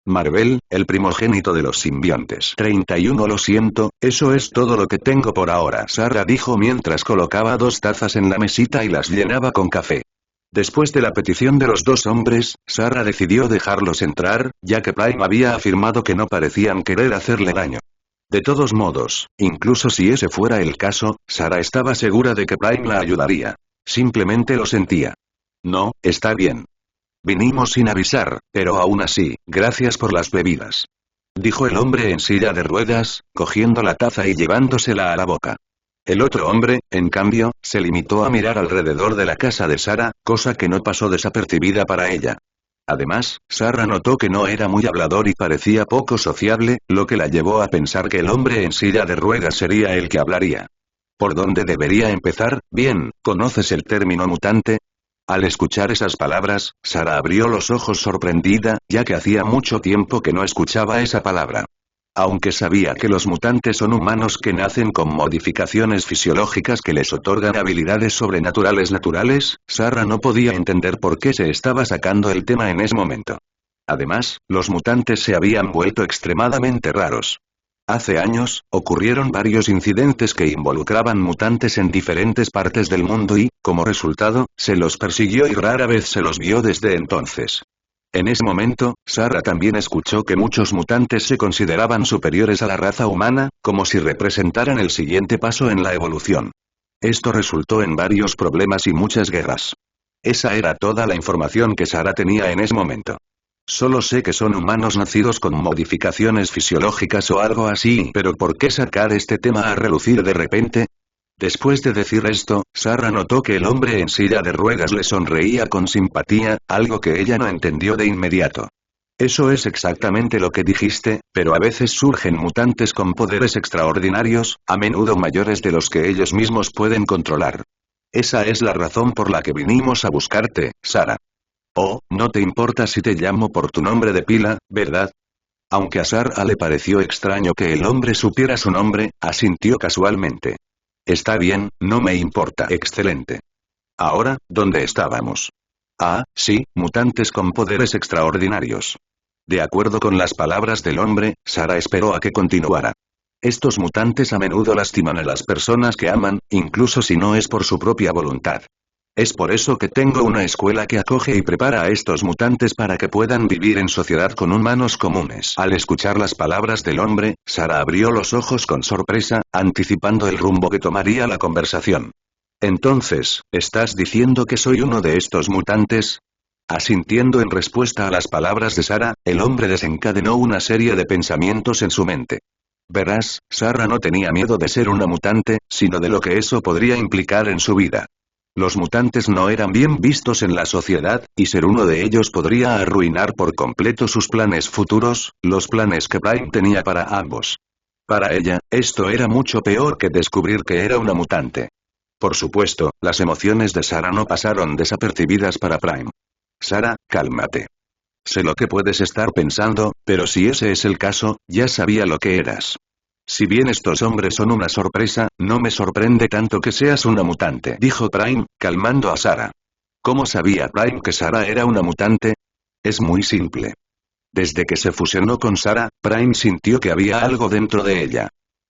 Marvel, el primogénito de los simbiontes. 31. Lo siento, eso es todo lo que tengo por ahora, Sarah dijo mientras colocaba 2 tazas en la mesita y las llenaba con café. Después de la petición de los 2 hombres, Sarah decidió dejarlos entrar, ya que Prime había afirmado que no parecían querer hacerle daño. De todos modos, incluso si ese fuera el caso, Sarah estaba segura de que Prime la ayudaría. Simplemente lo sentía. No, está bien. Vinimos sin avisar, pero aún así, gracias por las bebidas. Dijo el hombre en silla de ruedas, cogiendo la taza y llevándosela a la boca. El otro hombre, en cambio, se limitó a mirar alrededor de la casa de Sarah, cosa que no pasó desapercibida para ella. Además, Sarah notó que no era muy hablador y parecía poco sociable, lo que la llevó a pensar que el hombre en silla de ruedas sería el que hablaría. ¿Por dónde debería empezar? Bien, ¿conoces el término mutante? Al escuchar esas palabras, Sarah abrió los ojos sorprendida, ya que hacía mucho tiempo que no escuchaba esa palabra. Aunque sabía que los mutantes son humanos que nacen con modificaciones fisiológicas que les otorgan habilidades sobrenaturales naturales, Sarah no podía entender por qué se estaba sacando el tema en ese momento. Además, los mutantes se habían vuelto extremadamente raros. Hace años, ocurrieron varios incidentes que involucraban mutantes en diferentes partes del mundo y, como resultado, se los persiguió y rara vez se los vio desde entonces. En ese momento, Sarah también escuchó que muchos mutantes se consideraban superiores a la raza humana, como si representaran el siguiente paso en la evolución. Esto resultó en varios problemas y muchas guerras. Esa era toda la información que Sarah tenía en ese momento. Solo sé que son humanos nacidos con modificaciones fisiológicas o algo así, pero ¿por qué sacar este tema a relucir de repente? Después de decir esto, Sarah notó que el hombre en silla de ruedas le sonreía con simpatía, algo que ella no entendió de inmediato. Eso es exactamente lo que dijiste, pero a veces surgen mutantes con poderes extraordinarios, a menudo mayores de los que ellos mismos pueden controlar. Esa es la razón por la que vinimos a buscarte, Sarah. Oh, no te importa si te llamo por tu nombre de pila, ¿verdad? Aunque a Sarah le pareció extraño que el hombre supiera su nombre, asintió casualmente. Está bien, no me importa. Excelente. Ahora, ¿dónde estábamos? Ah, sí, mutantes con poderes extraordinarios. De acuerdo con las palabras del hombre, Sarah esperó a que continuara. Estos mutantes a menudo lastiman a las personas que aman, incluso si no es por su propia voluntad. Es por eso que tengo una escuela que acoge y prepara a estos mutantes para que puedan vivir en sociedad con humanos comunes. Al escuchar las palabras del hombre, Sarah abrió los ojos con sorpresa, anticipando el rumbo que tomaría la conversación. Entonces, ¿estás diciendo que soy uno de estos mutantes? Asintiendo en respuesta a las palabras de Sarah, el hombre desencadenó una serie de pensamientos en su mente. Verás, Sarah no tenía miedo de ser una mutante, sino de lo que eso podría implicar en su vida. Los mutantes no eran bien vistos en la sociedad, y ser uno de ellos podría arruinar por completo sus planes futuros, los planes que Prime tenía para ambos. Para ella, esto era mucho peor que descubrir que era una mutante. Por supuesto, las emociones de Sarah no pasaron desapercibidas para Prime. Sarah, cálmate. Sé lo que puedes estar pensando, pero si ese es el caso, ya sabía lo que eras. Si bien estos hombres son una sorpresa, no me sorprende tanto que seas una mutante, dijo Prime, calmando a Sarah. ¿Cómo sabía Prime que Sarah era una mutante? Es muy simple. Desde que se fusionó con Sarah, Prime sintió que había algo dentro de ella.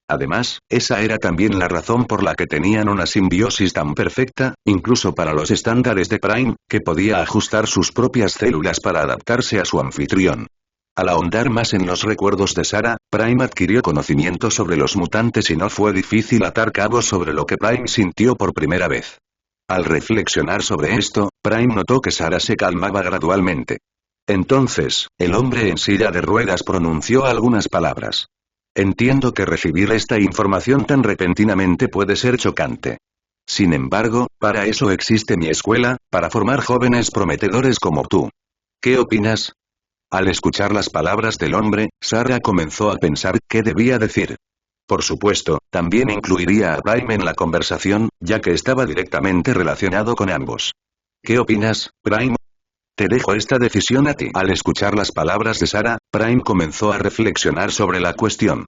Además, esa era también la razón por la que tenían una simbiosis tan perfecta, incluso para los estándares de Prime, que podía ajustar sus propias células para adaptarse a su anfitrión. Al ahondar más en los recuerdos de Sarah, Prime adquirió conocimiento sobre los mutantes y no fue difícil atar cabos sobre lo que Prime sintió por primera vez. Al reflexionar sobre esto, Prime notó que Sarah se calmaba gradualmente. Entonces, el hombre en silla de ruedas pronunció algunas palabras. Entiendo que recibir esta información tan repentinamente puede ser chocante. Sin embargo, para eso existe mi escuela, para formar jóvenes prometedores como tú. ¿Qué opinas? Al escuchar las palabras del hombre, Sarah comenzó a pensar qué debía decir. Por supuesto, también incluiría a Prime en la conversación, ya que estaba directamente relacionado con ambos. ¿Qué opinas, Prime? Te dejo esta decisión a ti. Al escuchar las palabras de Sarah, Prime comenzó a reflexionar sobre la cuestión.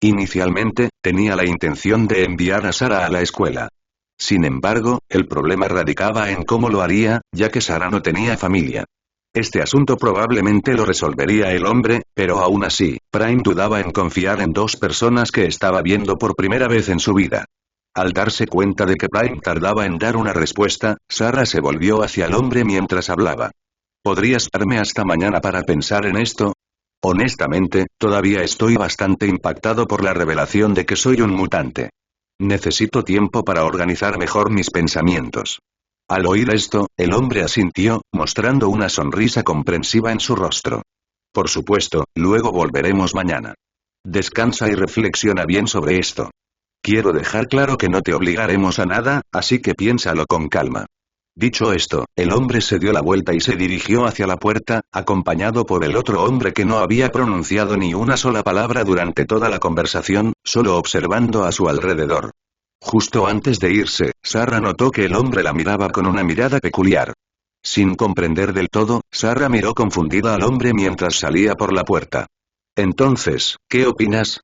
Inicialmente, tenía la intención de enviar a Sarah a la escuela. Sin embargo, el problema radicaba en cómo lo haría, ya que Sarah no tenía familia. Este asunto probablemente lo resolvería el hombre, pero aún así, Prime dudaba en confiar en dos personas que estaba viendo por primera vez en su vida. Al darse cuenta de que Prime tardaba en dar una respuesta, Sarah se volvió hacia el hombre mientras hablaba. ¿Podrías darme hasta mañana para pensar en esto? Honestamente, todavía estoy bastante impactado por la revelación de que soy un mutante. Necesito tiempo para organizar mejor mis pensamientos. Al oír esto, el hombre asintió, mostrando una sonrisa comprensiva en su rostro. Por supuesto, luego volveremos mañana. Descansa y reflexiona bien sobre esto. Quiero dejar claro que no te obligaremos a nada, así que piénsalo con calma. Dicho esto, el hombre se dio la vuelta y se dirigió hacia la puerta, acompañado por el otro hombre que no había pronunciado ni una sola palabra durante toda la conversación, solo observando a su alrededor. Justo antes de irse, Sarah notó que el hombre la miraba con una mirada peculiar. Sin comprender del todo, Sarah miró confundida al hombre mientras salía por la puerta. Entonces, ¿qué opinas?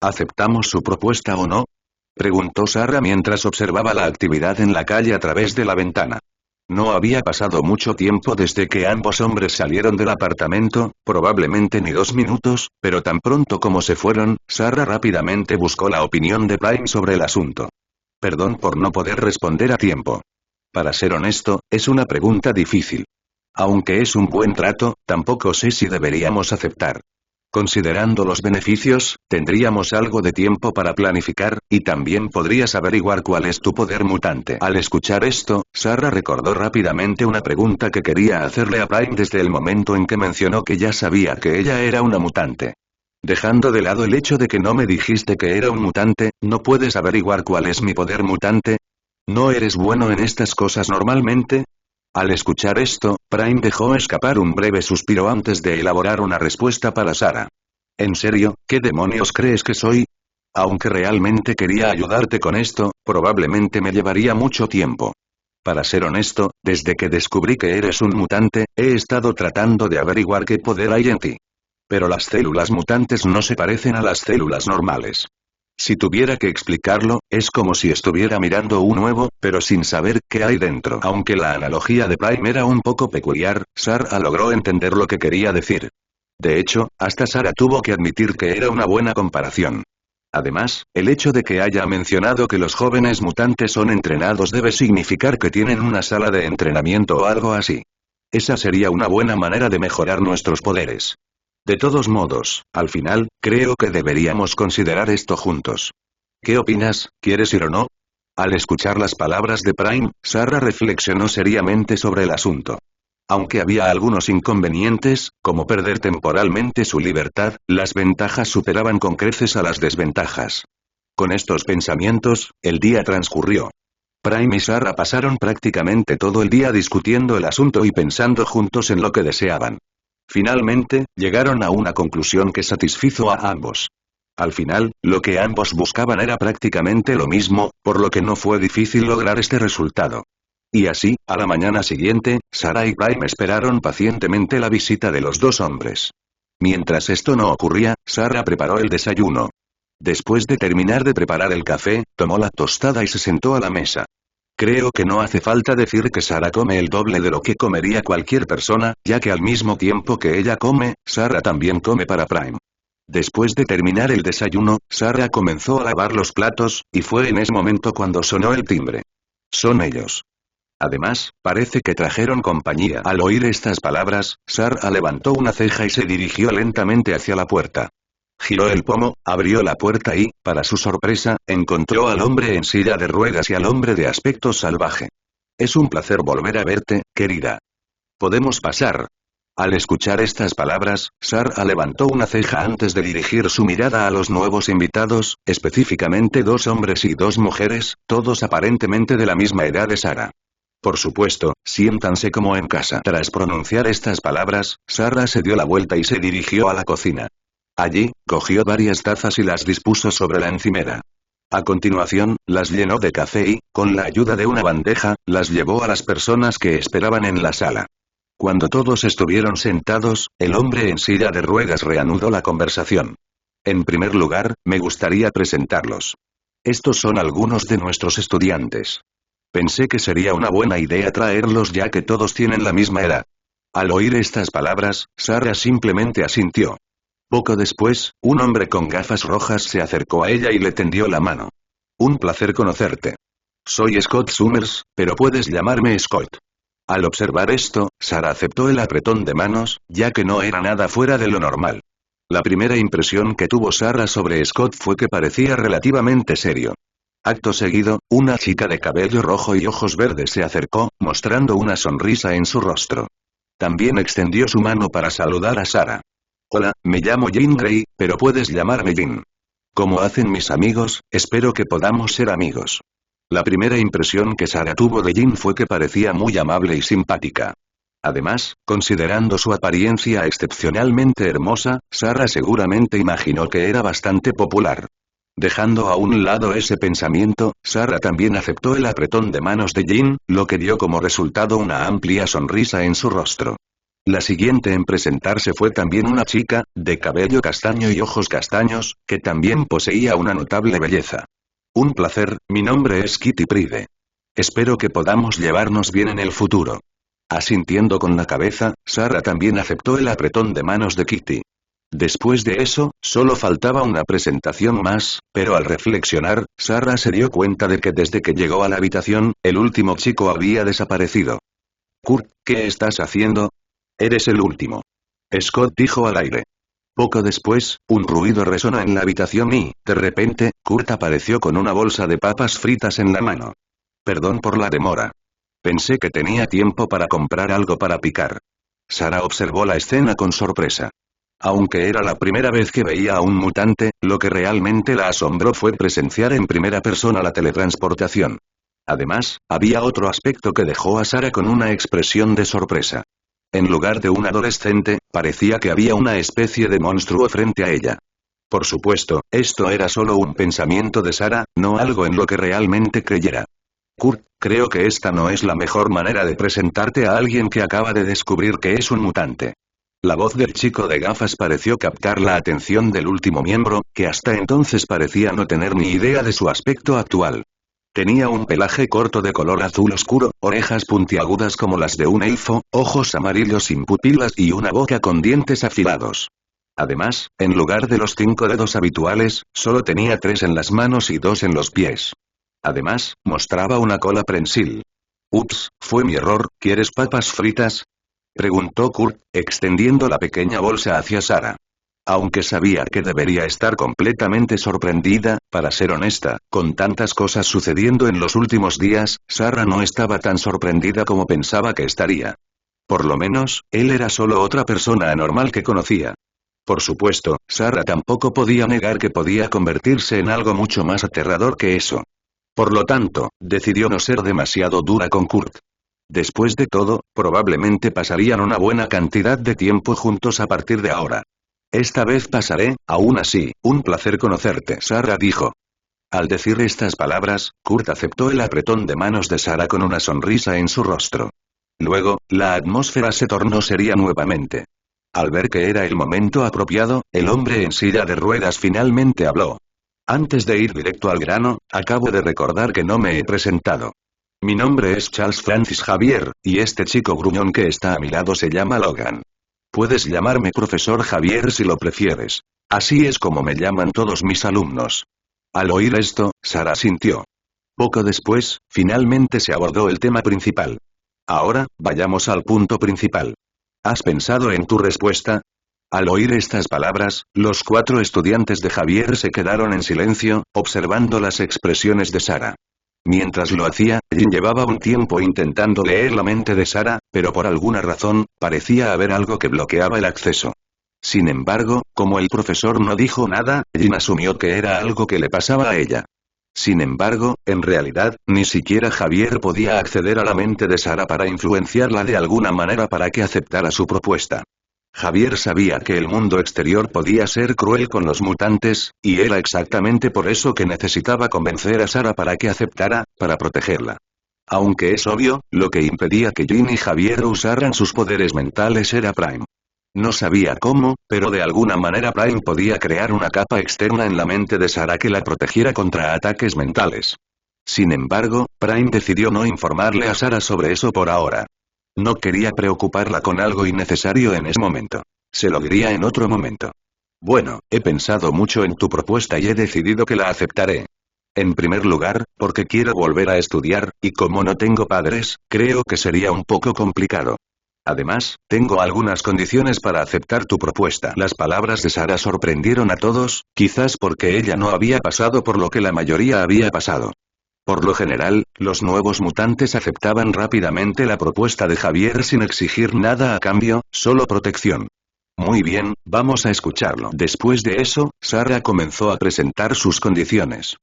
¿Aceptamos su propuesta o no? Preguntó Sarah mientras observaba la actividad en la calle a través de la ventana. No había pasado mucho tiempo desde que ambos hombres salieron del apartamento, probablemente ni 2 minutos, pero tan pronto como se fueron, Sarah rápidamente buscó la opinión de Prime sobre el asunto. Perdón por no poder responder a tiempo. Para ser honesto, es una pregunta difícil. Aunque es un buen trato, tampoco sé si deberíamos aceptar. Considerando los beneficios, tendríamos algo de tiempo para planificar, y también podrías averiguar cuál es tu poder mutante. Al escuchar esto, Sarah recordó rápidamente una pregunta que quería hacerle a Prime desde el momento en que mencionó que ya sabía que ella era una mutante. Dejando de lado el hecho de que no me dijiste que era un mutante, ¿no puedes averiguar cuál es mi poder mutante? ¿No eres bueno en estas cosas normalmente? Al escuchar esto, Prime dejó escapar un breve suspiro antes de elaborar una respuesta para Sarah. ¿En serio, qué demonios crees que soy? Aunque realmente quería ayudarte con esto, probablemente me llevaría mucho tiempo. Para ser honesto, desde que descubrí que eres un mutante, he estado tratando de averiguar qué poder hay en ti. Pero las células mutantes no se parecen a las células normales. Si tuviera que explicarlo, es como si estuviera mirando un huevo, pero sin saber qué hay dentro. Aunque la analogía de Prime era un poco peculiar, Sarah logró entender lo que quería decir. De hecho, hasta Sarah tuvo que admitir que era una buena comparación. Además, el hecho de que haya mencionado que los jóvenes mutantes son entrenados debe significar que tienen una sala de entrenamiento o algo así. Esa sería una buena manera de mejorar nuestros poderes. De todos modos, al final, creo que deberíamos considerar esto juntos. ¿Qué opinas? ¿Quieres ir o no? Al escuchar las palabras de Prime, Sarah reflexionó seriamente sobre el asunto. Aunque había algunos inconvenientes, como perder temporalmente su libertad, las ventajas superaban con creces a las desventajas. Con estos pensamientos, el día transcurrió. Prime y Sarah pasaron prácticamente todo el día discutiendo el asunto y pensando juntos en lo que deseaban. Finalmente, llegaron a una conclusión que satisfizo a ambos. Al final, lo que ambos buscaban era prácticamente lo mismo, por lo que no fue difícil lograr este resultado. Y así, a la mañana siguiente, Sarah y Prime esperaron pacientemente la visita de los dos hombres. Mientras esto no ocurría, Sarah preparó el desayuno. Después de terminar de preparar el café, tomó la tostada y se sentó a la mesa. Creo que no hace falta decir que Sarah come el doble de lo que comería cualquier persona, ya que al mismo tiempo que ella come, Sarah también come para Prime. Después de terminar el desayuno, Sarah comenzó a lavar los platos, y fue en ese momento cuando sonó el timbre. Son ellos. Además, parece que trajeron compañía. Al oír estas palabras, Sarah levantó una ceja y se dirigió lentamente hacia la puerta. Giró el pomo, abrió la puerta y, para su sorpresa, encontró al hombre en silla de ruedas y al hombre de aspecto salvaje. Es un placer volver a verte, querida. ¿Podemos pasar? Al escuchar estas palabras, Sarah levantó una ceja antes de dirigir su mirada a los nuevos invitados, específicamente dos hombres y dos mujeres, todos aparentemente de la misma edad de Sarah. Por supuesto, siéntanse como en casa. Tras pronunciar estas palabras, Sarah se dio la vuelta y se dirigió a la cocina. Allí, cogió varias tazas y las dispuso sobre la encimera. A continuación, las llenó de café y, con la ayuda de una bandeja, las llevó a las personas que esperaban en la sala. Cuando todos estuvieron sentados, el hombre en silla de ruedas reanudó la conversación. En primer lugar, me gustaría presentarlos. Estos son algunos de nuestros estudiantes. Pensé que sería una buena idea traerlos ya que todos tienen la misma edad. Al oír estas palabras, Sarah simplemente asintió. Poco después, un hombre con gafas rojas se acercó a ella y le tendió la mano. Un placer conocerte. Soy Scott Summers, pero puedes llamarme Scott. Al observar esto, Sarah aceptó el apretón de manos, ya que no era nada fuera de lo normal. La primera impresión que tuvo Sarah sobre Scott fue que parecía relativamente serio. Acto seguido, una chica de cabello rojo y ojos verdes se acercó, mostrando una sonrisa en su rostro. También extendió su mano para saludar a Sarah. Hola, me llamo Jean Grey, pero puedes llamarme Jean. Como hacen mis amigos, espero que podamos ser amigos. La primera impresión que Sarah tuvo de Jean fue que parecía muy amable y simpática. Además, considerando su apariencia excepcionalmente hermosa, Sarah seguramente imaginó que era bastante popular. Dejando a un lado ese pensamiento, Sarah también aceptó el apretón de manos de Jean, lo que dio como resultado una amplia sonrisa en su rostro. La siguiente en presentarse fue también una chica, de cabello castaño y ojos castaños, que también poseía una notable belleza. Un placer, mi nombre es Kitty Pryde. Espero que podamos llevarnos bien en el futuro. Asintiendo con la cabeza, Sarah también aceptó el apretón de manos de Kitty. Después de eso, solo faltaba una presentación más, pero al reflexionar, Sarah se dio cuenta de que desde que llegó a la habitación, el último chico había desaparecido. Kurt, ¿qué estás haciendo? Eres el último. Scott dijo al aire. Poco después, un ruido resonó en la habitación y, de repente, Kurt apareció con una bolsa de papas fritas en la mano. Perdón por la demora. Pensé que tenía tiempo para comprar algo para picar. Sarah observó la escena con sorpresa. Aunque era la primera vez que veía a un mutante, lo que realmente la asombró fue presenciar en primera persona la teletransportación. Además, había otro aspecto que dejó a Sarah con una expresión de sorpresa. En lugar de un adolescente, parecía que había una especie de monstruo frente a ella. Por supuesto, esto era solo un pensamiento de Sarah, no algo en lo que realmente creyera. Kurt, creo que esta no es la mejor manera de presentarte a alguien que acaba de descubrir que es un mutante. La voz del chico de gafas pareció captar la atención del último miembro, que hasta entonces parecía no tener ni idea de su aspecto actual. Tenía un pelaje corto de color azul oscuro, orejas puntiagudas como las de un elfo, ojos amarillos sin pupilas y una boca con dientes afilados. Además, en lugar de los 5 dedos habituales, solo tenía 3 en las manos y 2 en los pies. Además, mostraba una cola prensil. Ups, fue mi error, ¿quieres papas fritas? Preguntó Kurt, extendiendo la pequeña bolsa hacia Sarah. Aunque sabía que debería estar completamente sorprendida, para ser honesta, con tantas cosas sucediendo en los últimos días, Sarah no estaba tan sorprendida como pensaba que estaría. Por lo menos, él era solo otra persona anormal que conocía. Por supuesto, Sarah tampoco podía negar que podía convertirse en algo mucho más aterrador que eso. Por lo tanto, decidió no ser demasiado dura con Kurt. Después de todo, probablemente pasarían una buena cantidad de tiempo juntos a partir de ahora. Esta vez pasaré, aún así, un placer conocerte, Sarah dijo. Al decir estas palabras, Kurt aceptó el apretón de manos de Sarah con una sonrisa en su rostro. Luego, la atmósfera se tornó seria nuevamente. Al ver que era el momento apropiado, el hombre en silla de ruedas finalmente habló. Antes de ir directo al grano, acabo de recordar que no me he presentado. Mi nombre es Charles Francis Xavier, y este chico gruñón que está a mi lado se llama Logan. Puedes llamarme profesor Xavier si lo prefieres. Así es como me llaman todos mis alumnos. Al oír esto, Sarah sintió. Poco después, finalmente se abordó el tema principal. Ahora, vayamos al punto principal. ¿Has pensado en tu respuesta? Al oír estas palabras, los 4 estudiantes de Xavier se quedaron en silencio, observando las expresiones de Sarah. Mientras lo hacía, Jin llevaba un tiempo intentando leer la mente de Sarah, pero por alguna razón, parecía haber algo que bloqueaba el acceso. Sin embargo, como el profesor no dijo nada, Jin asumió que era algo que le pasaba a ella. Sin embargo, en realidad, ni siquiera Xavier podía acceder a la mente de Sarah para influenciarla de alguna manera para que aceptara su propuesta. Javier sabía que el mundo exterior podía ser cruel con los mutantes, y era exactamente por eso que necesitaba convencer a Sarah para que aceptara, para protegerla. Aunque es obvio, lo que impedía que Jin y Javier usaran sus poderes mentales era Prime. No sabía cómo, pero de alguna manera Prime podía crear una capa externa en la mente de Sarah que la protegiera contra ataques mentales. Sin embargo, Prime decidió no informarle a Sarah sobre eso por ahora. No quería preocuparla con algo innecesario en ese momento. Se lo diría en otro momento. Bueno, he pensado mucho en tu propuesta y he decidido que la aceptaré. En primer lugar, porque quiero volver a estudiar, y como no tengo padres, creo que sería un poco complicado. Además, tengo algunas condiciones para aceptar tu propuesta. Las palabras de Sara sorprendieron a todos, quizás porque ella no había pasado por lo que la mayoría había pasado. Por lo general, los nuevos mutantes aceptaban rápidamente la propuesta de Javier sin exigir nada a cambio, solo protección. Muy bien, vamos a escucharlo. Después de eso, Sara comenzó a presentar sus condiciones.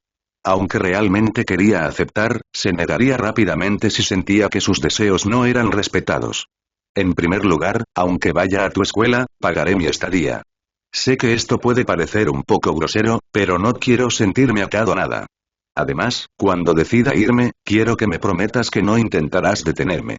Aunque realmente quería aceptar, se negaría rápidamente si sentía que sus deseos no eran respetados. En primer lugar, aunque vaya a tu escuela, pagaré mi estadía. Sé que esto puede parecer un poco grosero, pero no quiero sentirme atado a nada. Además, cuando decida irme, quiero que me prometas que no intentarás detenerme.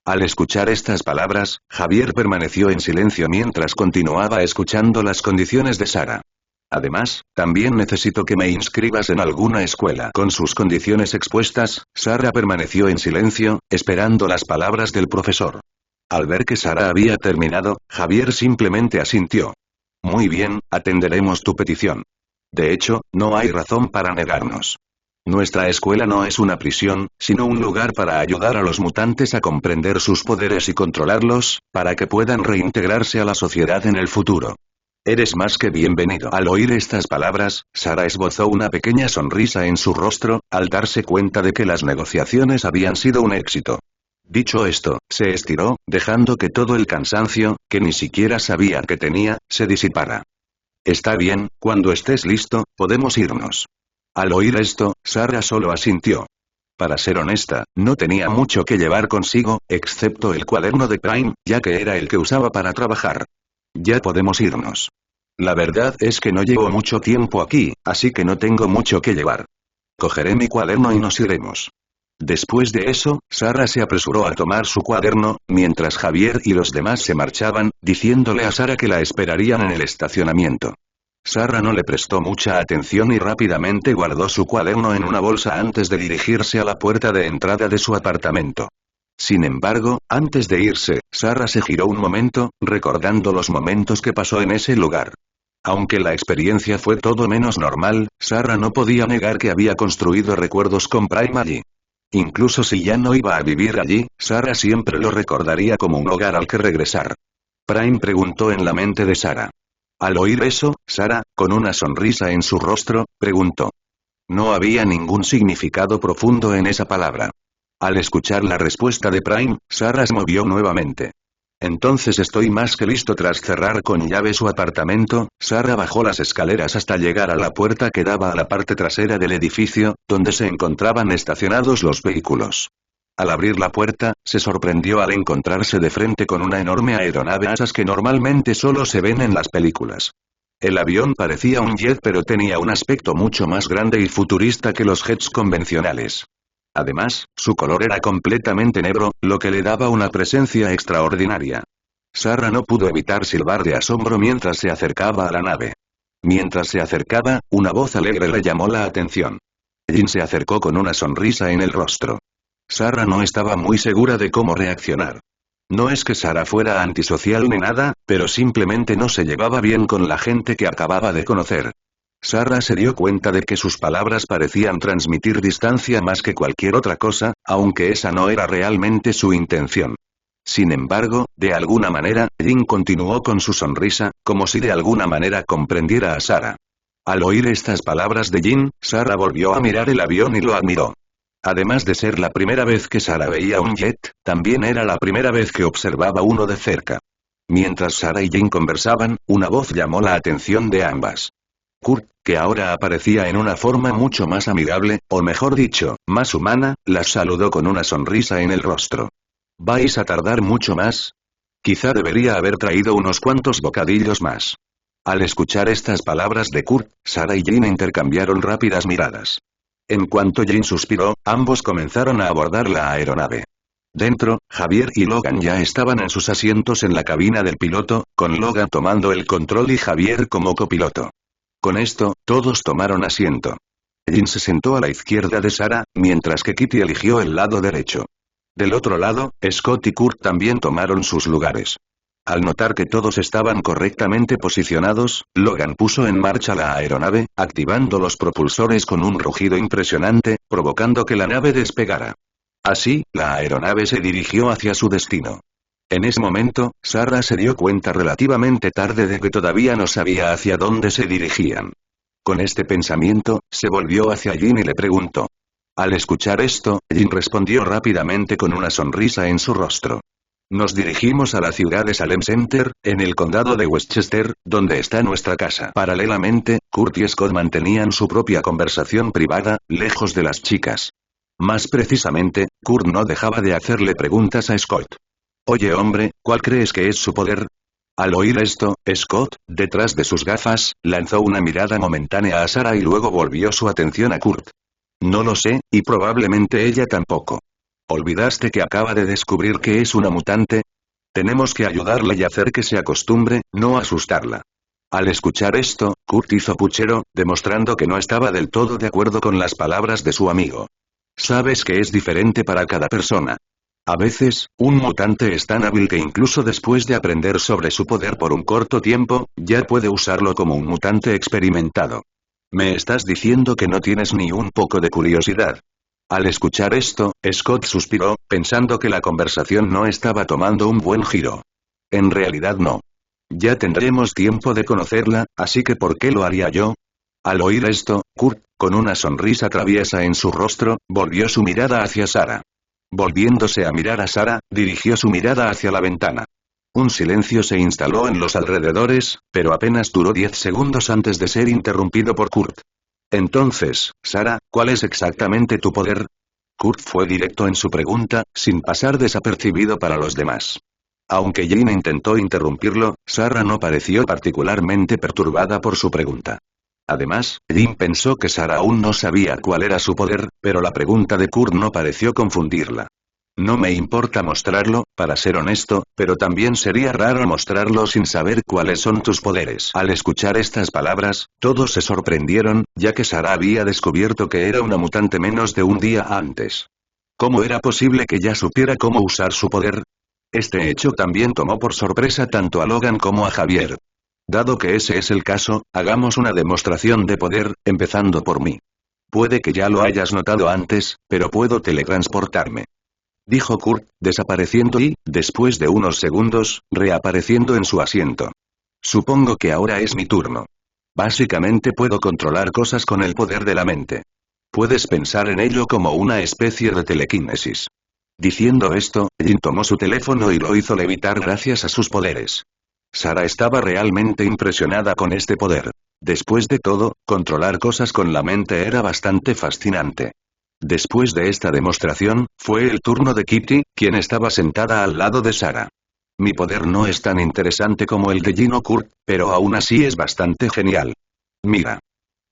Al escuchar estas palabras, Javier permaneció en silencio mientras continuaba escuchando las condiciones de Sara. Además, también necesito que me inscribas en alguna escuela. Con sus condiciones expuestas, Sara permaneció en silencio, esperando las palabras del profesor. Al ver que Sara había terminado, Javier simplemente asintió. Muy bien, atenderemos tu petición. De hecho, no hay razón para negarnos. Nuestra escuela no es una prisión, sino un lugar para ayudar a los mutantes a comprender sus poderes y controlarlos, para que puedan reintegrarse a la sociedad en el futuro. Eres más que bienvenido. Al oír estas palabras, Sara esbozó una pequeña sonrisa en su rostro, al darse cuenta de que las negociaciones habían sido un éxito. Dicho esto, se estiró, dejando que todo el cansancio, que ni siquiera sabía que tenía, se disipara. Está bien, cuando estés listo, podemos irnos. Al oír esto, Sara solo asintió. Para ser honesta, no tenía mucho que llevar consigo, excepto el cuaderno de Prime, ya que era el que usaba para trabajar. Ya podemos irnos. La verdad es que no llevo mucho tiempo aquí, así que no tengo mucho que llevar. Cogeré mi cuaderno y nos iremos. Después de eso, Sara se apresuró a tomar su cuaderno, mientras Javier y los demás se marchaban, diciéndole a Sara que la esperarían en el estacionamiento. Sara no le prestó mucha atención y rápidamente guardó su cuaderno en una bolsa antes de dirigirse a la puerta de entrada de su apartamento. Sin embargo, antes de irse, Sara se giró un momento, recordando los momentos que pasó en ese lugar. Aunque la experiencia fue todo menos normal, Sara no podía negar que había construido recuerdos con Prime allí. Incluso si ya no iba a vivir allí, Sara siempre lo recordaría como un hogar al que regresar. Prime preguntó en la mente de Sara. Al oír eso, Sara, con una sonrisa en su rostro, preguntó. No había ningún significado profundo en esa palabra. Al escuchar la respuesta de Prime, Sara se movió nuevamente. Entonces estoy más que listo. Tras cerrar con llave su apartamento, Sara bajó las escaleras hasta llegar a la puerta que daba a la parte trasera del edificio, donde se encontraban estacionados los vehículos. Al abrir la puerta, se sorprendió al encontrarse de frente con una enorme aeronave esas que normalmente solo se ven en las películas. El avión parecía un jet pero tenía un aspecto mucho más grande y futurista que los jets convencionales. Además, su color era completamente negro, lo que le daba una presencia extraordinaria. Sara no pudo evitar silbar de asombro mientras se acercaba a la nave. Mientras se acercaba, una voz alegre le llamó la atención. Jin se acercó con una sonrisa en el rostro. Sara no estaba muy segura de cómo reaccionar. No es que Sara fuera antisocial ni nada, pero simplemente no se llevaba bien con la gente que acababa de conocer. Sara se dio cuenta de que sus palabras parecían transmitir distancia más que cualquier otra cosa, aunque esa no era realmente su intención. Sin embargo, de alguna manera, Jin continuó con su sonrisa, como si de alguna manera comprendiera a Sara. Al oír estas palabras de Jin, Sara volvió a mirar el avión y lo admiró. Además de ser la primera vez que Sara veía un jet, también era la primera vez que observaba uno de cerca. Mientras Sara y Jin conversaban, una voz llamó la atención de ambas. Kurt, que ahora aparecía en una forma mucho más amigable, o mejor dicho, más humana, las saludó con una sonrisa en el rostro. ¿Vais a tardar mucho más? Quizá debería haber traído unos cuantos bocadillos más. Al escuchar estas palabras de Kurt, Sara y Jin intercambiaron rápidas miradas. En cuanto Jin suspiró, ambos comenzaron a abordar la aeronave. Dentro, Javier y Logan ya estaban en sus asientos en la cabina del piloto, con Logan tomando el control y Javier como copiloto. Con esto, todos tomaron asiento. Jin se sentó a la izquierda de Sara, mientras que Kitty eligió el lado derecho. Del otro lado, Scott y Kurt también tomaron sus lugares. Al notar que todos estaban correctamente posicionados, Logan puso en marcha la aeronave, activando los propulsores con un rugido impresionante, provocando que la nave despegara. Así, la aeronave se dirigió hacia su destino. En ese momento, Sarah se dio cuenta relativamente tarde de que todavía no sabía hacia dónde se dirigían. Con este pensamiento, se volvió hacia Jin y le preguntó. Al escuchar esto, Jin respondió rápidamente con una sonrisa en su rostro. Nos dirigimos a la ciudad de Salem Center, en el condado de Westchester, donde está nuestra casa. Paralelamente, Kurt y Scott mantenían su propia conversación privada, lejos de las chicas. Más precisamente, Kurt no dejaba de hacerle preguntas a Scott. Oye hombre, ¿cuál crees que es su poder? Al oír esto, Scott, detrás de sus gafas, lanzó una mirada momentánea a Sarah y luego volvió su atención a Kurt. No lo sé, y probablemente ella tampoco. ¿Olvidaste que acaba de descubrir que es una mutante? Tenemos que ayudarla y hacer que se acostumbre, no asustarla. Al escuchar esto, Kurt hizo puchero, demostrando que no estaba del todo de acuerdo con las palabras de su amigo. Sabes que es diferente para cada persona. A veces, un mutante es tan hábil que incluso después de aprender sobre su poder por un corto tiempo, ya puede usarlo como un mutante experimentado. ¿Me estás diciendo que no tienes ni un poco de curiosidad? Al escuchar esto, Scott suspiró, pensando que la conversación no estaba tomando un buen giro. En realidad no. Ya tendremos tiempo de conocerla, así que ¿por qué lo haría yo? Al oír esto, Kurt, con una sonrisa traviesa en su rostro, volvió su mirada hacia Sarah. Volviéndose a mirar a Sarah, dirigió su mirada hacia la ventana. Un silencio se instaló en los alrededores, pero apenas duró 10 segundos antes de ser interrumpido por Kurt. Entonces, Sarah, ¿cuál es exactamente tu poder? Kurt fue directo en su pregunta, sin pasar desapercibido para los demás. Aunque Jin intentó interrumpirlo, Sarah no pareció particularmente perturbada por su pregunta. Además, Jin pensó que Sarah aún no sabía cuál era su poder, pero la pregunta de Kurt no pareció confundirla. No me importa mostrarlo, para ser honesto, pero también sería raro mostrarlo sin saber cuáles son tus poderes. Al escuchar estas palabras, todos se sorprendieron, ya que Sarah había descubierto que era una mutante menos de un día antes. ¿Cómo era posible que ya supiera cómo usar su poder? Este hecho también tomó por sorpresa tanto a Logan como a Javier. Dado que ese es el caso, hagamos una demostración de poder, empezando por mí. Puede que ya lo hayas notado antes, pero puedo teletransportarme. Dijo Kurt, desapareciendo y, después de unos segundos, reapareciendo en su asiento. Supongo que ahora es mi turno. Básicamente puedo controlar cosas con el poder de la mente. Puedes pensar en ello como una especie de telequinesis. Diciendo esto, Jin tomó su teléfono y lo hizo levitar gracias a sus poderes. Sarah estaba realmente impresionada con este poder. Después de todo, controlar cosas con la mente era bastante fascinante. Después de esta demostración, fue el turno de Kitty, quien estaba sentada al lado de Sarah. Mi poder no es tan interesante como el de Jin o Kurt, pero aún así es bastante genial. Mira.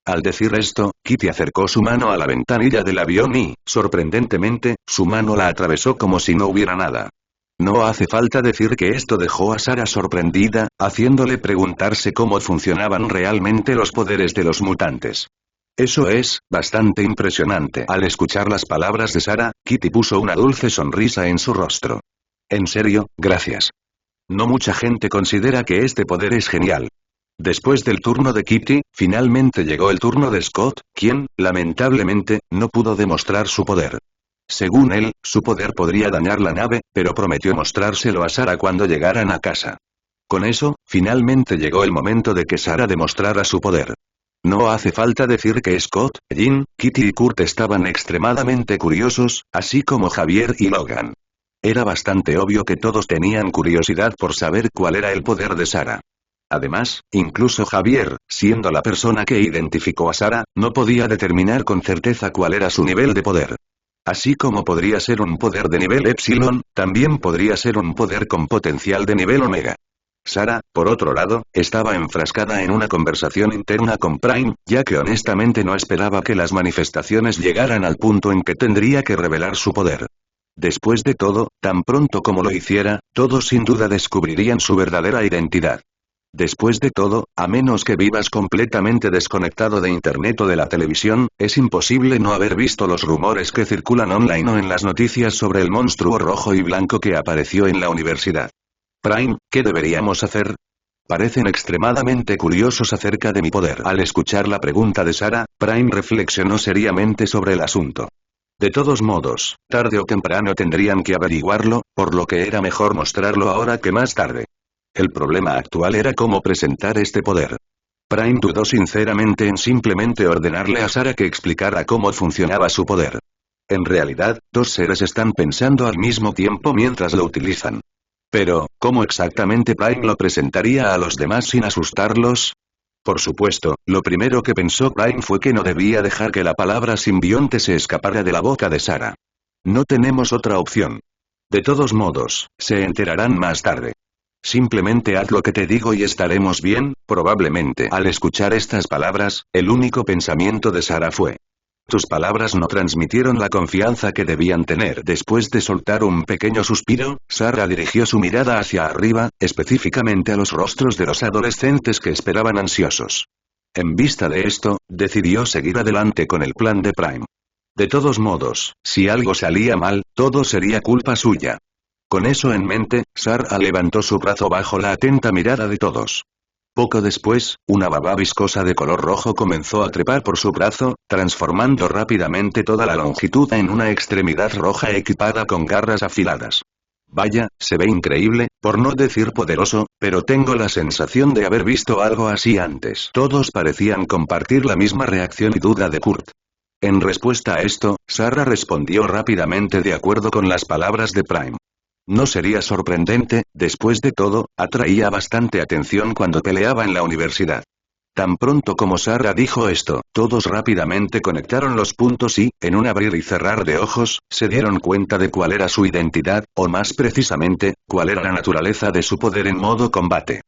Al decir esto, Kitty acercó su mano a la ventanilla del avión y, sorprendentemente, su mano la atravesó como si no hubiera nada. No hace falta decir que esto dejó a Sarah sorprendida, haciéndole preguntarse cómo funcionaban realmente los poderes de los mutantes. Eso es, bastante impresionante. Al escuchar las palabras de Sarah, Kitty puso una dulce sonrisa en su rostro. En serio, gracias. No mucha gente considera que este poder es genial. Después del turno de Kitty, finalmente llegó el turno de Scott, quien, lamentablemente, no pudo demostrar su poder. Según él, su poder podría dañar la nave, pero prometió mostrárselo a Sarah cuando llegaran a casa. Con eso, finalmente llegó el momento de que Sarah demostrara su poder. No hace falta decir que Scott, Jin, Kitty y Kurt estaban extremadamente curiosos, así como Javier y Logan. Era bastante obvio que todos tenían curiosidad por saber cuál era el poder de Sarah. Además, incluso Javier, siendo la persona que identificó a Sarah, no podía determinar con certeza cuál era su nivel de poder. Así como podría ser un poder de nivel Epsilon, también podría ser un poder con potencial de nivel Omega. Sarah, por otro lado, estaba enfrascada en una conversación interna con Prime, ya que honestamente no esperaba que las manifestaciones llegaran al punto en que tendría que revelar su poder. Después de todo, tan pronto como lo hiciera, todos sin duda descubrirían su verdadera identidad. Después de todo, a menos que vivas completamente desconectado de internet o de la televisión, es imposible no haber visto los rumores que circulan online o en las noticias sobre el monstruo rojo y blanco que apareció en la universidad. Prime, ¿qué deberíamos hacer? Parecen extremadamente curiosos acerca de mi poder. Al escuchar la pregunta de Sarah, Prime reflexionó seriamente sobre el asunto. De todos modos, tarde o temprano tendrían que averiguarlo, por lo que era mejor mostrarlo ahora que más tarde. El problema actual era cómo presentar este poder. Prime dudó sinceramente en simplemente ordenarle a Sarah que explicara cómo funcionaba su poder. En realidad, dos seres están pensando al mismo tiempo mientras lo utilizan. Pero, ¿cómo exactamente Prime lo presentaría a los demás sin asustarlos? Por supuesto, lo primero que pensó Prime fue que no debía dejar que la palabra simbionte se escapara de la boca de Sarah. No tenemos otra opción. De todos modos, se enterarán más tarde. Simplemente haz lo que te digo y estaremos bien, probablemente. Al escuchar estas palabras, el único pensamiento de Sarah fue: tus palabras no transmitieron la confianza que debían tener. Después de soltar un pequeño suspiro, Sarah dirigió su mirada hacia arriba, específicamente a los rostros de los adolescentes que esperaban ansiosos. En vista de esto, decidió seguir adelante con el plan de Prime. De todos modos, si algo salía mal, todo sería culpa suya. Con eso en mente, Sarah levantó su brazo bajo la atenta mirada de todos. Poco después, una baba viscosa de color rojo comenzó a trepar por su brazo, transformando rápidamente toda la longitud en una extremidad roja equipada con garras afiladas. Vaya, se ve increíble, por no decir poderoso, pero tengo la sensación de haber visto algo así antes. Todos parecían compartir la misma reacción y duda de Kurt. En respuesta a esto, Sarah respondió rápidamente de acuerdo con las palabras de Prime. No sería sorprendente, después de todo, atraía bastante atención cuando peleaba en la universidad. Tan pronto como Sarah dijo esto, todos rápidamente conectaron los puntos y, en un abrir y cerrar de ojos, se dieron cuenta de cuál era su identidad, o más precisamente, cuál era la naturaleza de su poder en modo combate.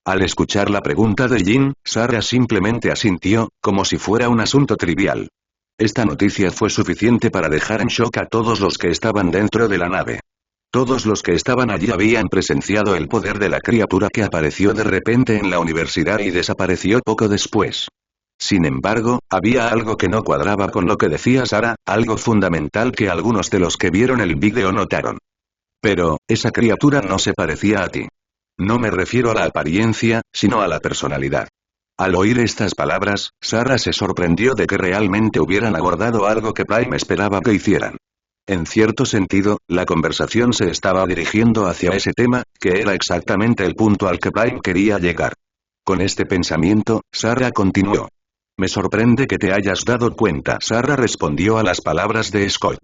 Al escuchar la pregunta de Jin, Sarah simplemente asintió, como si fuera un asunto trivial. Esta noticia fue suficiente para dejar en shock a todos los que estaban dentro de la nave. Todos los que estaban allí habían presenciado el poder de la criatura que apareció de repente en la universidad y desapareció poco después. Sin embargo, había algo que no cuadraba con lo que decía Sarah, algo fundamental que algunos de los que vieron el vídeo notaron. Pero, esa criatura no se parecía a ti. No me refiero a la apariencia, sino a la personalidad. Al oír estas palabras, Sarah se sorprendió de que realmente hubieran abordado algo que Prime esperaba que hicieran. En cierto sentido, la conversación se estaba dirigiendo hacia ese tema, que era exactamente el punto al que Prime quería llegar. Con este pensamiento, Sarah continuó. Me sorprende que te hayas dado cuenta. Sarah respondió a las palabras de Scott.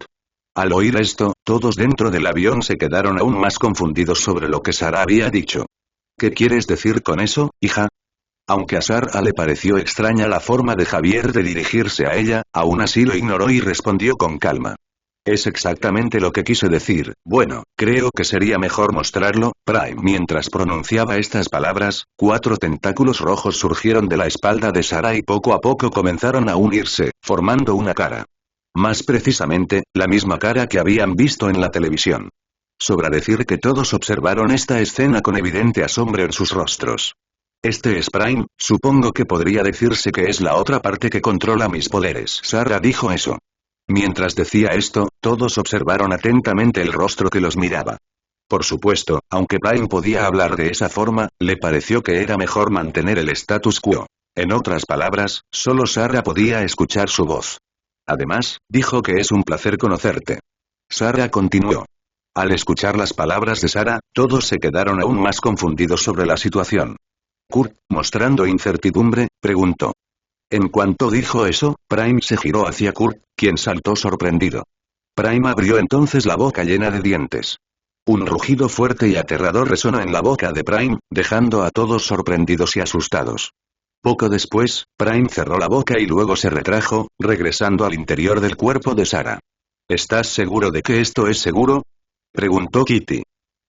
Al oír esto, todos dentro del avión se quedaron aún más confundidos sobre lo que Sarah había dicho. ¿Qué quieres decir con eso, hija? Aunque a Sarah le pareció extraña la forma de Javier de dirigirse a ella, aún así lo ignoró y respondió con calma. Es exactamente lo que quise decir. Bueno, creo que sería mejor mostrarlo, Prime. Mientras pronunciaba estas palabras, 4 tentáculos rojos surgieron de la espalda de Sarah y poco a poco comenzaron a unirse, formando una cara. Más precisamente, la misma cara que habían visto en la televisión. Sobra decir que todos observaron esta escena con evidente asombro en sus rostros. Este es Prime, supongo que podría decirse que es la otra parte que controla mis poderes. Sarah dijo eso. Mientras decía esto, todos observaron atentamente el rostro que los miraba. Por supuesto, aunque Prime podía hablar de esa forma, le pareció que era mejor mantener el status quo. En otras palabras, solo Sarah podía escuchar su voz. Además, dijo que es un placer conocerte. Sarah continuó. Al escuchar las palabras de Sarah, todos se quedaron aún más confundidos sobre la situación. Kurt, mostrando incertidumbre, preguntó. En cuanto dijo eso, Prime se giró hacia Kurt, quien saltó sorprendido. Prime abrió entonces la boca llena de dientes. Un rugido fuerte y aterrador resonó en la boca de Prime, dejando a todos sorprendidos y asustados. Poco después, Prime cerró la boca y luego se retrajo, regresando al interior del cuerpo de Sarah. ¿Estás seguro de que esto es seguro? Preguntó Kitty.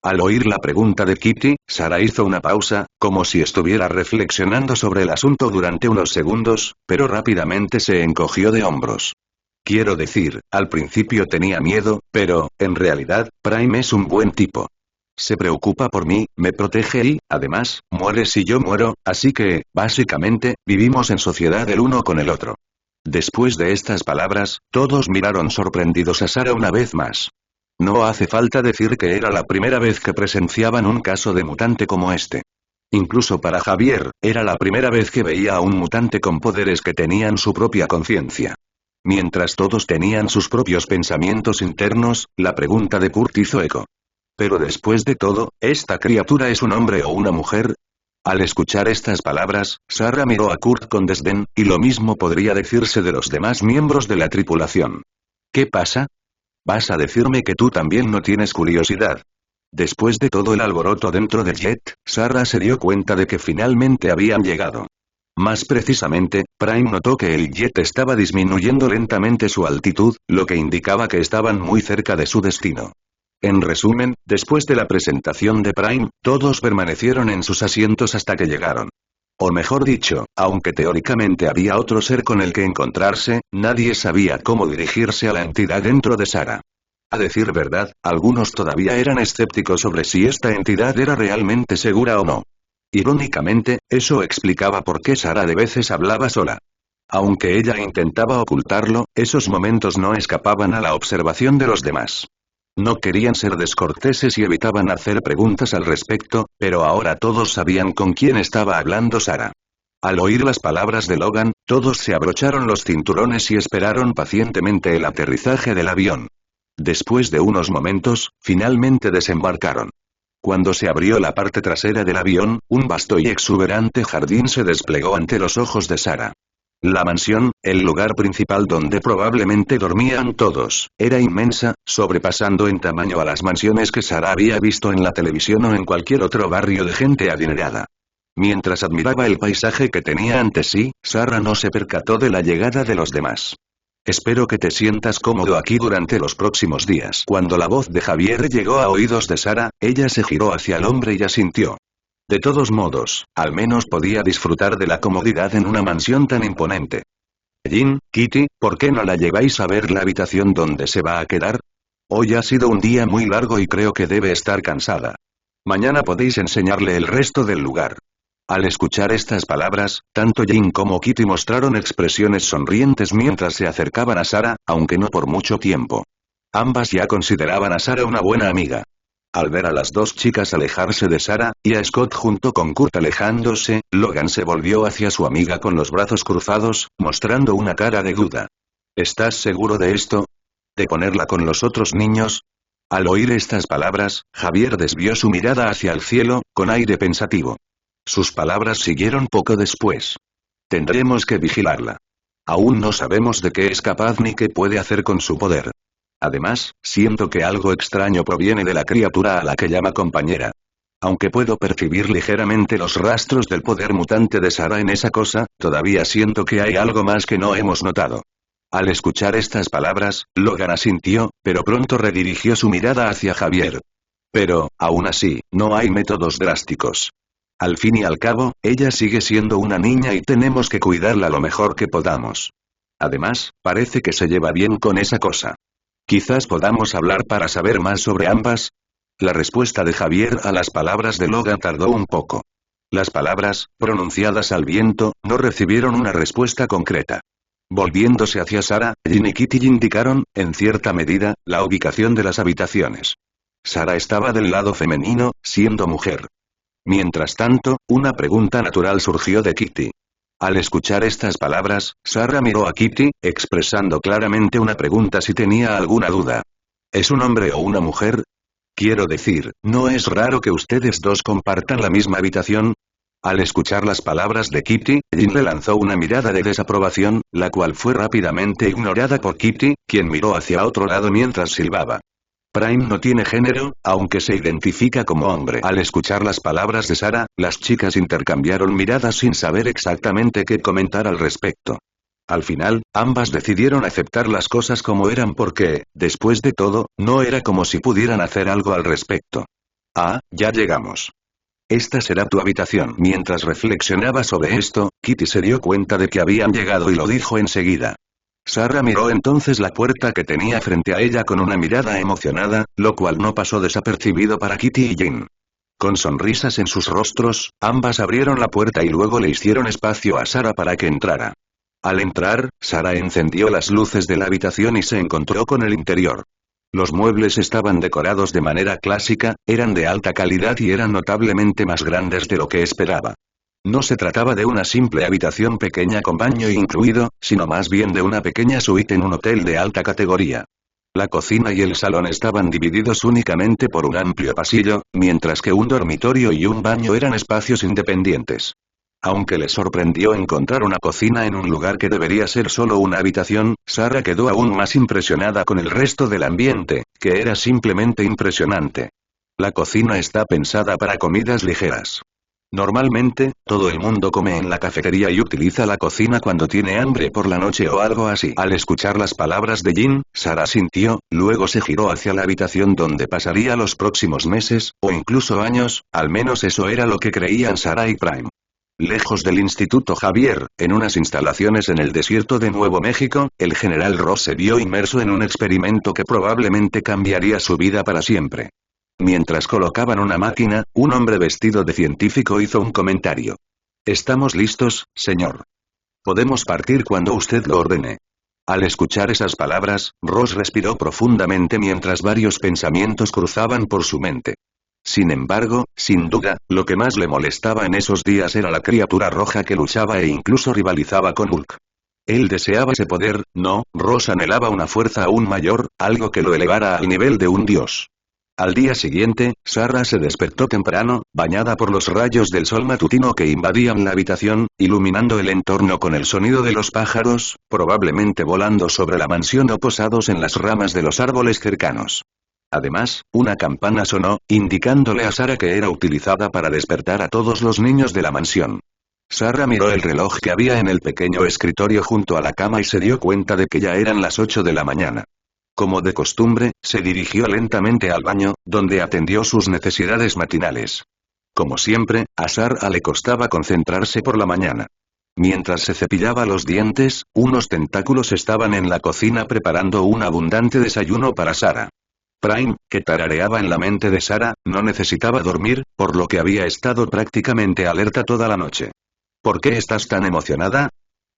Al oír la pregunta de Kitty, Sarah hizo una pausa, como si estuviera reflexionando sobre el asunto durante unos segundos, pero rápidamente se encogió de hombros. Quiero decir, al principio tenía miedo, pero, en realidad, Prime es un buen tipo. Se preocupa por mí, me protege y, además, muere si yo muero, así que, básicamente, vivimos en sociedad el uno con el otro. Después de estas palabras, todos miraron sorprendidos a Sarah una vez más. No hace falta decir que era la primera vez que presenciaban un caso de mutante como este. Incluso para Javier, era la primera vez que veía a un mutante con poderes que tenían su propia conciencia. Mientras todos tenían sus propios pensamientos internos, la pregunta de Kurt hizo eco. Pero después de todo, ¿esta criatura es un hombre o una mujer? Al escuchar estas palabras, Sarah miró a Kurt con desdén, y lo mismo podría decirse de los demás miembros de la tripulación. ¿Qué pasa? ¿Vas a decirme que tú también no tienes curiosidad? Después de todo el alboroto dentro del jet, Sarah se dio cuenta de que finalmente habían llegado. Más precisamente, Prime notó que el jet estaba disminuyendo lentamente su altitud, lo que indicaba que estaban muy cerca de su destino. En resumen, después de la presentación de Prime, todos permanecieron en sus asientos hasta que llegaron. O mejor dicho, aunque teóricamente había otro ser con el que encontrarse, nadie sabía cómo dirigirse a la entidad dentro de Sarah. A decir verdad, algunos todavía eran escépticos sobre si esta entidad era realmente segura o no. Irónicamente, eso explicaba por qué Sarah de veces hablaba sola. Aunque ella intentaba ocultarlo, esos momentos no escapaban a la observación de los demás. No querían ser descorteses y evitaban hacer preguntas al respecto, pero ahora todos sabían con quién estaba hablando Sarah. Al oír las palabras de Logan, todos se abrocharon los cinturones y esperaron pacientemente el aterrizaje del avión. Después de unos momentos, finalmente desembarcaron. Cuando se abrió la parte trasera del avión, un vasto y exuberante jardín se desplegó ante los ojos de Sarah. La mansión, el lugar principal donde probablemente dormían todos, era inmensa, sobrepasando en tamaño a las mansiones que Sarah había visto en la televisión o en cualquier otro barrio de gente adinerada. Mientras admiraba el paisaje que tenía ante sí, Sarah no se percató de la llegada de los demás. Espero que te sientas cómodo aquí durante los próximos días. Cuando la voz de Javier llegó a oídos de Sarah, ella se giró hacia el hombre y asintió. De todos modos, al menos podía disfrutar de la comodidad en una mansión tan imponente. Jin, Kitty, ¿por qué no la lleváis a ver la habitación donde se va a quedar? Hoy ha sido un día muy largo y creo que debe estar cansada. Mañana podéis enseñarle el resto del lugar. Al escuchar estas palabras, tanto Jin como Kitty mostraron expresiones sonrientes mientras se acercaban a Sarah, aunque no por mucho tiempo. Ambas ya consideraban a Sarah una buena amiga. Al ver a las dos chicas alejarse de Sarah, y a Scott junto con Kurt alejándose, Logan se volvió hacia su amiga con los brazos cruzados, mostrando una cara de duda. ¿Estás seguro de esto? ¿De ponerla con los otros niños? Al oír estas palabras, Javier desvió su mirada hacia el cielo, con aire pensativo. Sus palabras siguieron poco después. Tendremos que vigilarla. Aún no sabemos de qué es capaz ni qué puede hacer con su poder. Además, siento que algo extraño proviene de la criatura a la que llama compañera. Aunque puedo percibir ligeramente los rastros del poder mutante de Sarah en esa cosa, todavía siento que hay algo más que no hemos notado. Al escuchar estas palabras, Logan asintió, pero pronto redirigió su mirada hacia Javier. Pero, aún así, no hay métodos drásticos. Al fin y al cabo, ella sigue siendo una niña y tenemos que cuidarla lo mejor que podamos. Además, parece que se lleva bien con esa cosa. Quizás podamos hablar para saber más sobre ambas. La respuesta de Javier a las palabras de Logan tardó un poco. Las palabras, pronunciadas al viento, no recibieron una respuesta concreta. Volviéndose hacia Sarah, Jin y Kitty indicaron, en cierta medida, la ubicación de las habitaciones. Sarah estaba del lado femenino, siendo mujer. Mientras tanto, una pregunta natural surgió de Kitty. Al escuchar estas palabras, Sarah miró a Kitty, expresando claramente una pregunta si tenía alguna duda. ¿Es un hombre o una mujer? Quiero decir, ¿no es raro que ustedes dos compartan la misma habitación? Al escuchar las palabras de Kitty, Jin le lanzó una mirada de desaprobación, la cual fue rápidamente ignorada por Kitty, quien miró hacia otro lado mientras silbaba. Prime no tiene género, aunque se identifica como hombre. Al escuchar las palabras de Sarah, las chicas intercambiaron miradas sin saber exactamente qué comentar al respecto. Al final, ambas decidieron aceptar las cosas como eran porque, después de todo, no era como si pudieran hacer algo al respecto. Ah, ya llegamos. Esta será tu habitación. Mientras reflexionaba sobre esto, Kitty se dio cuenta de que habían llegado y lo dijo enseguida. Sarah miró entonces la puerta que tenía frente a ella con una mirada emocionada, lo cual no pasó desapercibido para Kitty y Jin. Con sonrisas en sus rostros, ambas abrieron la puerta y luego le hicieron espacio a Sarah para que entrara. Al entrar, Sarah encendió las luces de la habitación y se encontró con el interior. Los muebles estaban decorados de manera clásica, eran de alta calidad y eran notablemente más grandes de lo que esperaba. No se trataba de una simple habitación pequeña con baño incluido, sino más bien de una pequeña suite en un hotel de alta categoría. La cocina y el salón estaban divididos únicamente por un amplio pasillo, mientras que un dormitorio y un baño eran espacios independientes. Aunque le sorprendió encontrar una cocina en un lugar que debería ser solo una habitación, Sarah quedó aún más impresionada con el resto del ambiente, que era simplemente impresionante. La cocina está pensada para comidas ligeras. Normalmente, todo el mundo come en la cafetería y utiliza la cocina cuando tiene hambre por la noche o algo así. Al escuchar las palabras de Jin, Sarah sintió, luego se giró hacia la habitación donde pasaría los próximos meses, o incluso años, al menos eso era lo que creían Sarah y Prime. Lejos del Instituto Javier, en unas instalaciones en el desierto de Nuevo México, el general Ross se vio inmerso en un experimento que probablemente cambiaría su vida para siempre. Mientras colocaban una máquina, un hombre vestido de científico hizo un comentario. «Estamos listos, señor. Podemos partir cuando usted lo ordene». Al escuchar esas palabras, Ross respiró profundamente mientras varios pensamientos cruzaban por su mente. Sin embargo, sin duda, lo que más le molestaba en esos días era la criatura roja que luchaba e incluso rivalizaba con Hulk. Él deseaba ese poder, no, Ross anhelaba una fuerza aún mayor, algo que lo elevara al nivel de un dios. Al día siguiente, Sarah se despertó temprano, bañada por los rayos del sol matutino que invadían la habitación, iluminando el entorno con el sonido de los pájaros, probablemente volando sobre la mansión o posados en las ramas de los árboles cercanos. Además, una campana sonó, indicándole a Sarah que era utilizada para despertar a todos los niños de la mansión. Sarah miró el reloj que había en el pequeño escritorio junto a la cama y se dio cuenta de que ya eran las 8 de la mañana. Como de costumbre, se dirigió lentamente al baño, donde atendió sus necesidades matinales. Como siempre, a Sarah le costaba concentrarse por la mañana. Mientras se cepillaba los dientes, unos tentáculos estaban en la cocina preparando un abundante desayuno para Sarah. Prime, que tarareaba en la mente de Sarah, no necesitaba dormir, por lo que había estado prácticamente alerta toda la noche. ¿Por qué estás tan emocionada?,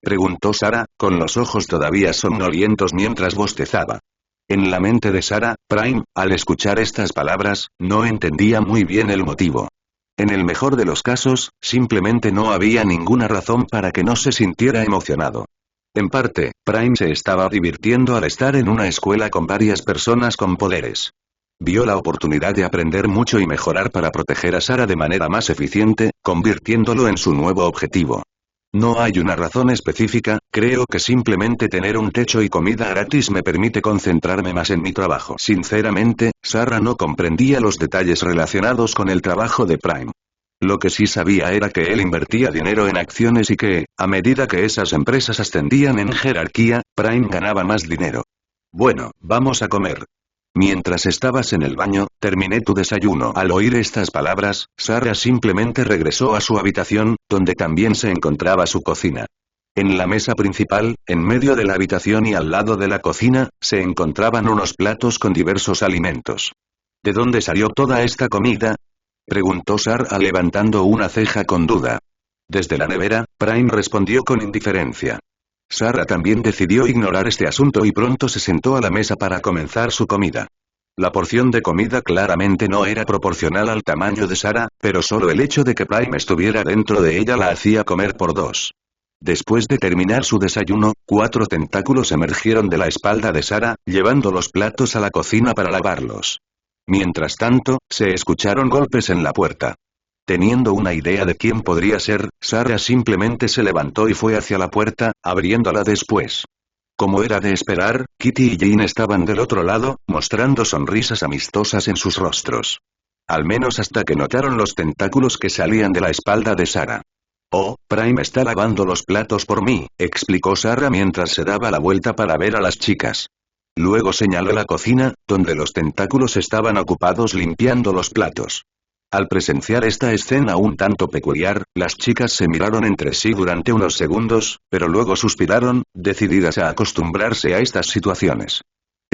preguntó Sarah, con los ojos todavía somnolientos mientras bostezaba. En la mente de Sarah, Prime, al escuchar estas palabras, no entendía muy bien el motivo. En el mejor de los casos, simplemente no había ninguna razón para que no se sintiera emocionado. En parte, Prime se estaba divirtiendo al estar en una escuela con varias personas con poderes. Vio la oportunidad de aprender mucho y mejorar para proteger a Sarah de manera más eficiente, convirtiéndolo en su nuevo objetivo. No hay una razón específica, creo que simplemente tener un techo y comida gratis me permite concentrarme más en mi trabajo. Sinceramente, Sarah no comprendía los detalles relacionados con el trabajo de Prime. Lo que sí sabía era que él invertía dinero en acciones y que, a medida que esas empresas ascendían en jerarquía, Prime ganaba más dinero. Bueno, vamos a comer. Mientras estabas en el baño, terminé tu desayuno. Al oír estas palabras, Sarah simplemente regresó a su habitación, donde también se encontraba su cocina. En la mesa principal, en medio de la habitación y al lado de la cocina, se encontraban unos platos con diversos alimentos. ¿De dónde salió toda esta comida?, preguntó Sarah levantando una ceja con duda. Desde la nevera, Prime respondió con indiferencia. Sarah también decidió ignorar este asunto y pronto se sentó a la mesa para comenzar su comida. La porción de comida claramente no era proporcional al tamaño de Sarah, pero solo el hecho de que Prime estuviera dentro de ella la hacía comer por dos. Después de terminar su desayuno, 4 tentáculos emergieron de la espalda de Sarah, llevando los platos a la cocina para lavarlos. Mientras tanto, se escucharon golpes en la puerta. Teniendo una idea de quién podría ser, Sarah simplemente se levantó y fue hacia la puerta, abriéndola después. Como era de esperar, Kitty y Jin estaban del otro lado, mostrando sonrisas amistosas en sus rostros. Al menos hasta que notaron los tentáculos que salían de la espalda de Sarah. «Oh, Prime está lavando los platos por mí», explicó Sarah mientras se daba la vuelta para ver a las chicas. Luego señaló la cocina, donde los tentáculos estaban ocupados limpiando los platos. Al presenciar esta escena un tanto peculiar, las chicas se miraron entre sí durante unos segundos, pero luego suspiraron, decididas a acostumbrarse a estas situaciones.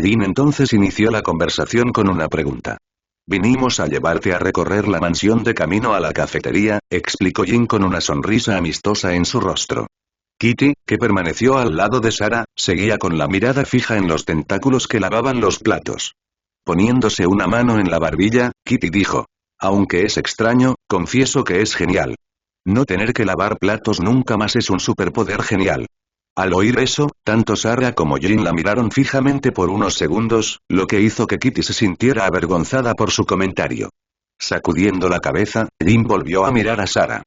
Jin entonces inició la conversación con una pregunta. Vinimos a llevarte a recorrer la mansión de camino a la cafetería, explicó Jin con una sonrisa amistosa en su rostro. Kitty, que permaneció al lado de Sara, seguía con la mirada fija en los tentáculos que lavaban los platos. Poniéndose una mano en la barbilla, Kitty dijo. Aunque es extraño, confieso que es genial. No tener que lavar platos nunca más es un superpoder genial. Al oír eso, tanto Sara como Jin la miraron fijamente por unos segundos, lo que hizo que Kitty se sintiera avergonzada por su comentario. Sacudiendo la cabeza, Jin volvió a mirar a Sara.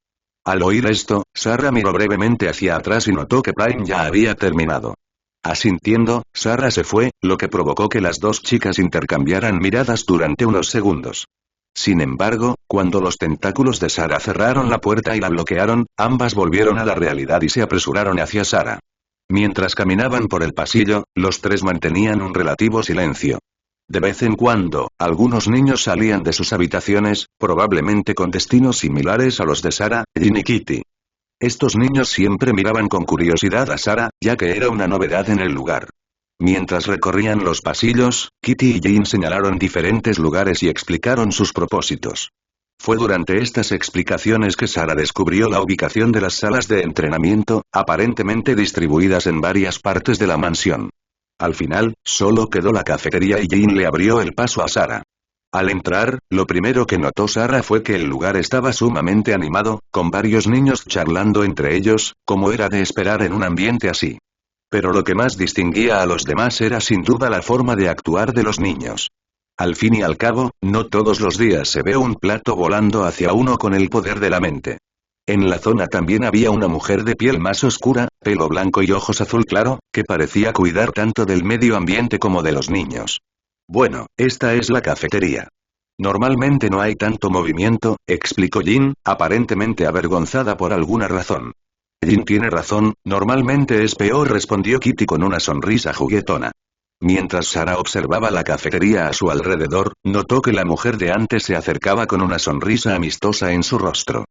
Al oír esto, Sara miró brevemente hacia atrás y notó que Prime ya había terminado. Asintiendo, Sara se fue, lo que provocó que las dos chicas intercambiaran miradas durante unos segundos. Sin embargo, cuando los tentáculos de Sara cerraron la puerta y la bloquearon, ambas volvieron a la realidad y se apresuraron hacia Sara. Mientras caminaban por el pasillo, los tres mantenían un relativo silencio. De vez en cuando, algunos niños salían de sus habitaciones, probablemente con destinos similares a los de Sara, Jin y Kitty. Estos niños siempre miraban con curiosidad a Sara, ya que era una novedad en el lugar. Mientras recorrían los pasillos, Kitty y Jin señalaron diferentes lugares y explicaron sus propósitos. Fue durante estas explicaciones que Sara descubrió la ubicación de las salas de entrenamiento, aparentemente distribuidas en varias partes de la mansión. Al final, solo quedó la cafetería y Jin le abrió el paso a Sara. Al entrar, lo primero que notó Sara fue que el lugar estaba sumamente animado, con varios niños charlando entre ellos, como era de esperar en un ambiente así. Pero lo que más distinguía a los demás era sin duda la forma de actuar de los niños. Al fin y al cabo, no todos los días se ve un plato volando hacia uno con el poder de la mente. En la zona también había una mujer de piel más oscura, pelo blanco y ojos azul claro, que parecía cuidar tanto del medio ambiente como de los niños. Bueno, esta es la cafetería. Normalmente no hay tanto movimiento, explicó Jin, aparentemente avergonzada por alguna razón. Jin tiene razón, normalmente es peor, respondió Kitty con una sonrisa juguetona. Mientras Sara observaba la cafetería a su alrededor, notó que la mujer de antes se acercaba con una sonrisa amistosa en su rostro.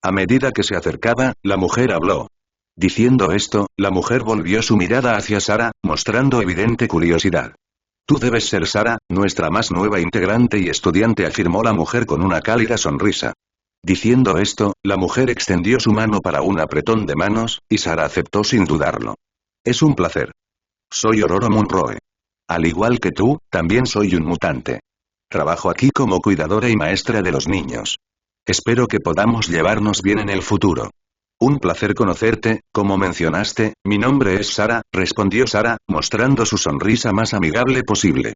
A medida que se acercaba, la mujer habló. Diciendo esto, la mujer volvió su mirada hacia Sara, mostrando evidente curiosidad. Tú debes ser Sara, nuestra más nueva integrante y estudiante, afirmó la mujer con una cálida sonrisa. Diciendo esto, la mujer extendió su mano para un apretón de manos, y Sara aceptó sin dudarlo. Es un placer. Soy Ororo Munroe. Al igual que tú, también soy un mutante. Trabajo aquí como cuidadora y maestra de los niños. Espero que podamos llevarnos bien en el futuro. Un placer conocerte, como mencionaste, mi nombre es Sara, respondió Sara, mostrando su sonrisa más amigable posible.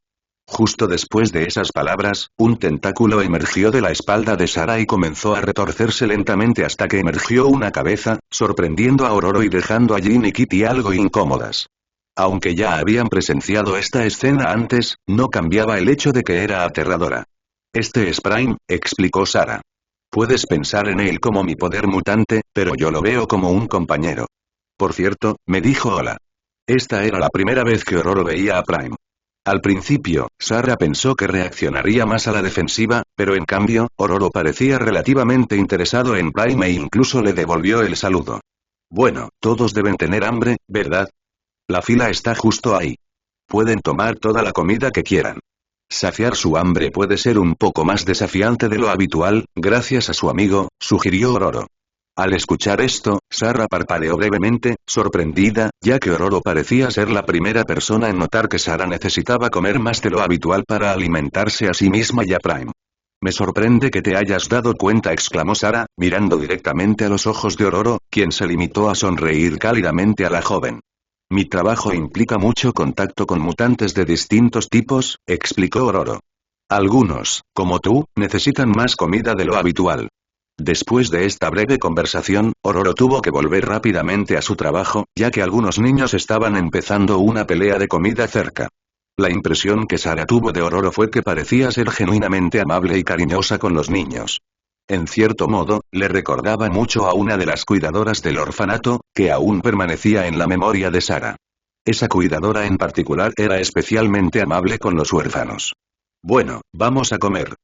Justo después de esas palabras, un tentáculo emergió de la espalda de Sara y comenzó a retorcerse lentamente hasta que emergió una cabeza, sorprendiendo a Ororo y dejando a Jin y Kitty algo incómodas. Aunque ya habían presenciado esta escena antes, no cambiaba el hecho de que era aterradora. Este es Prime, explicó Sara. Puedes pensar en él como mi poder mutante, pero yo lo veo como un compañero. Por cierto, me dijo hola. Esta era la primera vez que Ororo veía a Prime. Al principio, Sara pensó que reaccionaría más a la defensiva, pero en cambio, Ororo parecía relativamente interesado en Prime e incluso le devolvió el saludo. Bueno, todos deben tener hambre, ¿verdad? La fila está justo ahí. Pueden tomar toda la comida que quieran. Saciar su hambre puede ser un poco más desafiante de lo habitual, gracias a su amigo, sugirió Ororo. Al escuchar esto, Sara parpadeó brevemente, sorprendida, ya que Ororo parecía ser la primera persona en notar que Sara necesitaba comer más de lo habitual para alimentarse a sí misma y a Prime. Me sorprende que te hayas dado cuenta, exclamó Sara, mirando directamente a los ojos de Ororo, quien se limitó a sonreír cálidamente a la joven. Mi trabajo implica mucho contacto con mutantes de distintos tipos, explicó Ororo. Algunos, como tú, necesitan más comida de lo habitual. Después de esta breve conversación, Ororo tuvo que volver rápidamente a su trabajo, ya que algunos niños estaban empezando una pelea de comida cerca. La impresión que Sara tuvo de Ororo fue que parecía ser genuinamente amable y cariñosa con los niños. En cierto modo, le recordaba mucho a una de las cuidadoras del orfanato, que aún permanecía en la memoria de Sara. Esa cuidadora en particular era especialmente amable con los huérfanos. Bueno, vamos a comer.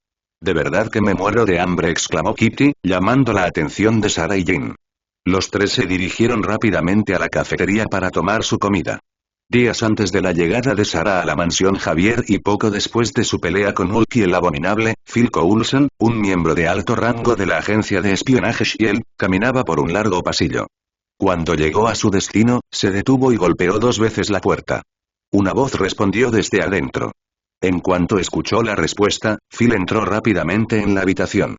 De verdad que me muero de hambre, exclamó Kitty, llamando la atención de Sarah y Jin. Los tres se dirigieron rápidamente a la cafetería para tomar su comida. Días antes de la llegada de Sarah a la mansión Javier y poco después de su pelea con Mulky el abominable, Phil Coulson, un miembro de alto rango de la agencia de espionaje Shield, caminaba por un largo pasillo. Cuando llegó a su destino, se detuvo y golpeó 2 veces la puerta. Una voz respondió desde adentro. En cuanto escuchó la respuesta, Phil entró rápidamente en la habitación.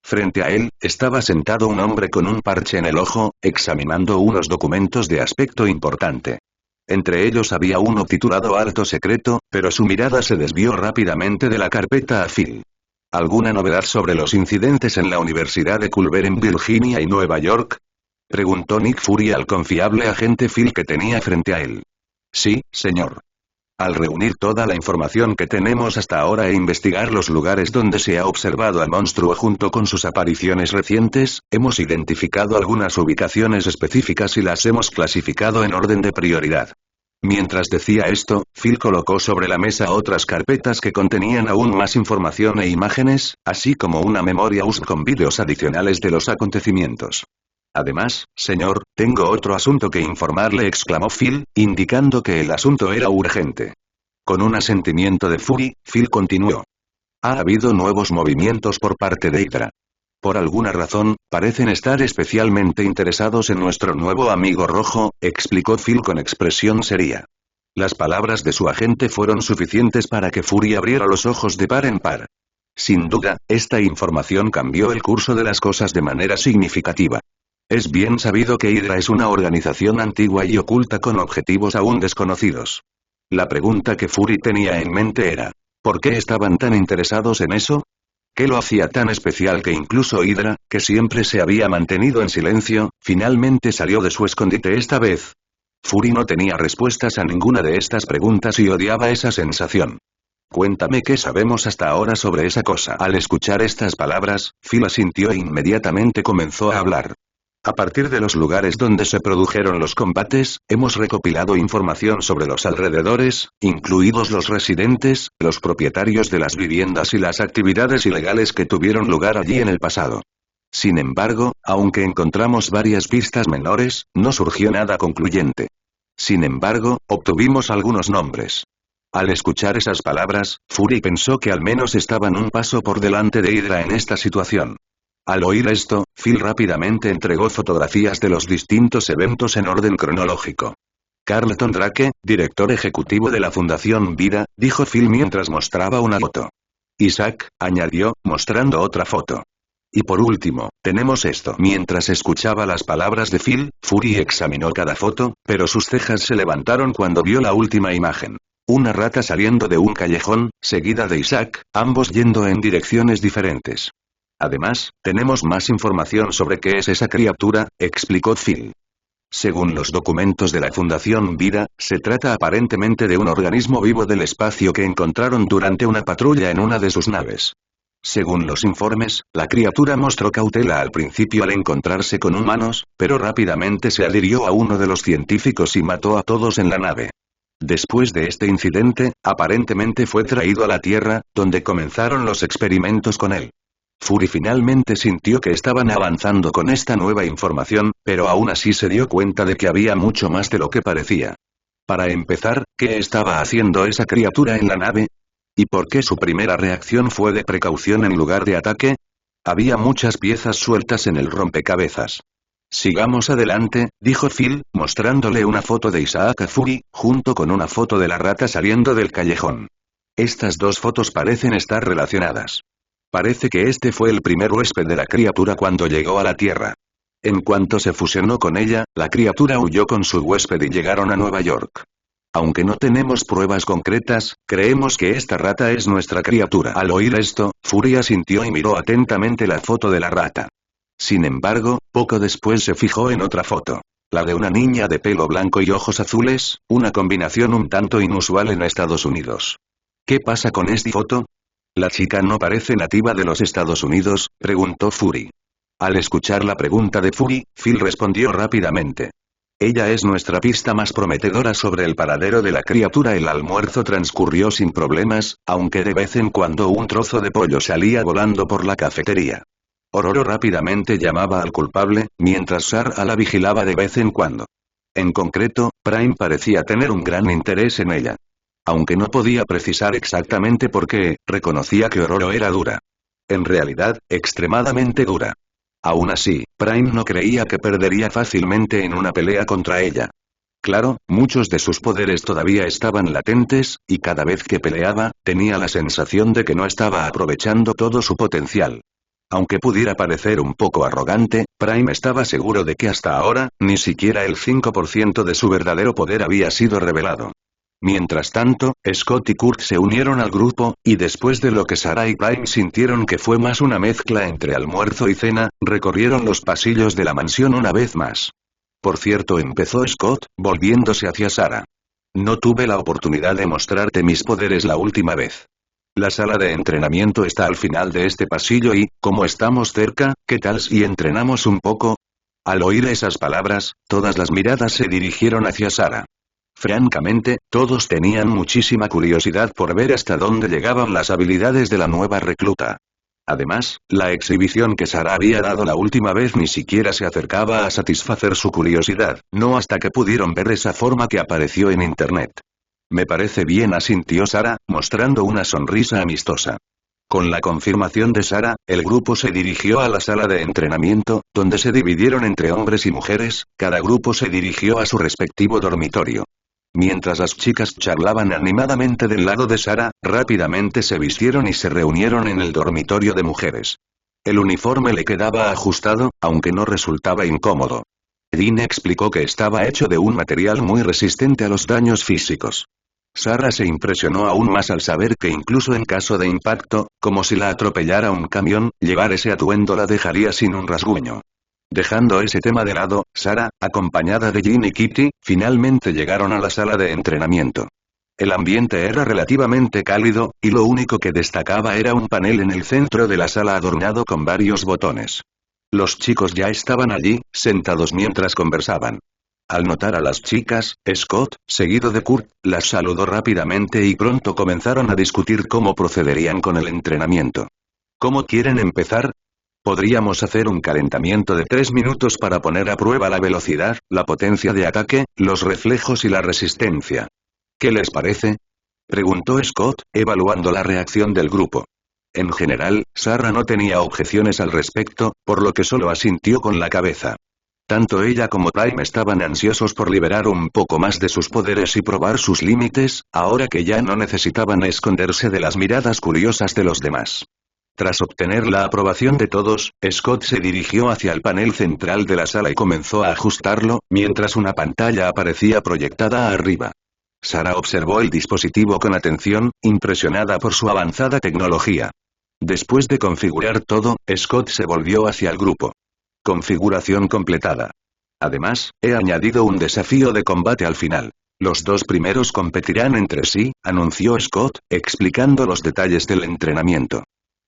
Frente a él, estaba sentado un hombre con un parche en el ojo, examinando unos documentos de aspecto importante. Entre ellos había uno titulado Alto Secreto, pero su mirada se desvió rápidamente de la carpeta a Phil. ¿Alguna novedad sobre los incidentes en la Universidad de Culver en Virginia y Nueva York? Preguntó Nick Fury al confiable agente Phil que tenía frente a él. Sí, señor. Al reunir toda la información que tenemos hasta ahora e investigar los lugares donde se ha observado al monstruo junto con sus apariciones recientes, hemos identificado algunas ubicaciones específicas y las hemos clasificado en orden de prioridad. Mientras decía esto, Phil colocó sobre la mesa otras carpetas que contenían aún más información e imágenes, así como una memoria USB con vídeos adicionales de los acontecimientos. Además, señor, tengo otro asunto que informarle, exclamó Phil, indicando que el asunto era urgente. Con un asentimiento de Fury, Phil continuó. Ha habido nuevos movimientos por parte de Hydra. Por alguna razón, parecen estar especialmente interesados en nuestro nuevo amigo rojo, explicó Phil con expresión seria. Las palabras de su agente fueron suficientes para que Fury abriera los ojos de par en par. Sin duda, esta información cambió el curso de las cosas de manera significativa. Es bien sabido que Hydra es una organización antigua y oculta con objetivos aún desconocidos. La pregunta que Fury tenía en mente era, ¿por qué estaban tan interesados en eso? ¿Qué lo hacía tan especial que incluso Hydra, que siempre se había mantenido en silencio, finalmente salió de su escondite esta vez? Fury no tenía respuestas a ninguna de estas preguntas y odiaba esa sensación. Cuéntame qué sabemos hasta ahora sobre esa cosa. Al escuchar estas palabras, Phil asintió e inmediatamente comenzó a hablar. A partir de los lugares donde se produjeron los combates, hemos recopilado información sobre los alrededores, incluidos los residentes, los propietarios de las viviendas y las actividades ilegales que tuvieron lugar allí en el pasado. Sin embargo, aunque encontramos varias pistas menores, no surgió nada concluyente. Sin embargo, obtuvimos algunos nombres. Al escuchar esas palabras, Fury pensó que al menos estaban un paso por delante de Hydra en esta situación. Al oír esto, Phil rápidamente entregó fotografías de los distintos eventos en orden cronológico. Carlton Drake, director ejecutivo de la Fundación Vida, dijo Phil mientras mostraba una foto. Isaac, añadió, mostrando otra foto. Y por último, tenemos esto. Mientras escuchaba las palabras de Phil, Fury examinó cada foto, pero sus cejas se levantaron cuando vio la última imagen. Una rata saliendo de un callejón, seguida de Isaac, ambos yendo en direcciones diferentes. Además, tenemos más información sobre qué es esa criatura, explicó Phil. Según los documentos de la Fundación Vida, se trata aparentemente de un organismo vivo del espacio que encontraron durante una patrulla en una de sus naves. Según los informes, la criatura mostró cautela al principio al encontrarse con humanos, pero rápidamente se adhirió a uno de los científicos y mató a todos en la nave. Después de este incidente, aparentemente fue traído a la Tierra, donde comenzaron los experimentos con él. Fury finalmente sintió que estaban avanzando con esta nueva información, pero aún así se dio cuenta de que había mucho más de lo que parecía. Para empezar, ¿qué estaba haciendo esa criatura en la nave? ¿Y por qué su primera reacción fue de precaución en lugar de ataque? Había muchas piezas sueltas en el rompecabezas. Sigamos adelante, dijo Phil, mostrándole una foto de Isaac a Fury, junto con una foto de la rata saliendo del callejón. Estas dos fotos parecen estar relacionadas. Parece que este fue el primer huésped de la criatura cuando llegó a la Tierra. En cuanto se fusionó con ella, la criatura huyó con su huésped y llegaron a Nueva York. Aunque no tenemos pruebas concretas, creemos que esta rata es nuestra criatura. Al oír esto, Fury asintió y miró atentamente la foto de la rata. Sin embargo, poco después se fijó en otra foto. La de una niña de pelo blanco y ojos azules, una combinación un tanto inusual en Estados Unidos. ¿Qué pasa con esta foto? ¿La chica no parece nativa de los Estados Unidos?, preguntó Fury. Al escuchar la pregunta de Fury, Phil respondió rápidamente. Ella es nuestra pista más prometedora sobre el paradero de la criatura. El almuerzo transcurrió sin problemas, aunque de vez en cuando un trozo de pollo salía volando por la cafetería. Ororo rápidamente llamaba al culpable, mientras Sarah la vigilaba de vez en cuando. En concreto, Prime parecía tener un gran interés en ella. Aunque no podía precisar exactamente por qué, reconocía que Ororo era dura. En realidad, extremadamente dura. Aún así, Prime no creía que perdería fácilmente en una pelea contra ella. Claro, muchos de sus poderes todavía estaban latentes, y cada vez que peleaba, tenía la sensación de que no estaba aprovechando todo su potencial. Aunque pudiera parecer un poco arrogante, Prime estaba seguro de que hasta ahora, ni siquiera el 5% de su verdadero poder había sido revelado. Mientras tanto, Scott y Kurt se unieron al grupo, y después de lo que Sarah y Prime sintieron que fue más una mezcla entre almuerzo y cena, recorrieron los pasillos de la mansión una vez más. Por cierto, empezó Scott, volviéndose hacia Sarah. No tuve la oportunidad de mostrarte mis poderes la última vez. La sala de entrenamiento está al final de este pasillo y, como estamos cerca, ¿qué tal si entrenamos un poco? Al oír esas palabras, todas las miradas se dirigieron hacia Sarah. Francamente, todos tenían muchísima curiosidad por ver hasta dónde llegaban las habilidades de la nueva recluta. Además, la exhibición que Sarah había dado la última vez ni siquiera se acercaba a satisfacer su curiosidad, no hasta que pudieron ver esa forma que apareció en internet. Me parece bien, asintió Sarah, mostrando una sonrisa amistosa. Con la confirmación de Sarah, el grupo se dirigió a la sala de entrenamiento, donde se dividieron entre hombres y mujeres, cada grupo se dirigió a su respectivo dormitorio. Mientras las chicas charlaban animadamente del lado de Sarah, rápidamente se vistieron y se reunieron en el dormitorio de mujeres. El uniforme le quedaba ajustado, aunque no resultaba incómodo. Dean explicó que estaba hecho de un material muy resistente a los daños físicos. Sarah se impresionó aún más al saber que incluso en caso de impacto, como si la atropellara un camión, llevar ese atuendo la dejaría sin un rasguño. Dejando ese tema de lado, Sarah, acompañada de Jean y Kitty, finalmente llegaron a la sala de entrenamiento. El ambiente era relativamente cálido, y lo único que destacaba era un panel en el centro de la sala adornado con varios botones. Los chicos ya estaban allí, sentados mientras conversaban. Al notar a las chicas, Scott, seguido de Kurt, las saludó rápidamente y pronto comenzaron a discutir cómo procederían con el entrenamiento. ¿Cómo quieren empezar? Podríamos hacer un calentamiento de 3 minutos para poner a prueba la velocidad, la potencia de ataque, los reflejos y la resistencia. ¿Qué les parece? Preguntó Scott, evaluando la reacción del grupo. En general, Sarah no tenía objeciones al respecto, por lo que solo asintió con la cabeza. Tanto ella como Prime estaban ansiosos por liberar un poco más de sus poderes y probar sus límites, ahora que ya no necesitaban esconderse de las miradas curiosas de los demás. Tras obtener la aprobación de todos, Scott se dirigió hacia el panel central de la sala y comenzó a ajustarlo, mientras una pantalla aparecía proyectada arriba. Sarah observó el dispositivo con atención, impresionada por su avanzada tecnología. Después de configurar todo, Scott se volvió hacia el grupo. Configuración completada. Además, he añadido un desafío de combate al final. Los dos primeros competirán entre sí, anunció Scott, explicando los detalles del entrenamiento.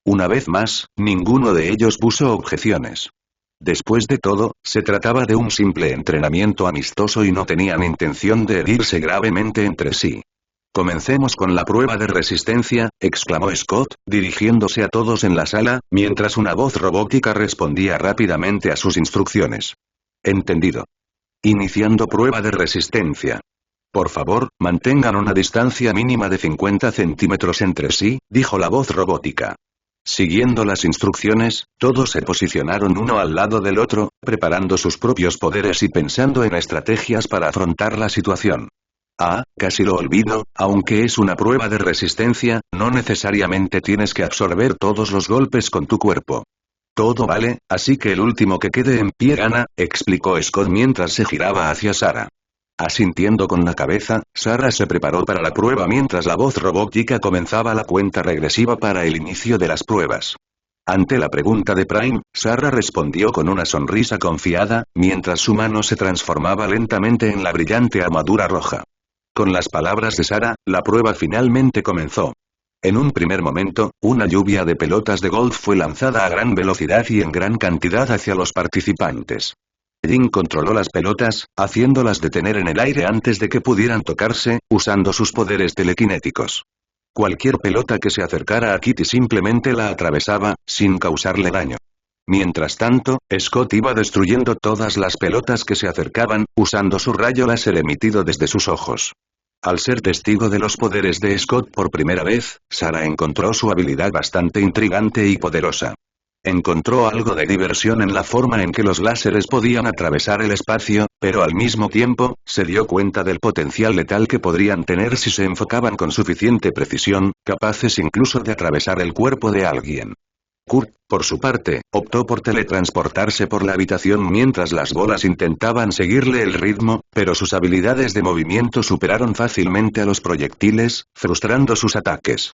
Una vez más, ninguno de ellos puso objeciones. Después de todo, se trataba de un simple entrenamiento amistoso y no tenían intención de herirse gravemente entre sí. Comencemos con la prueba de resistencia, exclamó Scott, dirigiéndose a todos en la sala, mientras una voz robótica respondía rápidamente a sus instrucciones. Entendido. Iniciando prueba de resistencia. Por favor, mantengan una distancia mínima de 50 centímetros entre sí, dijo la voz robótica. Siguiendo las instrucciones, todos se posicionaron uno al lado del otro, preparando sus propios poderes y pensando en estrategias para afrontar la situación. Ah, casi lo olvido, aunque es una prueba de resistencia, no necesariamente tienes que absorber todos los golpes con tu cuerpo. Todo vale, así que el último que quede en pie gana, explicó Scott mientras se giraba hacia Sarah. Asintiendo con la cabeza, Sarah se preparó para la prueba mientras la voz robótica comenzaba la cuenta regresiva para el inicio de las pruebas. Ante la pregunta de Prime, Sarah respondió con una sonrisa confiada, mientras su mano se transformaba lentamente en la brillante armadura roja. Con las palabras de Sarah, la prueba finalmente comenzó. En un primer momento, una lluvia de pelotas de golf fue lanzada a gran velocidad y en gran cantidad hacia los participantes. Jin controló las pelotas, haciéndolas detener en el aire antes de que pudieran tocarse, usando sus poderes telequinéticos. Cualquier pelota que se acercara a Kitty simplemente la atravesaba, sin causarle daño. Mientras tanto, Scott iba destruyendo todas las pelotas que se acercaban, usando su rayo láser emitido desde sus ojos. Al ser testigo de los poderes de Scott por primera vez, Sarah encontró su habilidad bastante intrigante y poderosa. Encontró algo de diversión en la forma en que los láseres podían atravesar el espacio, pero al mismo tiempo, se dio cuenta del potencial letal que podrían tener si se enfocaban con suficiente precisión, capaces incluso de atravesar el cuerpo de alguien. Kurt, por su parte, optó por teletransportarse por la habitación mientras las bolas intentaban seguirle el ritmo, pero sus habilidades de movimiento superaron fácilmente a los proyectiles, frustrando sus ataques.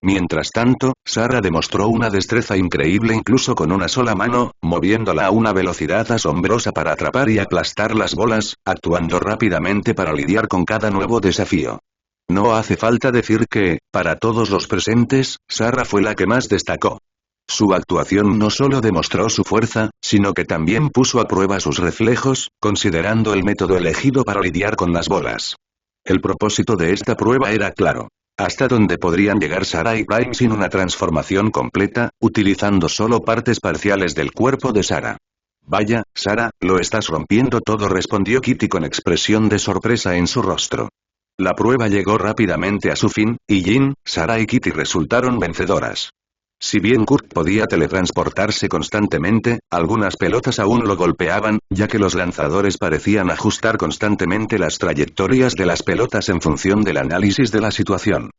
Mientras tanto, Sarah demostró una destreza increíble incluso con una sola mano, moviéndola a una velocidad asombrosa para atrapar y aplastar las bolas, actuando rápidamente para lidiar con cada nuevo desafío. No hace falta decir que, para todos los presentes, Sarah fue la que más destacó. Su actuación no solo demostró su fuerza, sino que también puso a prueba sus reflejos, considerando el método elegido para lidiar con las bolas. El propósito de esta prueba era claro. Hasta dónde podrían llegar Sarah y Prime sin una transformación completa, utilizando solo partes parciales del cuerpo de Sarah. Vaya, Sarah, lo estás rompiendo todo, respondió Kitty con expresión de sorpresa en su rostro. La prueba llegó rápidamente a su fin, y Jin, Sarah y Kitty resultaron vencedoras. Si bien Kurt podía teletransportarse constantemente, algunas pelotas aún lo golpeaban, ya que los lanzadores parecían ajustar constantemente las trayectorias de las pelotas en función del análisis de la situación.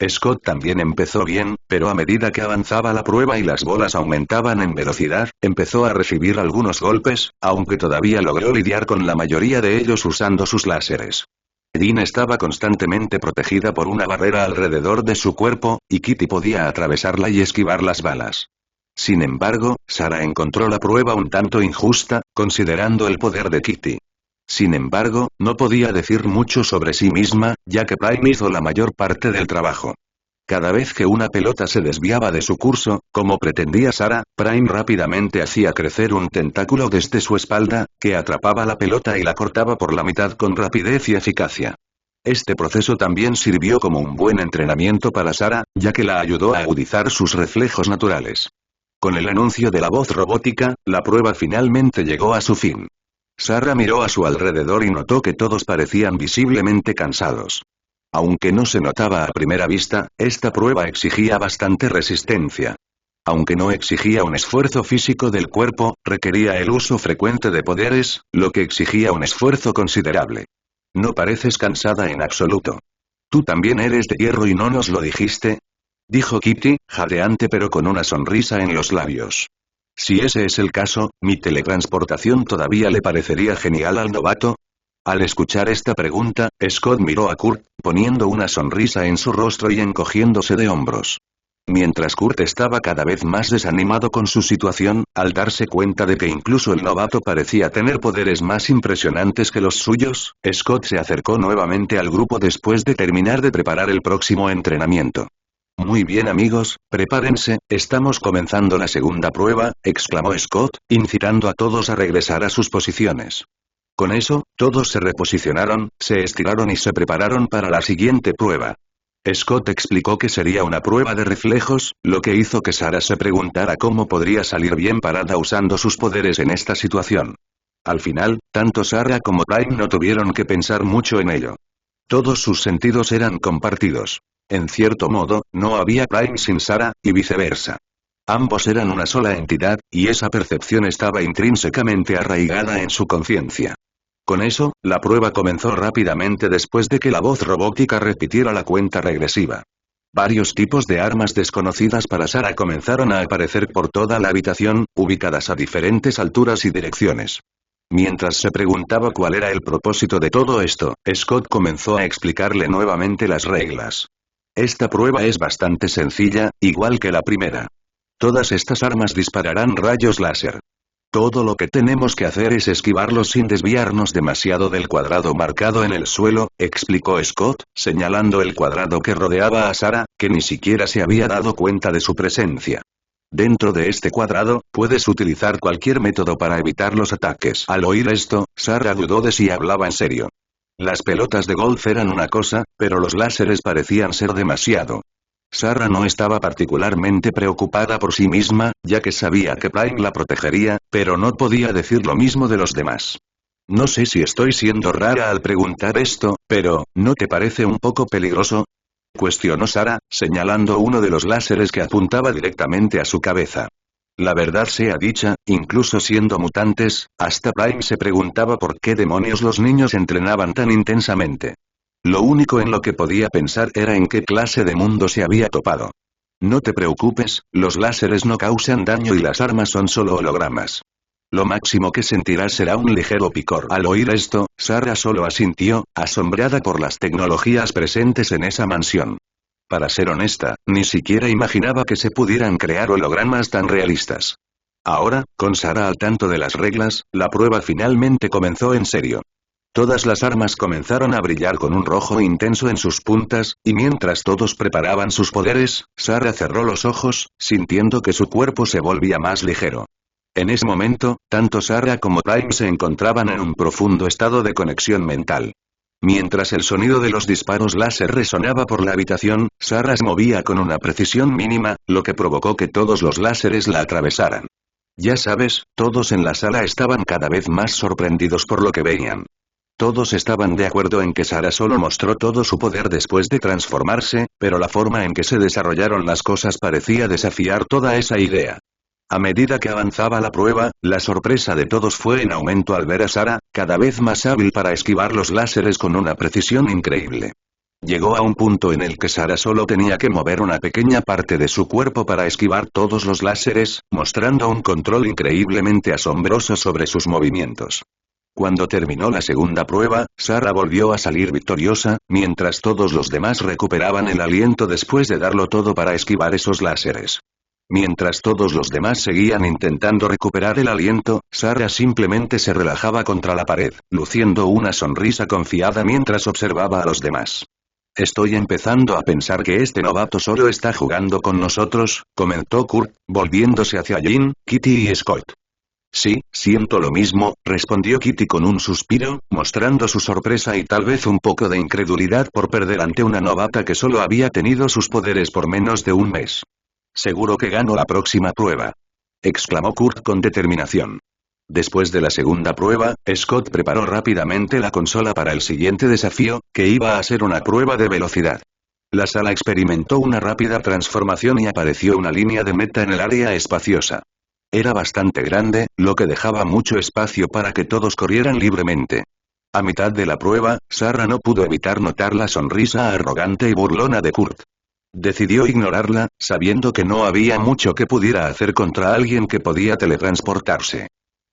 Scott también empezó bien, pero a medida que avanzaba la prueba y las bolas aumentaban en velocidad, empezó a recibir algunos golpes, aunque todavía logró lidiar con la mayoría de ellos usando sus láseres. Jin estaba constantemente protegida por una barrera alrededor de su cuerpo, y Kitty podía atravesarla y esquivar las balas. Sin embargo, Sarah encontró la prueba un tanto injusta, considerando el poder de Kitty. Sin embargo, no podía decir mucho sobre sí misma, ya que Prime hizo la mayor parte del trabajo. Cada vez que una pelota se desviaba de su curso, como pretendía Sarah, Prime rápidamente hacía crecer un tentáculo desde su espalda, que atrapaba la pelota y la cortaba por la mitad con rapidez y eficacia. Este proceso también sirvió como un buen entrenamiento para Sarah, ya que la ayudó a agudizar sus reflejos naturales. Con el anuncio de la voz robótica, la prueba finalmente llegó a su fin. Sarah miró a su alrededor y notó que todos parecían visiblemente cansados. Aunque no se notaba a primera vista, esta prueba exigía bastante resistencia. Aunque no exigía un esfuerzo físico del cuerpo, requería el uso frecuente de poderes, lo que exigía un esfuerzo considerable. No pareces cansada en absoluto. ¿Tú también eres de hierro y no nos lo dijiste?, dijo Kitty, jadeante pero con una sonrisa en los labios. Si ese es el caso, ¿mi teletransportación todavía le parecería genial al novato? Al escuchar esta pregunta, Scott miró a Kurt, poniendo una sonrisa en su rostro y encogiéndose de hombros. Mientras Kurt estaba cada vez más desanimado con su situación, al darse cuenta de que incluso el novato parecía tener poderes más impresionantes que los suyos, Scott se acercó nuevamente al grupo después de terminar de preparar el próximo entrenamiento. Muy bien amigos, prepárense, estamos comenzando la segunda prueba, exclamó Scott, incitando a todos a regresar a sus posiciones. Con eso, todos se reposicionaron, se estiraron y se prepararon para la siguiente prueba. Scott explicó que sería una prueba de reflejos, lo que hizo que Sarah se preguntara cómo podría salir bien parada usando sus poderes en esta situación. Al final, tanto Sarah como Prime no tuvieron que pensar mucho en ello. Todos sus sentidos eran compartidos. En cierto modo, no había Prime sin Sarah, y viceversa. Ambos eran una sola entidad, y esa percepción estaba intrínsecamente arraigada en su conciencia. Con eso, la prueba comenzó rápidamente después de que la voz robótica repitiera la cuenta regresiva. Varios tipos de armas desconocidas para Sarah comenzaron a aparecer por toda la habitación, ubicadas a diferentes alturas y direcciones. Mientras se preguntaba cuál era el propósito de todo esto, Scott comenzó a explicarle nuevamente las reglas. Esta prueba es bastante sencilla, igual que la primera. Todas estas armas dispararán rayos láser. Todo lo que tenemos que hacer es esquivarlos sin desviarnos demasiado del cuadrado marcado en el suelo, explicó Scott, señalando el cuadrado que rodeaba a Sarah, que ni siquiera se había dado cuenta de su presencia. Dentro de este cuadrado, puedes utilizar cualquier método para evitar los ataques. Al oír esto, Sarah dudó de si hablaba en serio. Las pelotas de golf eran una cosa, pero los láseres parecían ser demasiado. Sarah no estaba particularmente preocupada por sí misma, ya que sabía que Prime la protegería, pero no podía decir lo mismo de los demás. No sé si estoy siendo rara al preguntar esto, pero, ¿no te parece un poco peligroso? Cuestionó Sarah, señalando uno de los láseres que apuntaba directamente a su cabeza. La verdad sea dicha, incluso siendo mutantes, hasta Prime se preguntaba por qué demonios los niños entrenaban tan intensamente. Lo único en lo que podía pensar era en qué clase de mundo se había topado. No te preocupes, los láseres no causan daño y las armas son solo hologramas. Lo máximo que sentirás será un ligero picor. Al oír esto, Sarah solo asintió, asombrada por las tecnologías presentes en esa mansión. Para ser honesta, ni siquiera imaginaba que se pudieran crear hologramas tan realistas. Ahora, con Sarah al tanto de las reglas, la prueba finalmente comenzó en serio. Todas las armas comenzaron a brillar con un rojo intenso en sus puntas, y mientras todos preparaban sus poderes, Sarah cerró los ojos, sintiendo que su cuerpo se volvía más ligero. En ese momento, tanto Sarah como Prime se encontraban en un profundo estado de conexión mental. Mientras el sonido de los disparos láser resonaba por la habitación, Sarah se movía con una precisión mínima, lo que provocó que todos los láseres la atravesaran. Ya sabes, todos en la sala estaban cada vez más sorprendidos por lo que veían. Todos estaban de acuerdo en que Sarah solo mostró todo su poder después de transformarse, pero la forma en que se desarrollaron las cosas parecía desafiar toda esa idea. A medida que avanzaba la prueba, la sorpresa de todos fue en aumento al ver a Sarah, cada vez más hábil para esquivar los láseres con una precisión increíble. Llegó a un punto en el que Sarah solo tenía que mover una pequeña parte de su cuerpo para esquivar todos los láseres, mostrando un control increíblemente asombroso sobre sus movimientos. Cuando terminó la segunda prueba, Sarah volvió a salir victoriosa, mientras todos los demás recuperaban el aliento después de darlo todo para esquivar esos láseres. Mientras todos los demás seguían intentando recuperar el aliento, Sarah simplemente se relajaba contra la pared, luciendo una sonrisa confiada mientras observaba a los demás. Estoy empezando a pensar que este novato solo está jugando con nosotros, comentó Kurt, volviéndose hacia Jean, Kitty y Scott. Sí, siento lo mismo, respondió Kitty con un suspiro, mostrando su sorpresa y tal vez un poco de incredulidad por perder ante una novata que solo había tenido sus poderes por menos de un mes. Seguro que gano la próxima prueba, exclamó Kurt con determinación. Después de la segunda prueba, Scott preparó rápidamente la consola para el siguiente desafío, que iba a ser una prueba de velocidad. La sala experimentó una rápida transformación y apareció una línea de meta en el área espaciosa. Era bastante grande, lo que dejaba mucho espacio para que todos corrieran libremente. A mitad de la prueba, Sarah no pudo evitar notar la sonrisa arrogante y burlona de Kurt. Decidió ignorarla, sabiendo que no había mucho que pudiera hacer contra alguien que podía teletransportarse.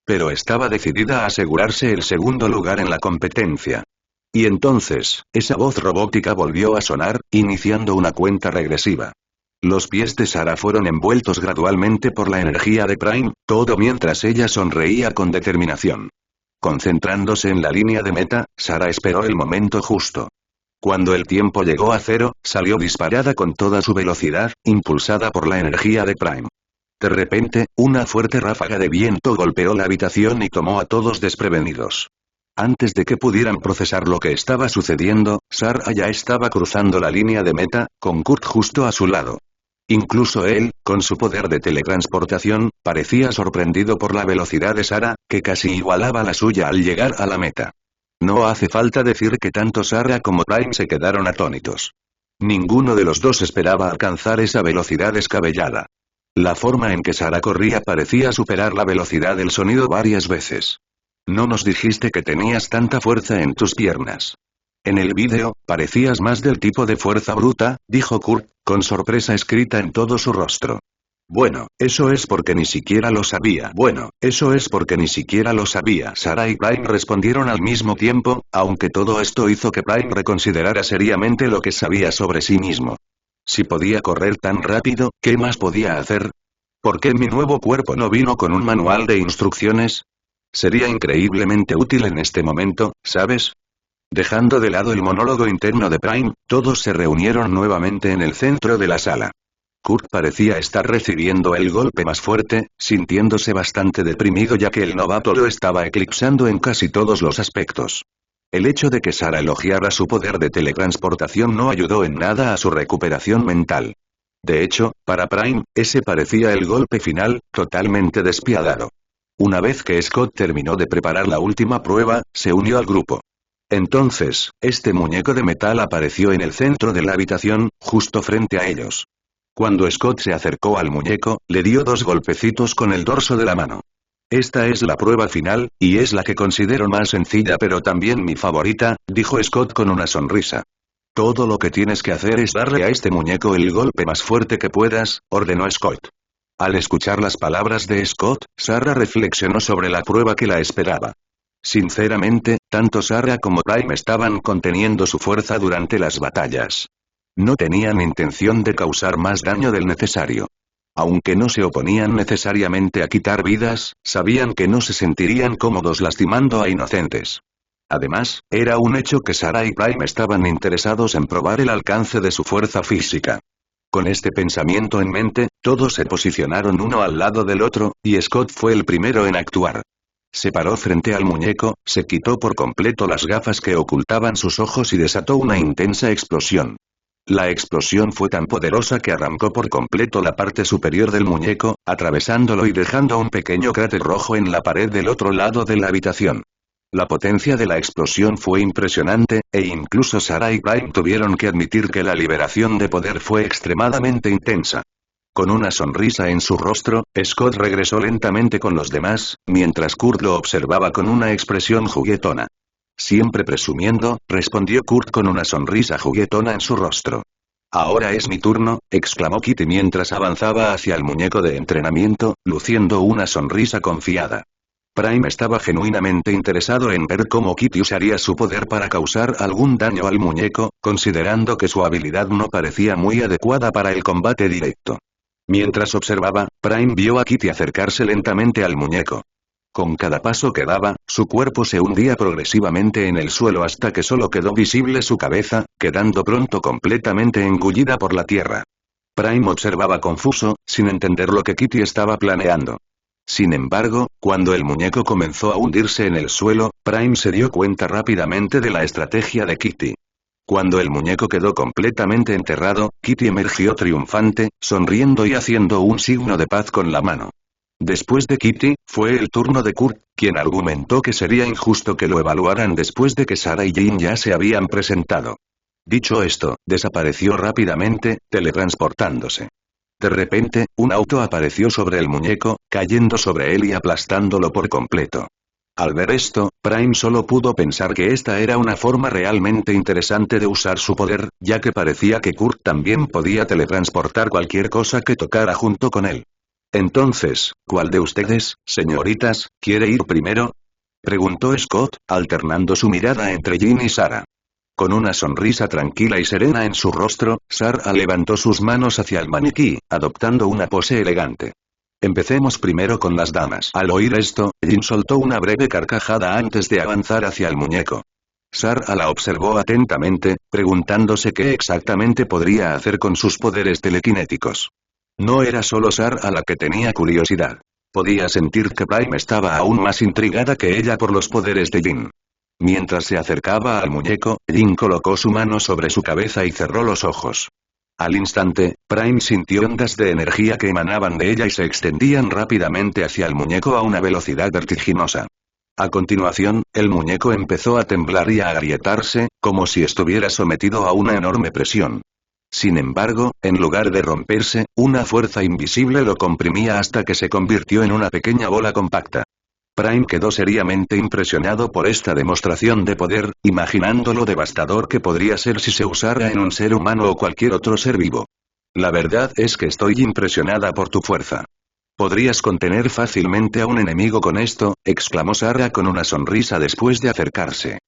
Pero estaba decidida a asegurarse el segundo lugar en la competencia. Y entonces, esa voz robótica volvió a sonar, iniciando una cuenta regresiva. Los pies de Sarah fueron envueltos gradualmente por la energía de Prime, todo mientras ella sonreía con determinación. Concentrándose en la línea de meta, Sarah esperó el momento justo. Cuando el tiempo llegó a cero, salió disparada con toda su velocidad, impulsada por la energía de Prime. De repente, una fuerte ráfaga de viento golpeó la habitación y tomó a todos desprevenidos. Antes de que pudieran procesar lo que estaba sucediendo, Sarah ya estaba cruzando la línea de meta, con Kurt justo a su lado. Incluso él, con su poder de teletransportación, parecía sorprendido por la velocidad de Sarah, que casi igualaba la suya al llegar a la meta. No hace falta decir que tanto Sarah como Prime se quedaron atónitos. Ninguno de los dos esperaba alcanzar esa velocidad descabellada. La forma en que Sarah corría parecía superar la velocidad del sonido varias veces. No nos dijiste que tenías tanta fuerza en tus piernas. En el vídeo, parecías más del tipo de fuerza bruta, dijo Kurt, con sorpresa escrita en todo su rostro. Bueno, eso es porque ni siquiera lo sabía. Sarah y Prime respondieron al mismo tiempo, aunque todo esto hizo que Prime reconsiderara seriamente lo que sabía sobre sí mismo. Si podía correr tan rápido, ¿qué más podía hacer? ¿Por qué mi nuevo cuerpo no vino con un manual de instrucciones? Sería increíblemente útil en este momento, ¿sabes? Dejando de lado el monólogo interno de Prime, todos se reunieron nuevamente en el centro de la sala. Kurt parecía estar recibiendo el golpe más fuerte, sintiéndose bastante deprimido ya que el novato lo estaba eclipsando en casi todos los aspectos. El hecho de que Sarah elogiara su poder de teletransportación no ayudó en nada a su recuperación mental. De hecho, para Prime, ese parecía el golpe final, totalmente despiadado. Una vez que Scott terminó de preparar la última prueba, se unió al grupo. Entonces, este muñeco de metal apareció en el centro de la habitación, justo frente a ellos. Cuando Scott se acercó al muñeco, le dio 2 golpecitos con el dorso de la mano. Esta es la prueba final, y es la que considero más sencilla pero también mi favorita, dijo Scott con una sonrisa. Todo lo que tienes que hacer es darle a este muñeco el golpe más fuerte que puedas, ordenó Scott. Al escuchar las palabras de Scott, Sarah reflexionó sobre la prueba que la esperaba. Sinceramente, tanto Sarah como Prime estaban conteniendo su fuerza durante las batallas. No tenían intención de causar más daño del necesario. Aunque no se oponían necesariamente a quitar vidas, sabían que no se sentirían cómodos lastimando a inocentes. Además, era un hecho que Sarah y Prime estaban interesados en probar el alcance de su fuerza física. Con este pensamiento en mente, todos se posicionaron uno al lado del otro, y Scott fue el primero en actuar. Se paró frente al muñeco, se quitó por completo las gafas que ocultaban sus ojos y desató una intensa explosión. La explosión fue tan poderosa que arrancó por completo la parte superior del muñeco, atravesándolo y dejando un pequeño cráter rojo en la pared del otro lado de la habitación. La potencia de la explosión fue impresionante, e incluso Sarah y Prime tuvieron que admitir que la liberación de poder fue extremadamente intensa. Con una sonrisa en su rostro, Scott regresó lentamente con los demás, mientras Kurt lo observaba con una expresión juguetona. Siempre presumiendo, respondió Kurt con una sonrisa juguetona en su rostro. Ahora es mi turno, exclamó Kitty mientras avanzaba hacia el muñeco de entrenamiento, luciendo una sonrisa confiada. Prime estaba genuinamente interesado en ver cómo Kitty usaría su poder para causar algún daño al muñeco, considerando que su habilidad no parecía muy adecuada para el combate directo. Mientras observaba, Prime vio a Kitty acercarse lentamente al muñeco. Con cada paso que daba, su cuerpo se hundía progresivamente en el suelo hasta que solo quedó visible su cabeza, quedando pronto completamente engullida por la tierra. Prime observaba confuso, sin entender lo que Kitty estaba planeando. Sin embargo, cuando el muñeco comenzó a hundirse en el suelo, Prime se dio cuenta rápidamente de la estrategia de Kitty. Cuando el muñeco quedó completamente enterrado, Kitty emergió triunfante, sonriendo y haciendo un signo de paz con la mano. Después de Kitty, fue el turno de Kurt, quien argumentó que sería injusto que lo evaluaran después de que Sarah y Jin ya se habían presentado. Dicho esto, desapareció rápidamente, teletransportándose. De repente, un auto apareció sobre el muñeco, cayendo sobre él y aplastándolo por completo. Al ver esto, Prime solo pudo pensar que esta era una forma realmente interesante de usar su poder, ya que parecía que Kurt también podía teletransportar cualquier cosa que tocara junto con él. Entonces, ¿cuál de ustedes, señoritas, quiere ir primero? Preguntó Scott, alternando su mirada entre Jin y Sarah. Con una sonrisa tranquila y serena en su rostro, Sarah levantó sus manos hacia el maniquí, adoptando una pose elegante. Empecemos primero con las damas. Al oír esto, Jin soltó una breve carcajada antes de avanzar hacia el muñeco. Sarah la observó atentamente, preguntándose qué exactamente podría hacer con sus poderes telequinéticos. No era solo Sarah la que tenía curiosidad. Podía sentir que Prime estaba aún más intrigada que ella por los poderes de Jin. Mientras se acercaba al muñeco, Jin colocó su mano sobre su cabeza y cerró los ojos. Al instante, Prime sintió ondas de energía que emanaban de ella y se extendían rápidamente hacia el muñeco a una velocidad vertiginosa. A continuación, el muñeco empezó a temblar y a agrietarse, como si estuviera sometido a una enorme presión. Sin embargo, en lugar de romperse, una fuerza invisible lo comprimía hasta que se convirtió en una pequeña bola compacta. Prime quedó seriamente impresionado por esta demostración de poder, imaginando lo devastador que podría ser si se usara en un ser humano o cualquier otro ser vivo. La verdad es que estoy impresionada por tu fuerza. ¿Podrías contener fácilmente a un enemigo con esto?, exclamó Sarah con una sonrisa después de acercarse.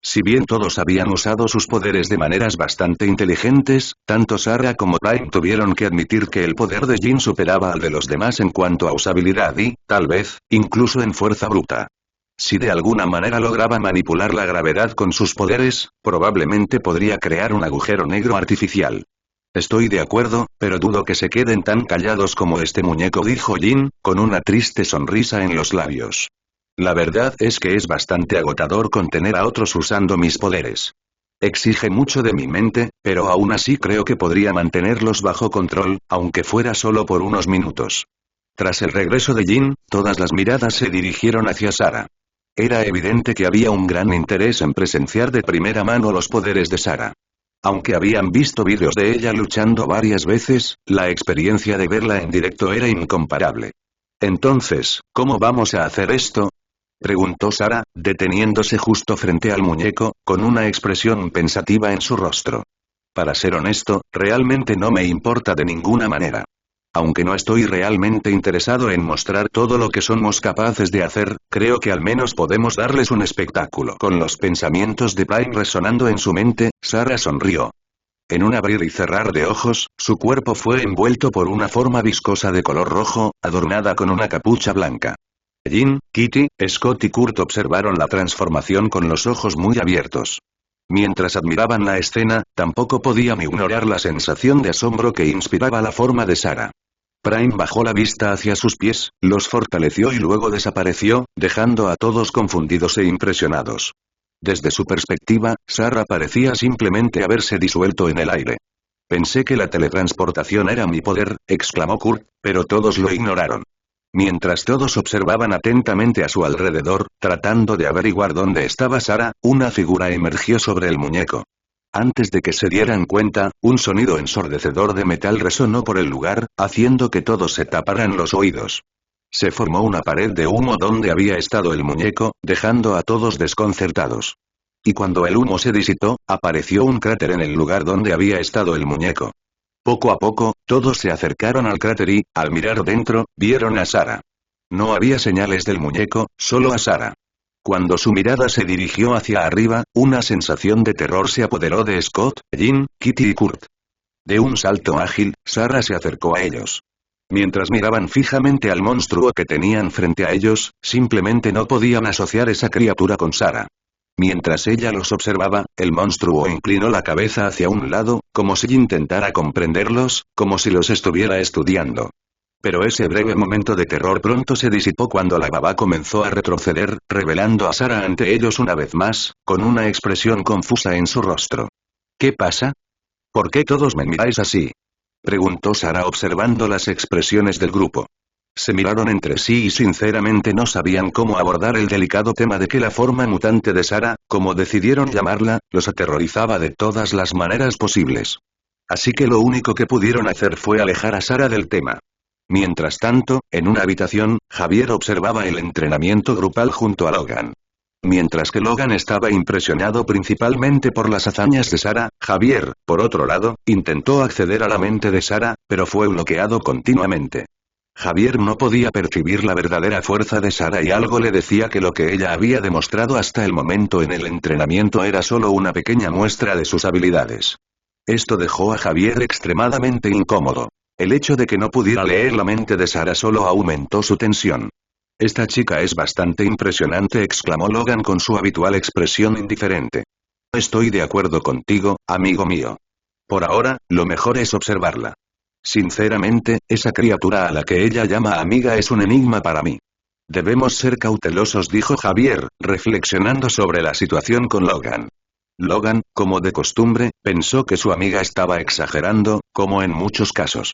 Si bien todos habían usado sus poderes de maneras bastante inteligentes, tanto Sarah como Prime tuvieron que admitir que el poder de Jin superaba al de los demás en cuanto a usabilidad y, tal vez, incluso en fuerza bruta. Si de alguna manera lograba manipular la gravedad con sus poderes, probablemente podría crear un agujero negro artificial. Estoy de acuerdo, pero dudo que se queden tan callados como este muñeco, dijo Jin, con una triste sonrisa en los labios. La verdad es que es bastante agotador contener a otros usando mis poderes. Exige mucho de mi mente, pero aún así creo que podría mantenerlos bajo control, aunque fuera solo por unos minutos. Tras el regreso de Jin, todas las miradas se dirigieron hacia Sara. Era evidente que había un gran interés en presenciar de primera mano los poderes de Sara. Aunque habían visto vídeos de ella luchando varias veces, la experiencia de verla en directo era incomparable. Entonces, ¿cómo vamos a hacer esto? Preguntó Sara, deteniéndose justo frente al muñeco, con una expresión pensativa en su rostro. Para ser honesto, realmente no me importa de ninguna manera. Aunque no estoy realmente interesado en mostrar todo lo que somos capaces de hacer, creo que al menos podemos darles un espectáculo. Con los pensamientos de Prime resonando en su mente, Sara sonrió. En un abrir y cerrar de ojos, su cuerpo fue envuelto por una forma viscosa de color rojo, adornada con una capucha blanca. Jin, Kitty, Scott y Kurt observaron la transformación con los ojos muy abiertos. Mientras admiraban la escena, tampoco podían ignorar la sensación de asombro que inspiraba la forma de Sara. Prime bajó la vista hacia sus pies, los fortaleció y luego desapareció, dejando a todos confundidos e impresionados. Desde su perspectiva, Sara parecía simplemente haberse disuelto en el aire. Pensé que la teletransportación era mi poder, exclamó Kurt, pero todos lo ignoraron. Mientras todos observaban atentamente a su alrededor, tratando de averiguar dónde estaba Sara, una figura emergió sobre el muñeco. Antes de que se dieran cuenta, un sonido ensordecedor de metal resonó por el lugar, haciendo que todos se taparan los oídos. Se formó una pared de humo donde había estado el muñeco, dejando a todos desconcertados. Y cuando el humo se disipó, apareció un cráter en el lugar donde había estado el muñeco. Poco a poco, todos se acercaron al cráter y, al mirar dentro, vieron a Sara. No había señales del muñeco, solo a Sara. Cuando su mirada se dirigió hacia arriba, una sensación de terror se apoderó de Scott, Jin, Kitty y Kurt. De un salto ágil, Sara se acercó a ellos. Mientras miraban fijamente al monstruo que tenían frente a ellos, simplemente no podían asociar esa criatura con Sara. Mientras ella los observaba, el monstruo inclinó la cabeza hacia un lado, como si intentara comprenderlos, como si los estuviera estudiando. Pero ese breve momento de terror pronto se disipó cuando la baba comenzó a retroceder, revelando a Sara ante ellos una vez más, con una expresión confusa en su rostro. ¿Qué pasa? ¿Por qué todos me miráis así? Preguntó Sara observando las expresiones del grupo. Se miraron entre sí y sinceramente no sabían cómo abordar el delicado tema de que la forma mutante de Sara, como decidieron llamarla, los aterrorizaba de todas las maneras posibles. Así que lo único que pudieron hacer fue alejar a Sara del tema. Mientras tanto, en una habitación, Javier observaba el entrenamiento grupal junto a Logan. Mientras que Logan estaba impresionado principalmente por las hazañas de Sara, Javier, por otro lado, intentó acceder a la mente de Sara, pero fue bloqueado continuamente. Javier no podía percibir la verdadera fuerza de Sara y algo le decía que lo que ella había demostrado hasta el momento en el entrenamiento era solo una pequeña muestra de sus habilidades. Esto dejó a Javier extremadamente incómodo. El hecho de que no pudiera leer la mente de Sara solo aumentó su tensión. «Esta chica es bastante impresionante», exclamó Logan con su habitual expresión indiferente. «Estoy de acuerdo contigo, amigo mío. Por ahora, lo mejor es observarla. Sinceramente, esa criatura a la que ella llama amiga es un enigma para mí. Debemos ser cautelosos», dijo Javier, reflexionando sobre la situación con Logan. Logan, como de costumbre, pensó que su amiga estaba exagerando, como en muchos casos.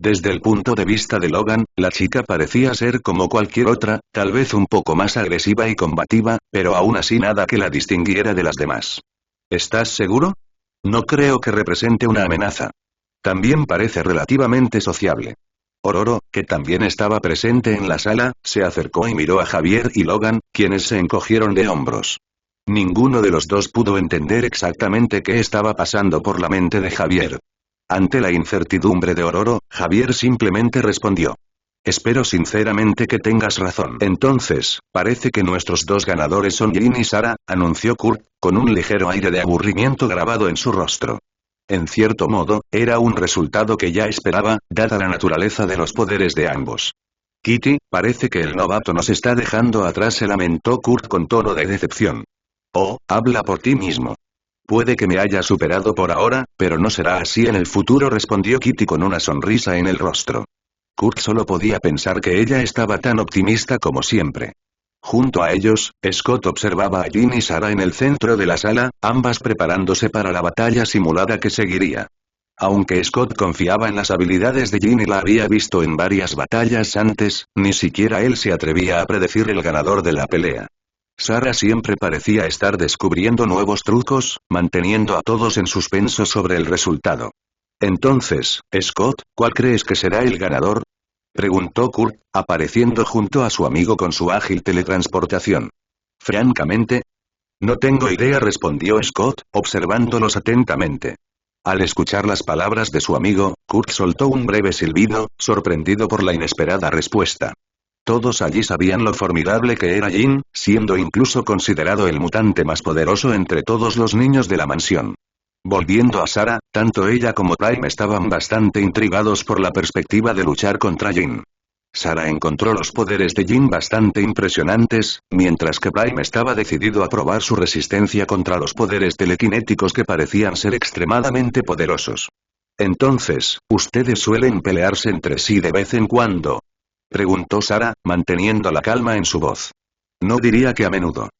Desde el punto de vista de Logan, la chica parecía ser como cualquier otra, tal vez un poco más agresiva y combativa, pero aún así nada que la distinguiera de las demás. ¿Estás seguro? No creo que represente una amenaza. También parece relativamente sociable. Ororo, que también estaba presente en la sala, se acercó y miró a Javier y Logan, quienes se encogieron de hombros. Ninguno de los dos pudo entender exactamente qué estaba pasando por la mente de Javier. Ante la incertidumbre de Ororo, Javier simplemente respondió. «Espero sinceramente que tengas razón». «Entonces, parece que nuestros dos ganadores son Jin y Sara», anunció Kurt, con un ligero aire de aburrimiento grabado en su rostro. En cierto modo, era un resultado que ya esperaba, dada la naturaleza de los poderes de ambos. «Kitty, parece que el novato nos está dejando atrás», se lamentó Kurt con tono de decepción. «Oh, habla por ti mismo. Puede que me haya superado por ahora, pero no será así en el futuro, respondió Kitty con una sonrisa en el rostro. Kurt solo podía pensar que ella estaba tan optimista como siempre. Junto a ellos, Scott observaba a Jin y Sarah en el centro de la sala, ambas preparándose para la batalla simulada que seguiría. Aunque Scott confiaba en las habilidades de Jin y la había visto en varias batallas antes, ni siquiera él se atrevía a predecir el ganador de la pelea. Sarah siempre parecía estar descubriendo nuevos trucos, manteniendo a todos en suspenso sobre el resultado. Entonces, Scott, ¿cuál crees que será el ganador? Preguntó Kurt, apareciendo junto a su amigo con su ágil teletransportación. Francamente, no tengo idea, respondió Scott, observándolos atentamente. Al escuchar las palabras de su amigo, Kurt soltó un breve silbido, sorprendido por la inesperada respuesta. Todos allí sabían lo formidable que era Jin, siendo incluso considerado el mutante más poderoso entre todos los niños de la mansión. Volviendo a Sarah, tanto ella como Prime estaban bastante intrigados por la perspectiva de luchar contra Jin. Sarah encontró los poderes de Jin bastante impresionantes, mientras que Prime estaba decidido a probar su resistencia contra los poderes telequinéticos que parecían ser extremadamente poderosos. Entonces, ¿ustedes suelen pelearse entre sí de vez en cuando? Preguntó Sarah, manteniendo la calma en su voz. No diría que a menudo.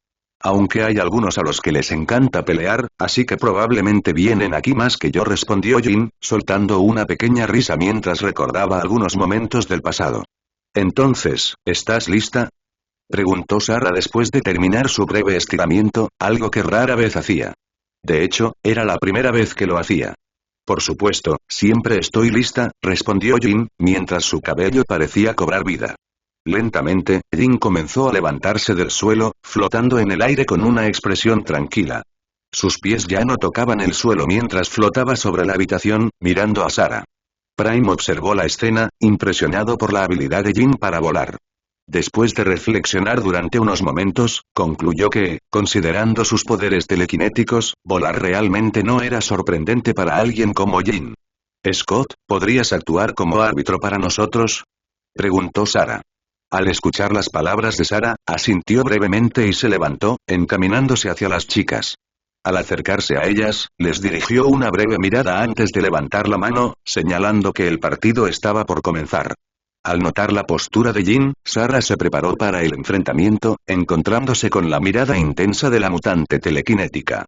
Aunque hay algunos a los que les encanta pelear, así que probablemente vienen aquí más que yo, respondió Jin, soltando una pequeña risa mientras recordaba algunos momentos del pasado. Entonces, ¿estás lista? Preguntó Sarah después de terminar su breve estiramiento, algo que rara vez hacía. De hecho, era la primera vez que lo hacía. Por supuesto, siempre estoy lista, respondió Jin, mientras su cabello parecía cobrar vida. Lentamente, Jin comenzó a levantarse del suelo, flotando en el aire con una expresión tranquila. Sus pies ya no tocaban el suelo mientras flotaba sobre la habitación, mirando a Sarah. Prime observó la escena, impresionado por la habilidad de Jin para volar. Después de reflexionar durante unos momentos, concluyó que, considerando sus poderes telequinéticos, volar realmente no era sorprendente para alguien como Jin. «Scott, ¿podrías actuar como árbitro para nosotros?», preguntó Sarah. Al escuchar las palabras de Sarah, asintió brevemente y se levantó, encaminándose hacia las chicas. Al acercarse a ellas, les dirigió una breve mirada antes de levantar la mano, señalando que el partido estaba por comenzar. Al notar la postura de Jin, Sarah se preparó para el enfrentamiento, encontrándose con la mirada intensa de la mutante telequinética.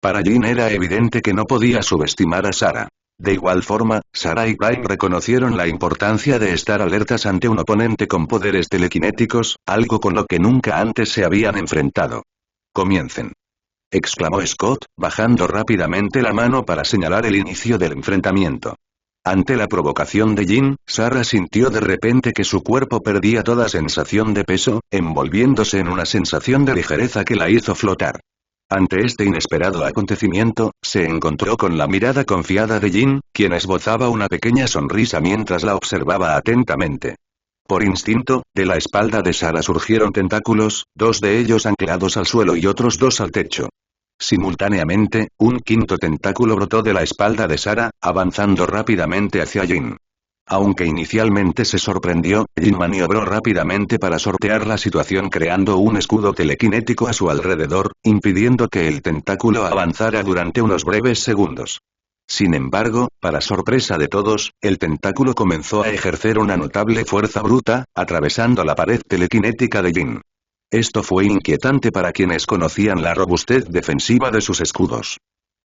Para Jin era evidente que no podía subestimar a Sarah. De igual forma, Sarah y Prime reconocieron la importancia de estar alertas ante un oponente con poderes telequinéticos, algo con lo que nunca antes se habían enfrentado. «Comiencen», exclamó Scott, bajando rápidamente la mano para señalar el inicio del enfrentamiento. Ante la provocación de Jin, Sarah sintió de repente que su cuerpo perdía toda sensación de peso, envolviéndose en una sensación de ligereza que la hizo flotar. Ante este inesperado acontecimiento, se encontró con la mirada confiada de Jin, quien esbozaba una pequeña sonrisa mientras la observaba atentamente. Por instinto, de la espalda de Sarah surgieron tentáculos, 2 de ellos anclados al suelo y otros 2 al techo. Simultáneamente, un quinto tentáculo brotó de la espalda de Sarah, avanzando rápidamente hacia Jin. Aunque inicialmente se sorprendió, Jin maniobró rápidamente para sortear la situación creando un escudo telequinético a su alrededor, impidiendo que el tentáculo avanzara durante unos breves segundos. Sin embargo, para sorpresa de todos, el tentáculo comenzó a ejercer una notable fuerza bruta, atravesando la pared telequinética de Jin. Esto fue inquietante para quienes conocían la robustez defensiva de sus escudos.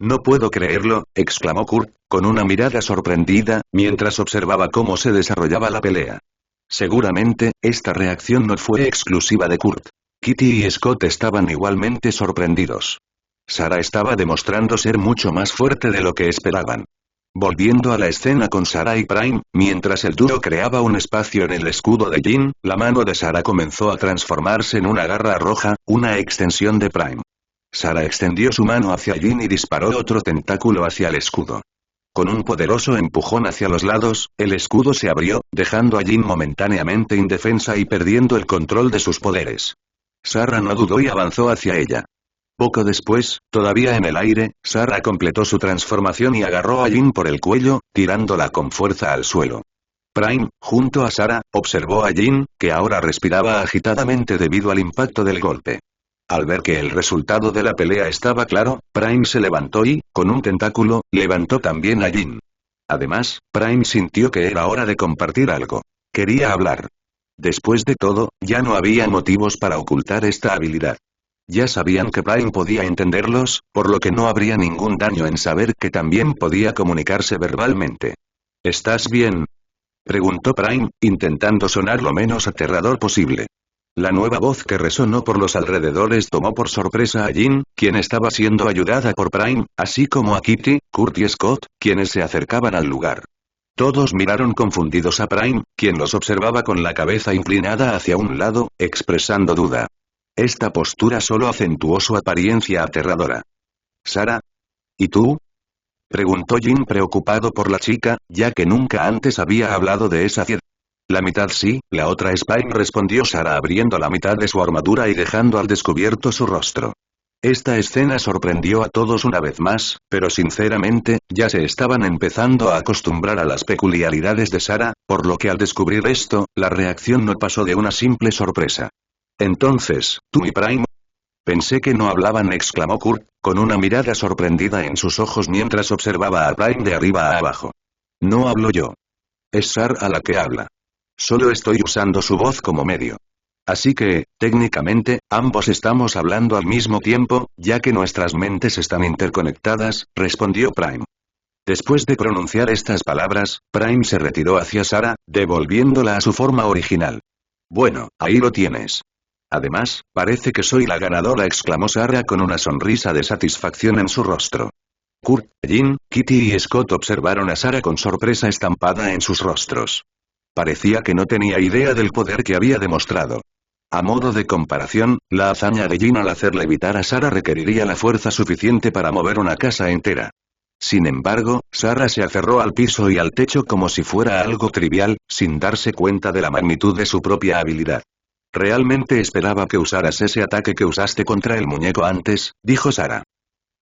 «No puedo creerlo», exclamó Kurt, con una mirada sorprendida, mientras observaba cómo se desarrollaba la pelea. Seguramente, esta reacción no fue exclusiva de Kurt. Kitty y Scott estaban igualmente sorprendidos. Sarah estaba demostrando ser mucho más fuerte de lo que esperaban. Volviendo a la escena con Sarah y Prime, mientras el dúo creaba un espacio en el escudo de Jin, la mano de Sarah comenzó a transformarse en una garra roja, una extensión de Prime. Sarah extendió su mano hacia Jin y disparó otro tentáculo hacia el escudo. Con un poderoso empujón hacia los lados, el escudo se abrió, dejando a Jin momentáneamente indefensa y perdiendo el control de sus poderes. Sarah no dudó y avanzó hacia ella. Poco después, todavía en el aire, Sarah completó su transformación y agarró a Jin por el cuello, tirándola con fuerza al suelo. Prime, junto a Sarah, observó a Jin, que ahora respiraba agitadamente debido al impacto del golpe. Al ver que el resultado de la pelea estaba claro, Prime se levantó y, con un tentáculo, levantó también a Jin. Además, Prime sintió que era hora de compartir algo. Quería hablar. Después de todo, ya no había motivos para ocultar esta habilidad. Ya sabían que Prime podía entenderlos, por lo que no habría ningún daño en saber que también podía comunicarse verbalmente. ¿Estás bien?, preguntó Prime, intentando sonar lo menos aterrador posible. La nueva voz que resonó por los alrededores tomó por sorpresa a Jin, quien estaba siendo ayudada por Prime, así como a Kitty, Kurt y Scott, quienes se acercaban al lugar. Todos miraron confundidos a Prime, quien los observaba con la cabeza inclinada hacia un lado, expresando duda. Esta postura solo acentuó su apariencia aterradora. ¿Sara? ¿Y tú?, preguntó Jin preocupado por la chica, ya que nunca antes había hablado de esa ciudad. La mitad sí, la otra es Prime, respondió Sara abriendo la mitad de su armadura y dejando al descubierto su rostro. Esta escena sorprendió a todos una vez más, pero sinceramente, ya se estaban empezando a acostumbrar a las peculiaridades de Sara, por lo que al descubrir esto, la reacción no pasó de una simple sorpresa. Entonces, ¿tú y Prime? Pensé que no hablaban, exclamó Kurt, con una mirada sorprendida en sus ojos mientras observaba a Prime de arriba a abajo. No hablo yo. Es Sara la que habla. Solo estoy usando su voz como medio. Así que, técnicamente, ambos estamos hablando al mismo tiempo, ya que nuestras mentes están interconectadas, respondió Prime. Después de pronunciar estas palabras, Prime se retiró hacia Sara, devolviéndola a su forma original. Bueno, ahí lo tienes. Además, parece que soy la ganadora, exclamó Sara con una sonrisa de satisfacción en su rostro. Kurt, Jin, Kitty y Scott observaron a Sara con sorpresa estampada en sus rostros. Parecía que no tenía idea del poder que había demostrado. A modo de comparación, la hazaña de Jin al hacer levitar a Sara requeriría la fuerza suficiente para mover una casa entera. Sin embargo, Sara se aferró al piso y al techo como si fuera algo trivial, sin darse cuenta de la magnitud de su propia habilidad. Realmente esperaba que usaras ese ataque que usaste contra el muñeco antes, dijo Sara.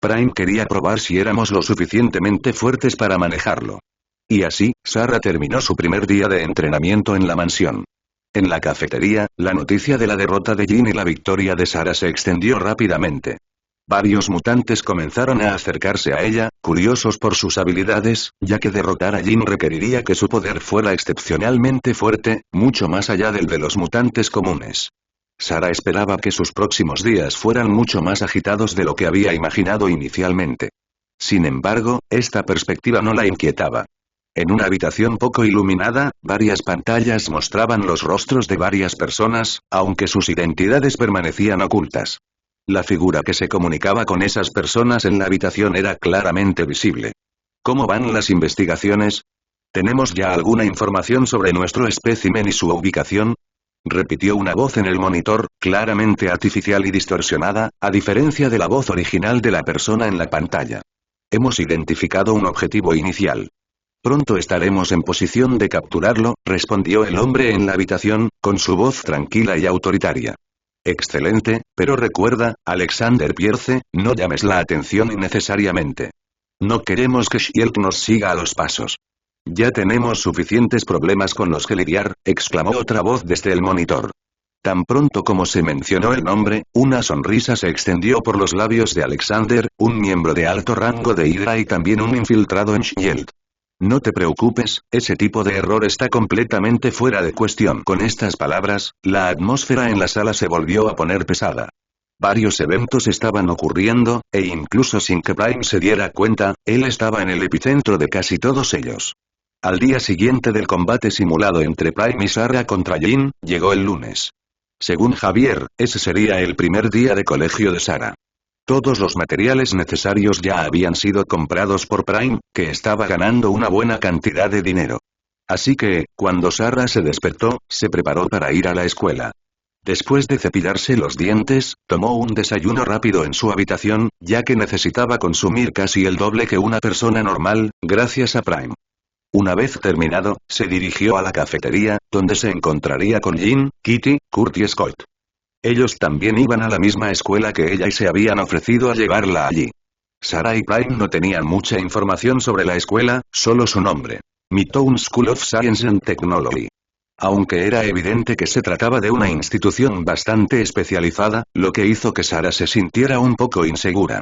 Prime quería probar si éramos lo suficientemente fuertes para manejarlo. Y así, Sara terminó su primer día de entrenamiento en la mansión. En la cafetería, la noticia de la derrota de Jin y la victoria de Sara se extendió rápidamente. Varios mutantes comenzaron a acercarse a ella, curiosos por sus habilidades, ya que derrotar a Jin requeriría que su poder fuera excepcionalmente fuerte, mucho más allá del de los mutantes comunes. Sara esperaba que sus próximos días fueran mucho más agitados de lo que había imaginado inicialmente. Sin embargo, esta perspectiva no la inquietaba. En una habitación poco iluminada, varias pantallas mostraban los rostros de varias personas, aunque sus identidades permanecían ocultas. La figura que se comunicaba con esas personas en la habitación era claramente visible. ¿Cómo van las investigaciones? ¿Tenemos ya alguna información sobre nuestro espécimen y su ubicación?, repitió una voz en el monitor, claramente artificial y distorsionada, a diferencia de la voz original de la persona en la pantalla. Hemos identificado un objetivo inicial. Pronto estaremos en posición de capturarlo, respondió el hombre en la habitación, con su voz tranquila y autoritaria. Excelente, pero recuerda, Alexander Pierce, no llames la atención innecesariamente. No queremos que Shield nos siga a los pasos. Ya tenemos suficientes problemas con los que lidiar, exclamó otra voz desde el monitor. Tan pronto como se mencionó el nombre, una sonrisa se extendió por los labios de Alexander, un miembro de alto rango de Hydra y también un infiltrado en Shield. No te preocupes, ese tipo de error está completamente fuera de cuestión. Con estas palabras, la atmósfera en la sala se volvió a poner pesada. Varios eventos estaban ocurriendo, e incluso sin que Prime se diera cuenta, él estaba en el epicentro de casi todos ellos. Al día siguiente del combate simulado entre Prime y Sara contra Jin, llegó el lunes. Según Javier, ese sería el primer día de colegio de Sara. Todos los materiales necesarios ya habían sido comprados por Prime, que estaba ganando una buena cantidad de dinero. Así que, cuando Sara se despertó, se preparó para ir a la escuela. Después de cepillarse los dientes, tomó un desayuno rápido en su habitación, ya que necesitaba consumir casi el doble que una persona normal, gracias a Prime. Una vez terminado, se dirigió a la cafetería, donde se encontraría con Jin, Kitty, Kurt y Scott. Ellos también iban a la misma escuela que ella y se habían ofrecido a llevarla allí. Sara y Prime no tenían mucha información sobre la escuela, solo su nombre. Midtown School of Science and Technology. Aunque era evidente que se trataba de una institución bastante especializada, lo que hizo que Sara se sintiera un poco insegura.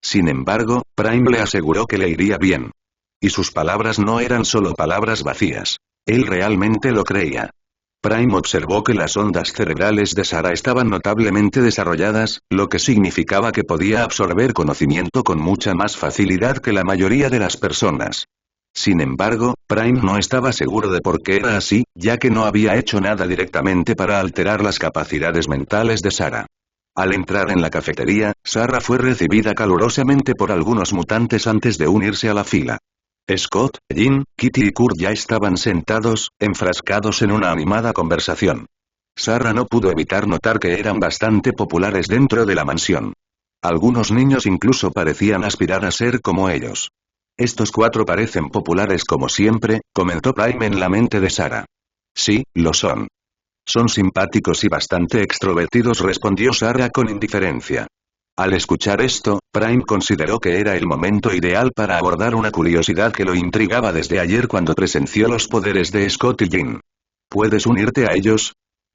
Sin embargo, Prime le aseguró que le iría bien. Y sus palabras no eran solo palabras vacías. Él realmente lo creía. Prime observó que las ondas cerebrales de Sara estaban notablemente desarrolladas, lo que significaba que podía absorber conocimiento con mucha más facilidad que la mayoría de las personas. Sin embargo, Prime no estaba seguro de por qué era así, ya que no había hecho nada directamente para alterar las capacidades mentales de Sara. Al entrar en la cafetería, Sara fue recibida calurosamente por algunos mutantes antes de unirse a la fila. Scott, Jean, Kitty y Kurt ya estaban sentados, enfrascados en una animada conversación. Sara no pudo evitar notar que eran bastante populares dentro de la mansión. Algunos niños incluso parecían aspirar a ser como ellos. Estos cuatro parecen populares como siempre, comentó Prime en la mente de Sara. Sí, lo son. Son simpáticos y bastante extrovertidos, respondió Sara con indiferencia. Al escuchar esto, Prime consideró que era el momento ideal para abordar una curiosidad que lo intrigaba desde ayer cuando presenció los poderes de Scott y Jean. ¿Puedes unirte a ellos?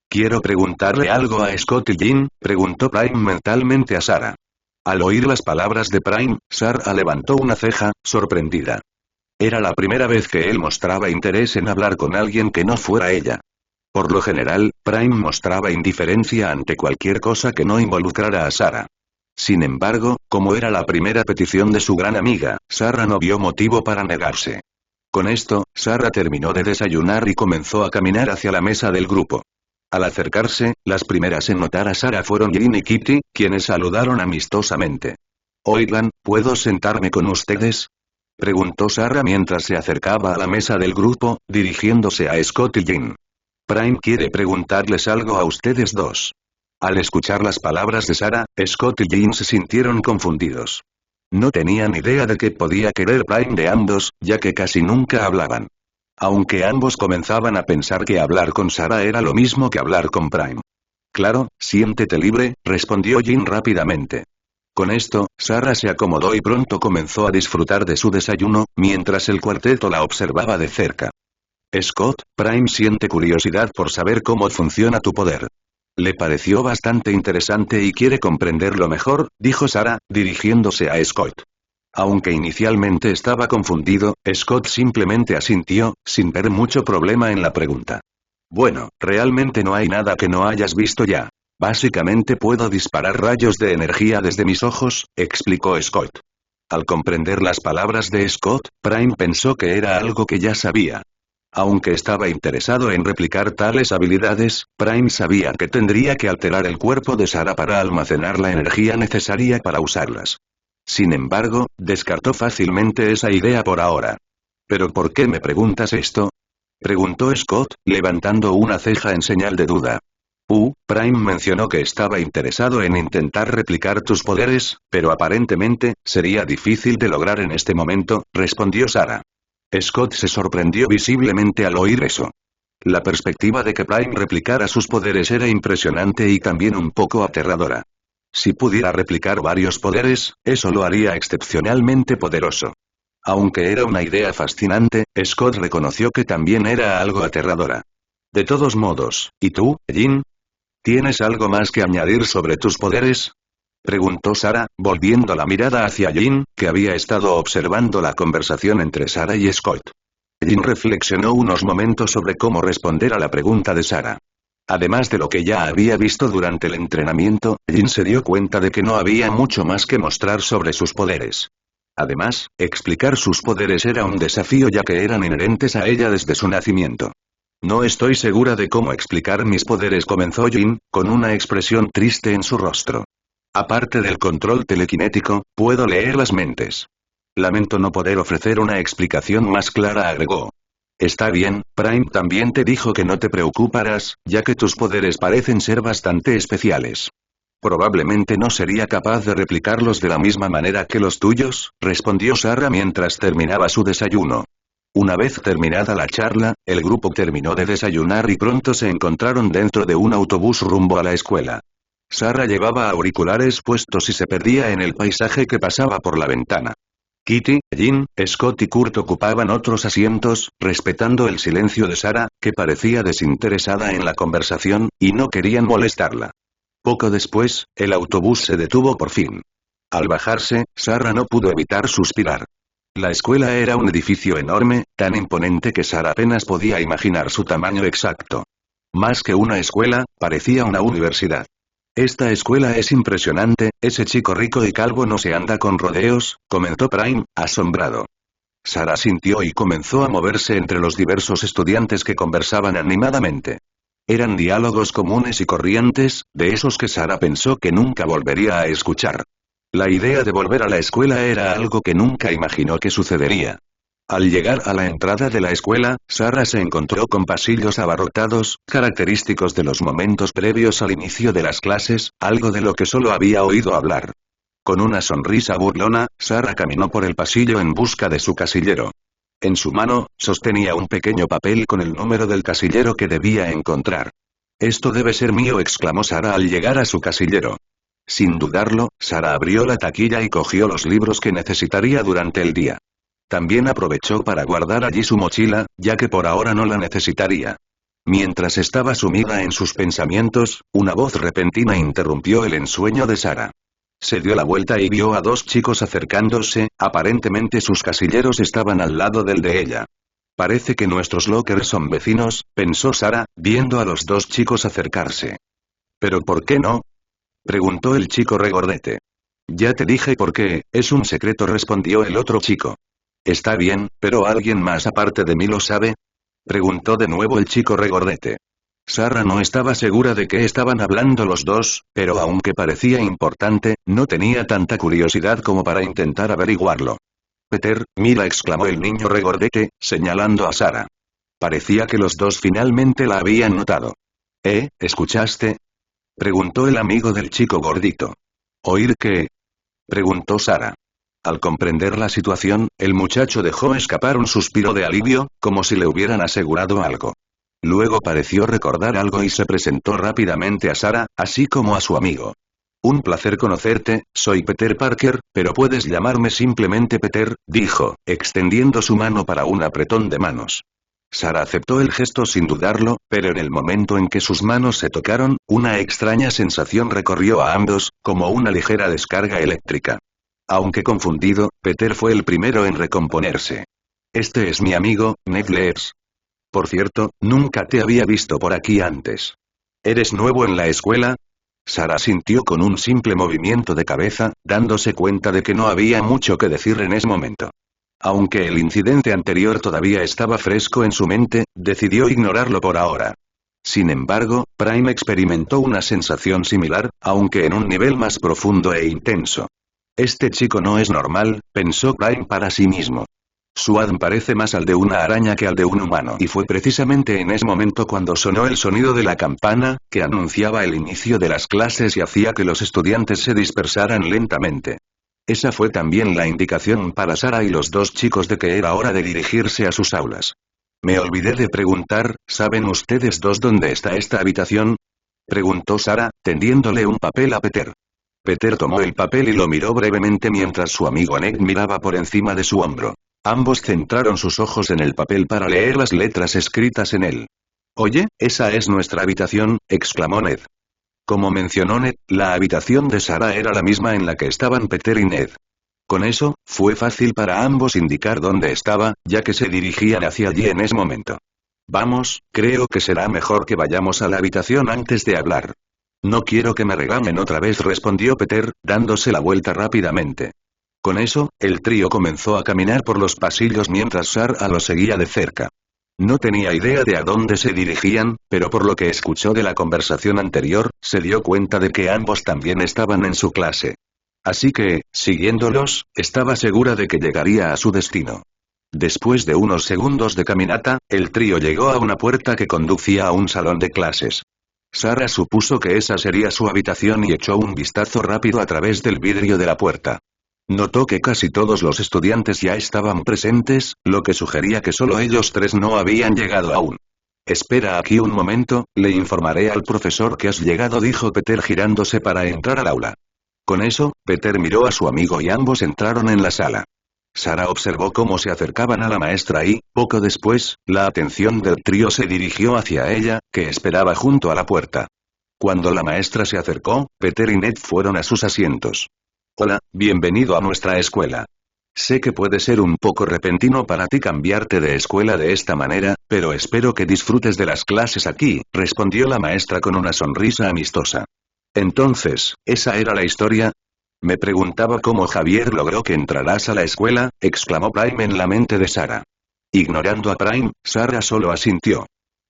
Quiero preguntarle algo a Scott y Jean, preguntó Prime mentalmente a Sara. Al oír las palabras de Prime, Sara levantó una ceja, sorprendida. Era la primera vez que él mostraba interés en hablar con alguien que no fuera ella. Por lo general, Prime mostraba indiferencia ante cualquier cosa que no involucrara a Sara. Sin embargo, como era la primera petición de su gran amiga, Sara no vio motivo para negarse. Con esto, Sara terminó de desayunar y comenzó a caminar hacia la mesa del grupo. Al acercarse, las primeras en notar a Sara fueron Jean y Kitty, quienes saludaron amistosamente. Oigan, ¿puedo sentarme con ustedes? Preguntó Sara mientras se acercaba a la mesa del grupo, dirigiéndose a Scott y Jean. Prime quiere preguntarles algo a ustedes dos. Al escuchar las palabras de Sara, Scott y Jean se sintieron confundidos. No tenían idea de qué podía querer Prime de ambos, ya que casi nunca hablaban. Aunque ambos comenzaban a pensar que hablar con Sara era lo mismo que hablar con Prime. Claro, siéntete libre, respondió Jean rápidamente. Con esto, Sara se acomodó y pronto comenzó a disfrutar de su desayuno, mientras el cuarteto la observaba de cerca. Scott, Prime siente curiosidad por saber cómo funciona tu poder. Le pareció bastante interesante y quiere comprenderlo mejor, dijo Sara, dirigiéndose a Scott. Aunque inicialmente estaba confundido, Scott simplemente asintió, sin ver mucho problema en la pregunta. Bueno, realmente no hay nada que no hayas visto ya. Básicamente puedo disparar rayos de energía desde mis ojos, explicó Scott. Al comprender las palabras de Scott, Prime pensó que era algo que ya sabía. Aunque estaba interesado en replicar tales habilidades, Prime sabía que tendría que alterar el cuerpo de Sara para almacenar la energía necesaria para usarlas. Sin embargo, descartó fácilmente esa idea por ahora. ¿Pero por qué me preguntas esto? Preguntó Scott, levantando una ceja en señal de duda. Prime mencionó que estaba interesado en intentar replicar tus poderes, pero aparentemente, sería difícil de lograr en este momento, respondió Sara. Scott se sorprendió visiblemente al oír eso. La perspectiva de que Prime replicara sus poderes era impresionante y también un poco aterradora. Si pudiera replicar varios poderes, eso lo haría excepcionalmente poderoso. Aunque era una idea fascinante, Scott reconoció que también era algo aterradora. De todos modos, ¿y tú, Jean? ¿Tienes algo más que añadir sobre tus poderes? Preguntó Sara, volviendo la mirada hacia Jean, que había estado observando la conversación entre Sara y Scott. Jean reflexionó unos momentos sobre cómo responder a la pregunta de Sara. Además de lo que ya había visto durante el entrenamiento, Jean se dio cuenta de que no había mucho más que mostrar sobre sus poderes. Además, explicar sus poderes era un desafío ya que eran inherentes a ella desde su nacimiento. No estoy segura de cómo explicar mis poderes, comenzó Jean, con una expresión triste en su rostro. Aparte del control telequinético, puedo leer las mentes. Lamento no poder ofrecer una explicación más clara, agregó. Está bien, Prime también te dijo que no te preocuparas, ya que tus poderes parecen ser bastante especiales. Probablemente no sería capaz de replicarlos de la misma manera que los tuyos, respondió Sara mientras terminaba su desayuno. Una vez terminada la charla, el grupo terminó de desayunar y pronto se encontraron dentro de un autobús rumbo a la escuela. Sara llevaba auriculares puestos y se perdía en el paisaje que pasaba por la ventana. Kitty, Jin, Scott y Kurt ocupaban otros asientos, respetando el silencio de Sarah, que parecía desinteresada en la conversación, y no querían molestarla. Poco después, el autobús se detuvo por fin. Al bajarse, Sarah no pudo evitar suspirar. La escuela era un edificio enorme, tan imponente que Sarah apenas podía imaginar su tamaño exacto. Más que una escuela, parecía una universidad. Esta escuela es impresionante, ese chico rico y calvo no se anda con rodeos, comentó Prime, asombrado. Sarah sintió y comenzó a moverse entre los diversos estudiantes que conversaban animadamente. Eran diálogos comunes y corrientes, de esos que Sarah pensó que nunca volvería a escuchar. La idea de volver a la escuela era algo que nunca imaginó que sucedería. Al llegar a la entrada de la escuela, Sarah se encontró con pasillos abarrotados, característicos de los momentos previos al inicio de las clases, algo de lo que solo había oído hablar. Con una sonrisa burlona, Sarah caminó por el pasillo en busca de su casillero. En su mano, sostenía un pequeño papel con el número del casillero que debía encontrar. «Esto debe ser mío», exclamó Sarah al llegar a su casillero. Sin dudarlo, Sarah abrió la taquilla y cogió los libros que necesitaría durante el día. También aprovechó para guardar allí su mochila, ya que por ahora no la necesitaría. Mientras estaba sumida en sus pensamientos, una voz repentina interrumpió el ensueño de Sarah. Se dio la vuelta y vio a dos chicos acercándose, aparentemente sus casilleros estaban al lado del de ella. Parece que nuestros lockers son vecinos, pensó Sarah, viendo a los dos chicos acercarse. ¿Pero por qué no?, preguntó el chico regordete. Ya te dije por qué, es un secreto, respondió el otro chico. Está bien, pero ¿alguien más aparte de mí lo sabe?, preguntó de nuevo el chico regordete. Sarah no estaba segura de qué estaban hablando los dos, pero aunque parecía importante, no tenía tanta curiosidad como para intentar averiguarlo. Peter, mira, exclamó el niño regordete, señalando a Sarah. Parecía que los dos finalmente la habían notado. ¿Escuchaste?, preguntó el amigo del chico gordito. ¿Oír qué?, preguntó Sarah. Al comprender la situación, el muchacho dejó escapar un suspiro de alivio, como si le hubieran asegurado algo. Luego pareció recordar algo y se presentó rápidamente a Sarah, así como a su amigo. Un placer conocerte, soy Peter Parker, pero puedes llamarme simplemente Peter, dijo, extendiendo su mano para un apretón de manos. Sarah aceptó el gesto sin dudarlo, pero en el momento en que sus manos se tocaron, una extraña sensación recorrió a ambos, como una ligera descarga eléctrica. Aunque confundido, Peter fue el primero en recomponerse. Este es mi amigo, Ned Leeds. Por cierto, nunca te había visto por aquí antes. ¿Eres nuevo en la escuela? Sarah sintió con un simple movimiento de cabeza, dándose cuenta de que no había mucho que decir en ese momento. Aunque el incidente anterior todavía estaba fresco en su mente, decidió ignorarlo por ahora. Sin embargo, Prime experimentó una sensación similar, aunque en un nivel más profundo e intenso. Este chico no es normal, pensó Prime para sí mismo. Su ADN parece más al de una araña que al de un humano, y fue precisamente en ese momento cuando sonó el sonido de la campana, que anunciaba el inicio de las clases y hacía que los estudiantes se dispersaran lentamente. Esa fue también la indicación para Sarah y los dos chicos de que era hora de dirigirse a sus aulas. Me olvidé de preguntar, ¿saben ustedes dos dónde está esta habitación?, preguntó Sarah, tendiéndole un papel a Peter. Peter tomó el papel y lo miró brevemente mientras su amigo Ned miraba por encima de su hombro. Ambos centraron sus ojos en el papel para leer las letras escritas en él. «Oye, esa es nuestra habitación», exclamó Ned. Como mencionó Ned, la habitación de Sarah era la misma en la que estaban Peter y Ned. Con eso, fue fácil para ambos indicar dónde estaba, ya que se dirigían hacia allí en ese momento. «Vamos, creo que será mejor que vayamos a la habitación antes de hablar». «No quiero que me regañen otra vez», respondió Peter, dándose la vuelta rápidamente. Con eso, el trío comenzó a caminar por los pasillos mientras Sarah lo seguía de cerca. No tenía idea de a dónde se dirigían, pero por lo que escuchó de la conversación anterior, se dio cuenta de que ambos también estaban en su clase. Así que, siguiéndolos, estaba segura de que llegaría a su destino. Después de unos segundos de caminata, el trío llegó a una puerta que conducía a un salón de clases. Sarah supuso que esa sería su habitación y echó un vistazo rápido a través del vidrio de la puerta. Notó que casi todos los estudiantes ya estaban presentes, lo que sugería que solo ellos tres no habían llegado aún. «Espera aquí un momento, le informaré al profesor que has llegado», dijo Peter girándose para entrar al aula. Con eso, Peter miró a su amigo y ambos entraron en la sala. Sara observó cómo se acercaban a la maestra y, poco después, la atención del trío se dirigió hacia ella, que esperaba junto a la puerta. Cuando la maestra se acercó, Peter y Ned fueron a sus asientos. Hola, bienvenido a nuestra escuela. Sé que puede ser un poco repentino para ti cambiarte de escuela de esta manera, pero espero que disfrutes de las clases aquí, respondió la maestra con una sonrisa amistosa. Entonces, ¿esa era la historia? Me preguntaba cómo Javier logró que entraras a la escuela, exclamó Prime en la mente de Sara. Ignorando a Prime, Sara solo asintió.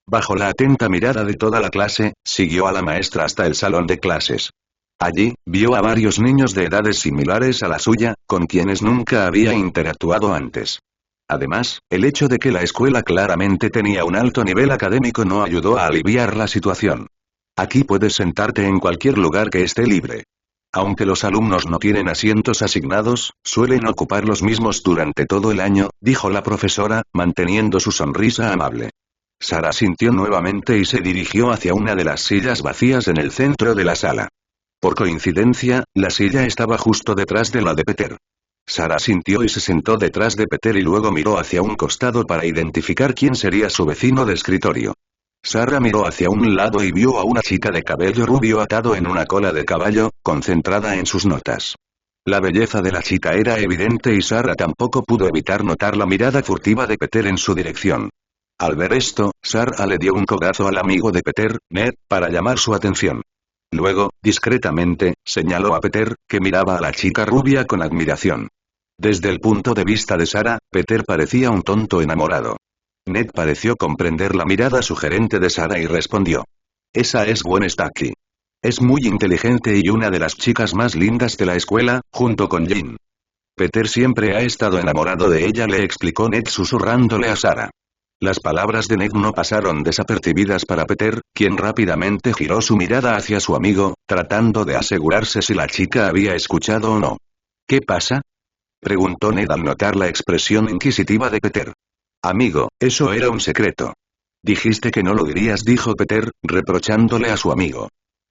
Bajo la atenta mirada de toda la clase, siguió a la maestra hasta el salón de clases. Allí, vio a varios niños de edades similares a la suya, con quienes nunca había interactuado antes. Además, el hecho de que la escuela claramente tenía un alto nivel académico no ayudó a aliviar la situación. Aquí puedes sentarte en cualquier lugar que esté libre. Aunque los alumnos no tienen asientos asignados, suelen ocupar los mismos durante todo el año, dijo la profesora, manteniendo su sonrisa amable. Sara sintió nuevamente y se dirigió hacia una de las sillas vacías en el centro de la sala. Por coincidencia, la silla estaba justo detrás de la de Peter. Sara sintió y se sentó detrás de Peter y luego miró hacia un costado para identificar quién sería su vecino de escritorio. Sara miró hacia un lado y vio a una chica de cabello rubio atado en una cola de caballo, concentrada en sus notas. La belleza de la chica era evidente y Sara tampoco pudo evitar notar la mirada furtiva de Peter en su dirección. Al ver esto, Sara le dio un codazo al amigo de Peter, Ned, para llamar su atención. Luego, discretamente, señaló a Peter, que miraba a la chica rubia con admiración. Desde el punto de vista de Sara, Peter parecía un tonto enamorado. Ned pareció comprender la mirada sugerente de Sara y respondió. Esa es Gwen Stacy. Es muy inteligente y una de las chicas más lindas de la escuela, junto con Jean. Peter siempre ha estado enamorado de ella, le explicó Ned susurrándole a Sara. Las palabras de Ned no pasaron desapercibidas para Peter, quien rápidamente giró su mirada hacia su amigo, tratando de asegurarse si la chica había escuchado o no. ¿Qué pasa? Preguntó Ned al notar la expresión inquisitiva de Peter. Amigo, eso era un secreto. Dijiste que no lo dirías, dijo Peter, reprochándole a su amigo.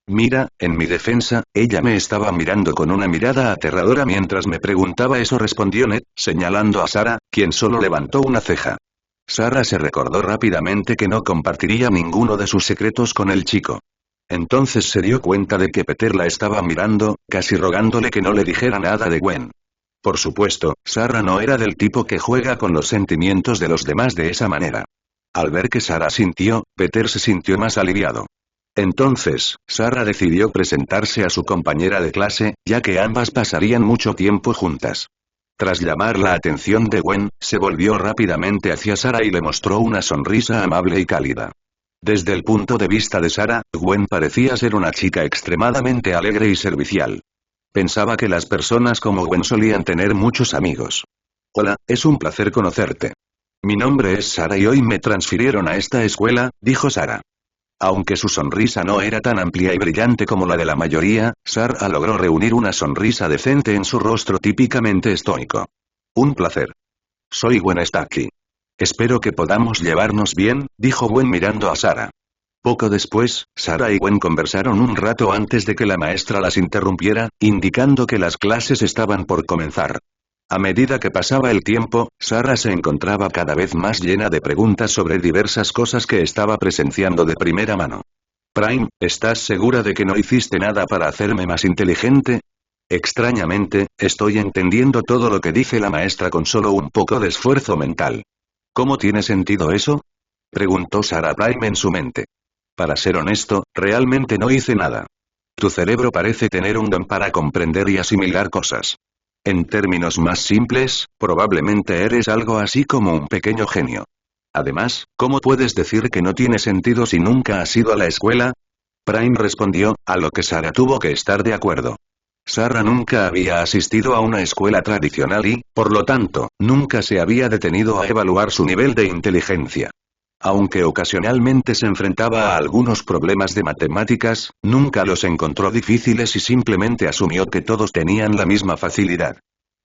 Mira, en mi defensa, ella me estaba mirando con una mirada aterradora mientras me preguntaba eso, respondió Ned, señalando a Sara, quien solo levantó una ceja. Sara se recordó rápidamente que no compartiría ninguno de sus secretos con el chico. Entonces se dio cuenta de que Peter la estaba mirando, casi rogándole que no le dijera nada de Gwen. Por supuesto, Sara no era del tipo que juega con los sentimientos de los demás de esa manera. Al ver que Sara sintió, Peter se sintió más aliviado. Entonces, Sara decidió presentarse a su compañera de clase, ya que ambas pasarían mucho tiempo juntas. Tras llamar la atención de Gwen, se volvió rápidamente hacia Sara y le mostró una sonrisa amable y cálida. Desde el punto de vista de Sara, Gwen parecía ser una chica extremadamente alegre y servicial. Pensaba que las personas como Gwen solían tener muchos amigos. Hola, es un placer conocerte. Mi nombre es Sara y hoy me transfirieron a esta escuela, dijo Sara. Aunque su sonrisa no era tan amplia y brillante como la de la mayoría, Sara logró reunir una sonrisa decente en su rostro típicamente estoico. Un placer. Soy Gwen Stacy. Espero que podamos llevarnos bien, dijo Gwen mirando a Sara. Poco después, Sara y Gwen conversaron un rato antes de que la maestra las interrumpiera, indicando que las clases estaban por comenzar. A medida que pasaba el tiempo, Sara se encontraba cada vez más llena de preguntas sobre diversas cosas que estaba presenciando de primera mano. Prime, ¿estás segura de que no hiciste nada para hacerme más inteligente? Extrañamente, estoy entendiendo todo lo que dice la maestra con solo un poco de esfuerzo mental. ¿Cómo tiene sentido eso? Preguntó Sara Prime en su mente. Para ser honesto, realmente no hice nada. Tu cerebro parece tener un don para comprender y asimilar cosas. En términos más simples, probablemente eres algo así como un pequeño genio. Además, ¿cómo puedes decir que no tiene sentido si nunca has ido a la escuela? Prime respondió, a lo que Sara tuvo que estar de acuerdo. Sara nunca había asistido a una escuela tradicional y, por lo tanto, nunca se había detenido a evaluar su nivel de inteligencia. Aunque ocasionalmente se enfrentaba a algunos problemas de matemáticas, nunca los encontró difíciles y simplemente asumió que todos tenían la misma facilidad.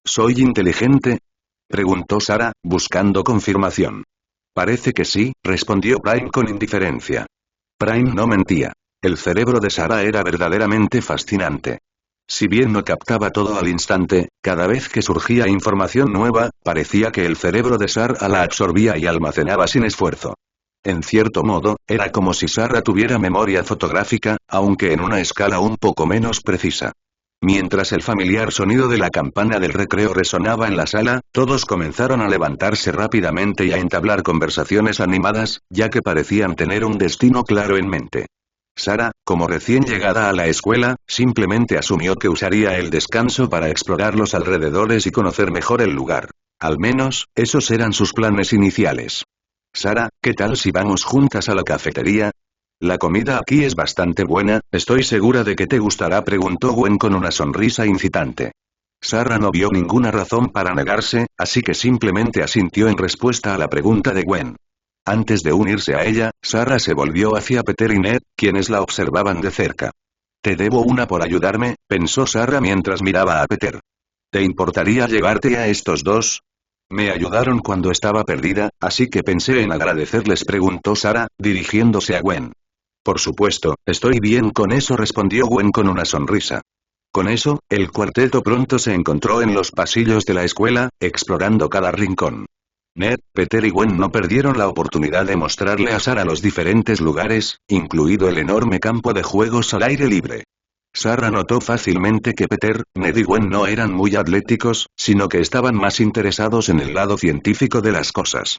¿Soy inteligente? Preguntó Sara, buscando confirmación. Parece que sí, respondió Prime con indiferencia. Prime no mentía. El cerebro de Sara era verdaderamente fascinante. Si bien no captaba todo al instante, cada vez que surgía información nueva, parecía que el cerebro de Sarah la absorbía y almacenaba sin esfuerzo. En cierto modo, era como si Sarah tuviera memoria fotográfica, aunque en una escala un poco menos precisa. Mientras el familiar sonido de la campana del recreo resonaba en la sala, todos comenzaron a levantarse rápidamente y a entablar conversaciones animadas, ya que parecían tener un destino claro en mente. Sarah, como recién llegada a la escuela, simplemente asumió que usaría el descanso para explorar los alrededores y conocer mejor el lugar. Al menos, esos eran sus planes iniciales. Sarah, ¿qué tal si vamos juntas a la cafetería? La comida aquí es bastante buena, estoy segura de que te gustará, preguntó Gwen con una sonrisa incitante. Sarah no vio ninguna razón para negarse, así que simplemente asintió en respuesta a la pregunta de Gwen. Antes de unirse a ella, Sarah se volvió hacia Peter y Ned, quienes la observaban de cerca. Te debo una por ayudarme, pensó Sarah mientras miraba a Peter. ¿Te importaría llevarte a estos dos? Me ayudaron cuando estaba perdida, así que pensé en agradecerles, preguntó Sarah, dirigiéndose a Gwen. Por supuesto, estoy bien con eso, respondió Gwen con una sonrisa. Con eso, el cuarteto pronto se encontró en los pasillos de la escuela, explorando cada rincón. Ned, Peter y Gwen no perdieron la oportunidad de mostrarle a Sarah los diferentes lugares, incluido el enorme campo de juegos al aire libre. Sarah notó fácilmente que Peter, Ned y Gwen no eran muy atléticos, sino que estaban más interesados en el lado científico de las cosas.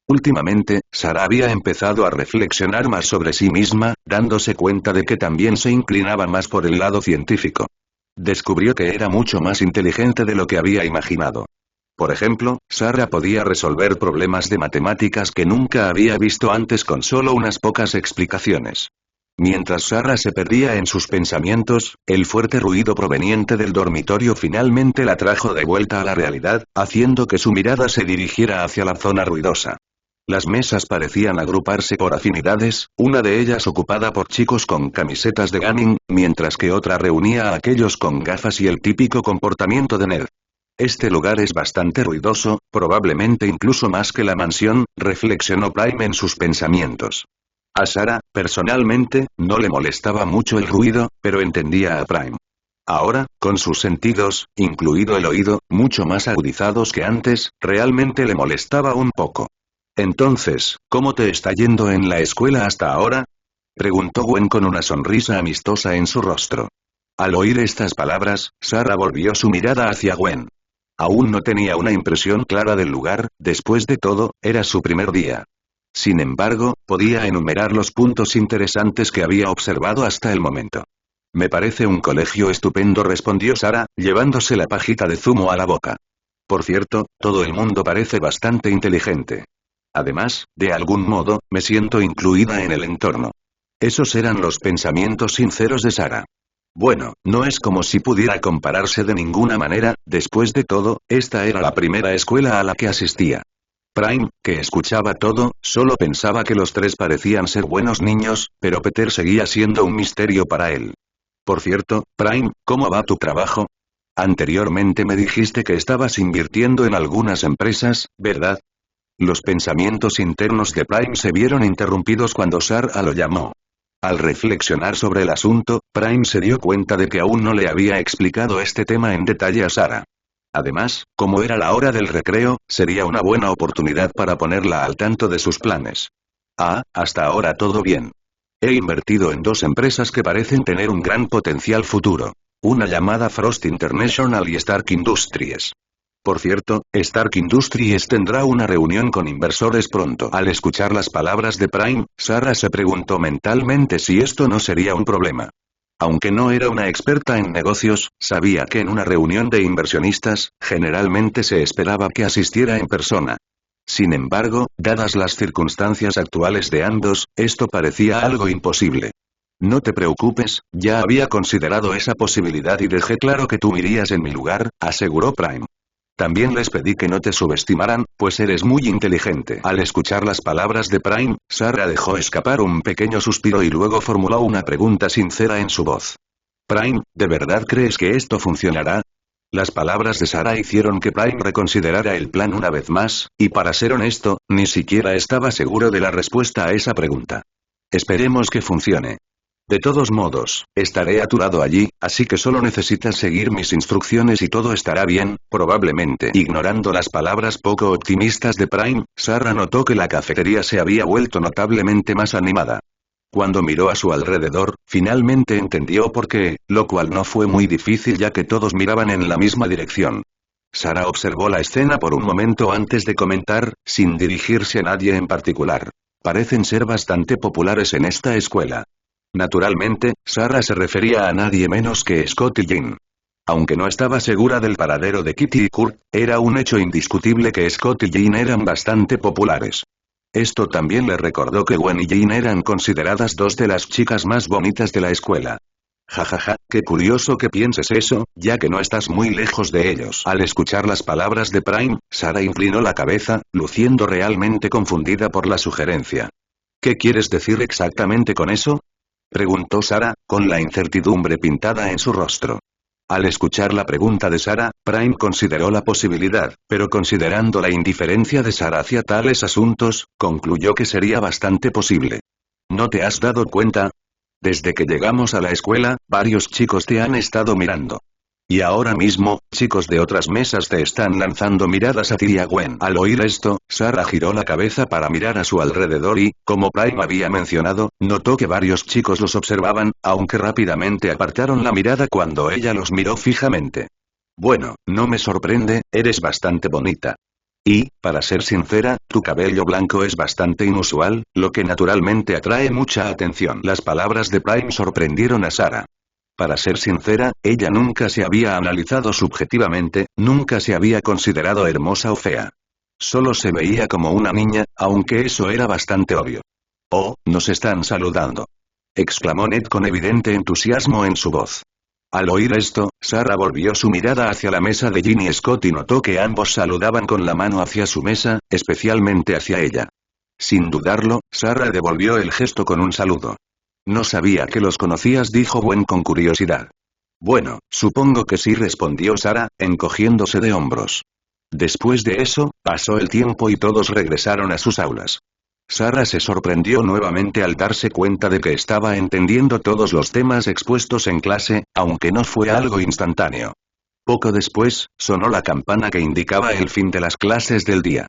Últimamente, Sarah había empezado a reflexionar más sobre sí misma, dándose cuenta de que también se inclinaba más por el lado científico. Descubrió que era mucho más inteligente de lo que había imaginado. Por ejemplo, Sarah podía resolver problemas de matemáticas que nunca había visto antes con solo unas pocas explicaciones. Mientras Sarah se perdía en sus pensamientos, el fuerte ruido proveniente del dormitorio finalmente la trajo de vuelta a la realidad, haciendo que su mirada se dirigiera hacia la zona ruidosa. Las mesas parecían agruparse por afinidades, una de ellas ocupada por chicos con camisetas de gaming, mientras que otra reunía a aquellos con gafas y el típico comportamiento de nerd. Este lugar es bastante ruidoso, probablemente incluso más que la mansión, reflexionó Prime en sus pensamientos. A Sarah, personalmente, no le molestaba mucho el ruido, pero entendía a Prime. Ahora, con sus sentidos, incluido el oído, mucho más agudizados que antes, realmente le molestaba un poco. Entonces, ¿cómo te está yendo en la escuela hasta ahora? Preguntó Gwen con una sonrisa amistosa en su rostro. Al oír estas palabras, Sarah volvió su mirada hacia Gwen. Aún no tenía una impresión clara del lugar, después de todo, era su primer día. Sin embargo, podía enumerar los puntos interesantes que había observado hasta el momento. Me parece un colegio estupendo, respondió Sarah, llevándose la pajita de zumo a la boca. Por cierto, todo el mundo parece bastante inteligente. Además, de algún modo, me siento incluida en el entorno. Esos eran los pensamientos sinceros de Sarah. Bueno, no es como si pudiera compararse de ninguna manera, después de todo, esta era la primera escuela a la que asistía. Prime, que escuchaba todo, solo pensaba que los tres parecían ser buenos niños, pero Peter seguía siendo un misterio para él. Por cierto, Prime, ¿cómo va tu trabajo? Anteriormente me dijiste que estabas invirtiendo en algunas empresas, ¿verdad? Los pensamientos internos de Prime se vieron interrumpidos cuando Sarah lo llamó. Al reflexionar sobre el asunto, Prime se dio cuenta de que aún no le había explicado este tema en detalle a Sarah. Además, como era la hora del recreo, sería una buena oportunidad para ponerla al tanto de sus planes. Hasta ahora todo bien. He invertido en dos empresas que parecen tener un gran potencial futuro. Una llamada Frost International y Stark Industries. Por cierto, Stark Industries tendrá una reunión con inversores pronto. Al escuchar las palabras de Prime, Sarah se preguntó mentalmente si esto no sería un problema. Aunque no era una experta en negocios, sabía que en una reunión de inversionistas, generalmente se esperaba que asistiera en persona. Sin embargo, dadas las circunstancias actuales de ambos, esto parecía algo imposible. No te preocupes, ya había considerado esa posibilidad y dejé claro que tú irías en mi lugar, aseguró Prime. También les pedí que no te subestimaran, pues eres muy inteligente. Al escuchar las palabras de Prime, Sarah dejó escapar un pequeño suspiro y luego formuló una pregunta sincera en su voz. Prime, ¿de verdad crees que esto funcionará? Las palabras de Sarah hicieron que Prime reconsiderara el plan una vez más, y para ser honesto, ni siquiera estaba seguro de la respuesta a esa pregunta. Esperemos que funcione. De todos modos, estaré a tu lado allí, así que solo necesitas seguir mis instrucciones y todo estará bien, probablemente. Ignorando las palabras poco optimistas de Prime, Sarah notó que la cafetería se había vuelto notablemente más animada. Cuando miró a su alrededor, finalmente entendió por qué, lo cual no fue muy difícil ya que todos miraban en la misma dirección. Sarah observó la escena por un momento antes de comentar, sin dirigirse a nadie en particular. Parecen ser bastante populares en esta escuela. Naturalmente, Sarah se refería a nadie menos que Scott y Jean. Aunque no estaba segura del paradero de Kitty y Kurt, era un hecho indiscutible que Scott y Jean eran bastante populares. Esto también le recordó que Gwen y Jean eran consideradas dos de las chicas más bonitas de la escuela. Jajaja, qué curioso que pienses eso, ya que no estás muy lejos de ellos. Al escuchar las palabras de Prime, Sarah inclinó la cabeza, luciendo realmente confundida por la sugerencia. ¿Qué quieres decir exactamente con eso?, preguntó Sarah, con la incertidumbre pintada en su rostro. Al escuchar la pregunta de Sarah, Prime consideró la posibilidad, pero considerando la indiferencia de Sarah hacia tales asuntos, concluyó que sería bastante posible. ¿No te has dado cuenta? Desde que llegamos a la escuela, varios chicos te han estado mirando. Y ahora mismo, chicos de otras mesas te están lanzando miradas a ti y a Gwen. Al oír esto, Sarah giró la cabeza para mirar a su alrededor y, como Prime había mencionado, notó que varios chicos los observaban, aunque rápidamente apartaron la mirada cuando ella los miró fijamente. Bueno, no me sorprende, eres bastante bonita. Y, para ser sincera, tu cabello blanco es bastante inusual, lo que naturalmente atrae mucha atención. Las palabras de Prime sorprendieron a Sarah. Para ser sincera, ella nunca se había analizado subjetivamente, nunca se había considerado hermosa o fea. Solo se veía como una niña, aunque eso era bastante obvio. «Oh, nos están saludando», exclamó Ned con evidente entusiasmo en su voz. Al oír esto, Sarah volvió su mirada hacia la mesa de Jean y Scott y notó que ambos saludaban con la mano hacia su mesa, especialmente hacia ella. Sin dudarlo, Sarah devolvió el gesto con un saludo. No sabía que los conocías, dijo Gwen con curiosidad. Bueno, supongo que sí, respondió Sarah, encogiéndose de hombros. Después de eso, pasó el tiempo y todos regresaron a sus aulas. Sarah se sorprendió nuevamente al darse cuenta de que estaba entendiendo todos los temas expuestos en clase, aunque no fue algo instantáneo. Poco después, sonó la campana que indicaba el fin de las clases del día.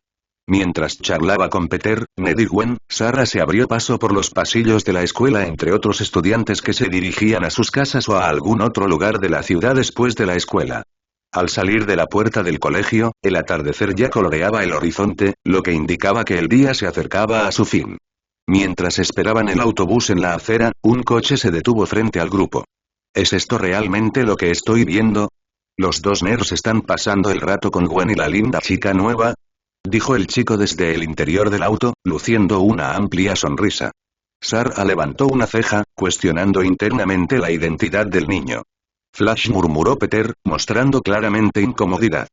Mientras charlaba con Peter, Ned y Gwen, Sarah se abrió paso por los pasillos de la escuela entre otros estudiantes que se dirigían a sus casas o a algún otro lugar de la ciudad después de la escuela. Al salir de la puerta del colegio, el atardecer ya coloreaba el horizonte, lo que indicaba que el día se acercaba a su fin. Mientras esperaban el autobús en la acera, un coche se detuvo frente al grupo. ¿Es esto realmente lo que estoy viendo? ¿Los dos nerds están pasando el rato con Gwen y la linda chica nueva?, dijo el chico desde el interior del auto, luciendo una amplia sonrisa. Sarah levantó una ceja, cuestionando internamente la identidad del niño. Flash, murmuró Peter, mostrando claramente incomodidad.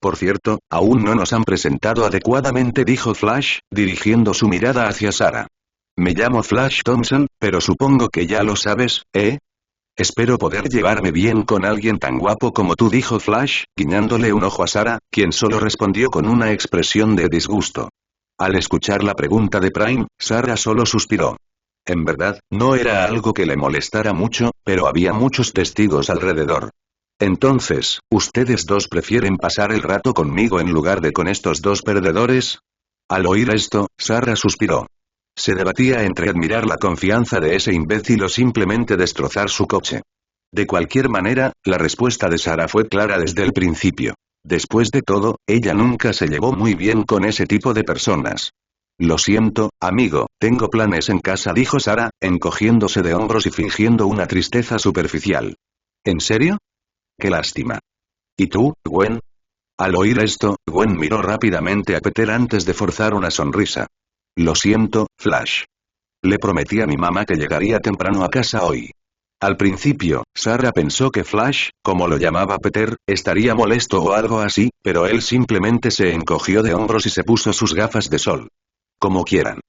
Por cierto, aún no nos han presentado adecuadamente, dijo Flash, dirigiendo su mirada hacia Sarah. Me llamo Flash Thompson, pero supongo que ya lo sabes, ¿eh? Espero poder llevarme bien con alguien tan guapo como tú, dijo Flash, guiñándole un ojo a Sarah, quien solo respondió con una expresión de disgusto. Al escuchar la pregunta de Prime, Sarah solo suspiró. En verdad, no era algo que le molestara mucho, pero había muchos testigos alrededor. Entonces, ¿ustedes dos prefieren pasar el rato conmigo en lugar de con estos dos perdedores? Al oír esto, Sarah suspiró. Se debatía entre admirar la confianza de ese imbécil o simplemente destrozar su coche. De cualquier manera, la respuesta de Sarah fue clara desde el principio. Después de todo, ella nunca se llevó muy bien con ese tipo de personas. Lo siento, amigo, tengo planes en casa, dijo Sarah, encogiéndose de hombros y fingiendo una tristeza superficial. ¿En serio? ¡Qué lástima! ¿Y tú, Gwen? Al oír esto, Gwen miró rápidamente a Peter antes de forzar una sonrisa. Lo siento, Flash. Le prometí a mi mamá que llegaría temprano a casa hoy. Al principio, Sarah pensó que Flash, como lo llamaba Peter, estaría molesto o algo así, pero él simplemente se encogió de hombros y se puso sus gafas de sol. Como quieran.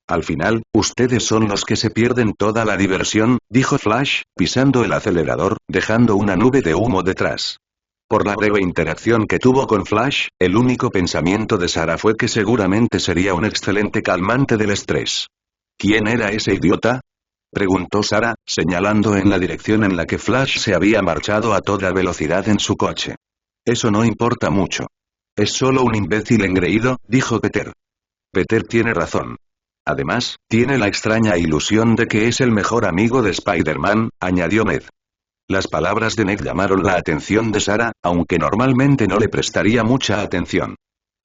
Al final, ustedes son los que se pierden toda la diversión, dijo Flash, pisando el acelerador, dejando una nube de humo detrás. Por la breve interacción que tuvo con Flash, el único pensamiento de Sarah fue que seguramente sería un excelente calmante del estrés. ¿Quién era ese idiota? Preguntó Sara, señalando en la dirección en la que Flash se había marchado a toda velocidad en su coche. Eso no importa mucho. Es solo un imbécil engreído, dijo Peter. Peter tiene razón. Además, tiene la extraña ilusión de que es el mejor amigo de Spider-Man, añadió Ned. Las palabras de Ned llamaron la atención de Sara, aunque normalmente no le prestaría mucha atención.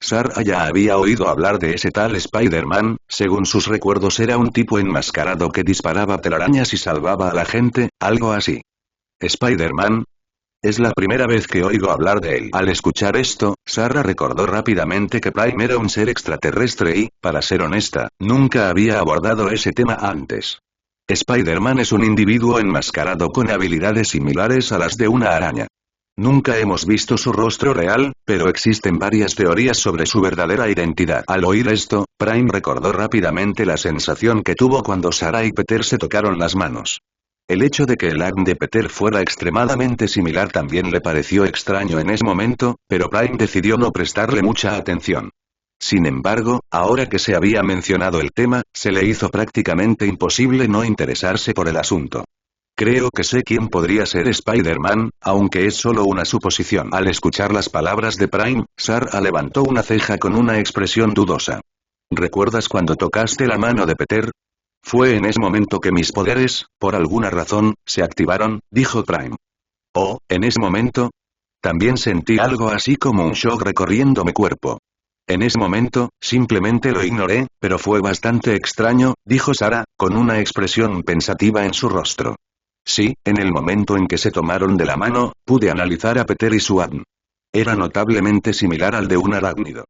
Sara ya había oído hablar de ese tal Spider-Man, según sus recuerdos era un tipo enmascarado que disparaba telarañas y salvaba a la gente, algo así. ¿Spider-Man? Es la primera vez que oigo hablar de él. Al escuchar esto, Sara recordó rápidamente que Prime era un ser extraterrestre y, para ser honesta, nunca había abordado ese tema antes. Spider-Man es un individuo enmascarado con habilidades similares a las de una araña. Nunca hemos visto su rostro real, pero existen varias teorías sobre su verdadera identidad. Al oír esto, Prime recordó rápidamente la sensación que tuvo cuando Sara y Peter se tocaron las manos. El hecho de que el ADN de Peter fuera extremadamente similar también le pareció extraño en ese momento, pero Prime decidió no prestarle mucha atención. Sin embargo, ahora que se había mencionado el tema, se le hizo prácticamente imposible no interesarse por el asunto. Creo que sé quién podría ser Spider-Man, aunque es solo una suposición. Al escuchar las palabras de Prime, Sara levantó una ceja con una expresión dudosa. ¿Recuerdas cuando tocaste la mano de Peter? Fue en ese momento que mis poderes, por alguna razón, se activaron, dijo Prime. Oh, ¿en ese momento? También sentí algo así como un shock recorriendo mi cuerpo. En ese momento, simplemente lo ignoré, pero fue bastante extraño, dijo Sara, con una expresión pensativa en su rostro. Sí, en el momento en que se tomaron de la mano, pude analizar a Peter y su ADN. Era notablemente similar al de un arácnido.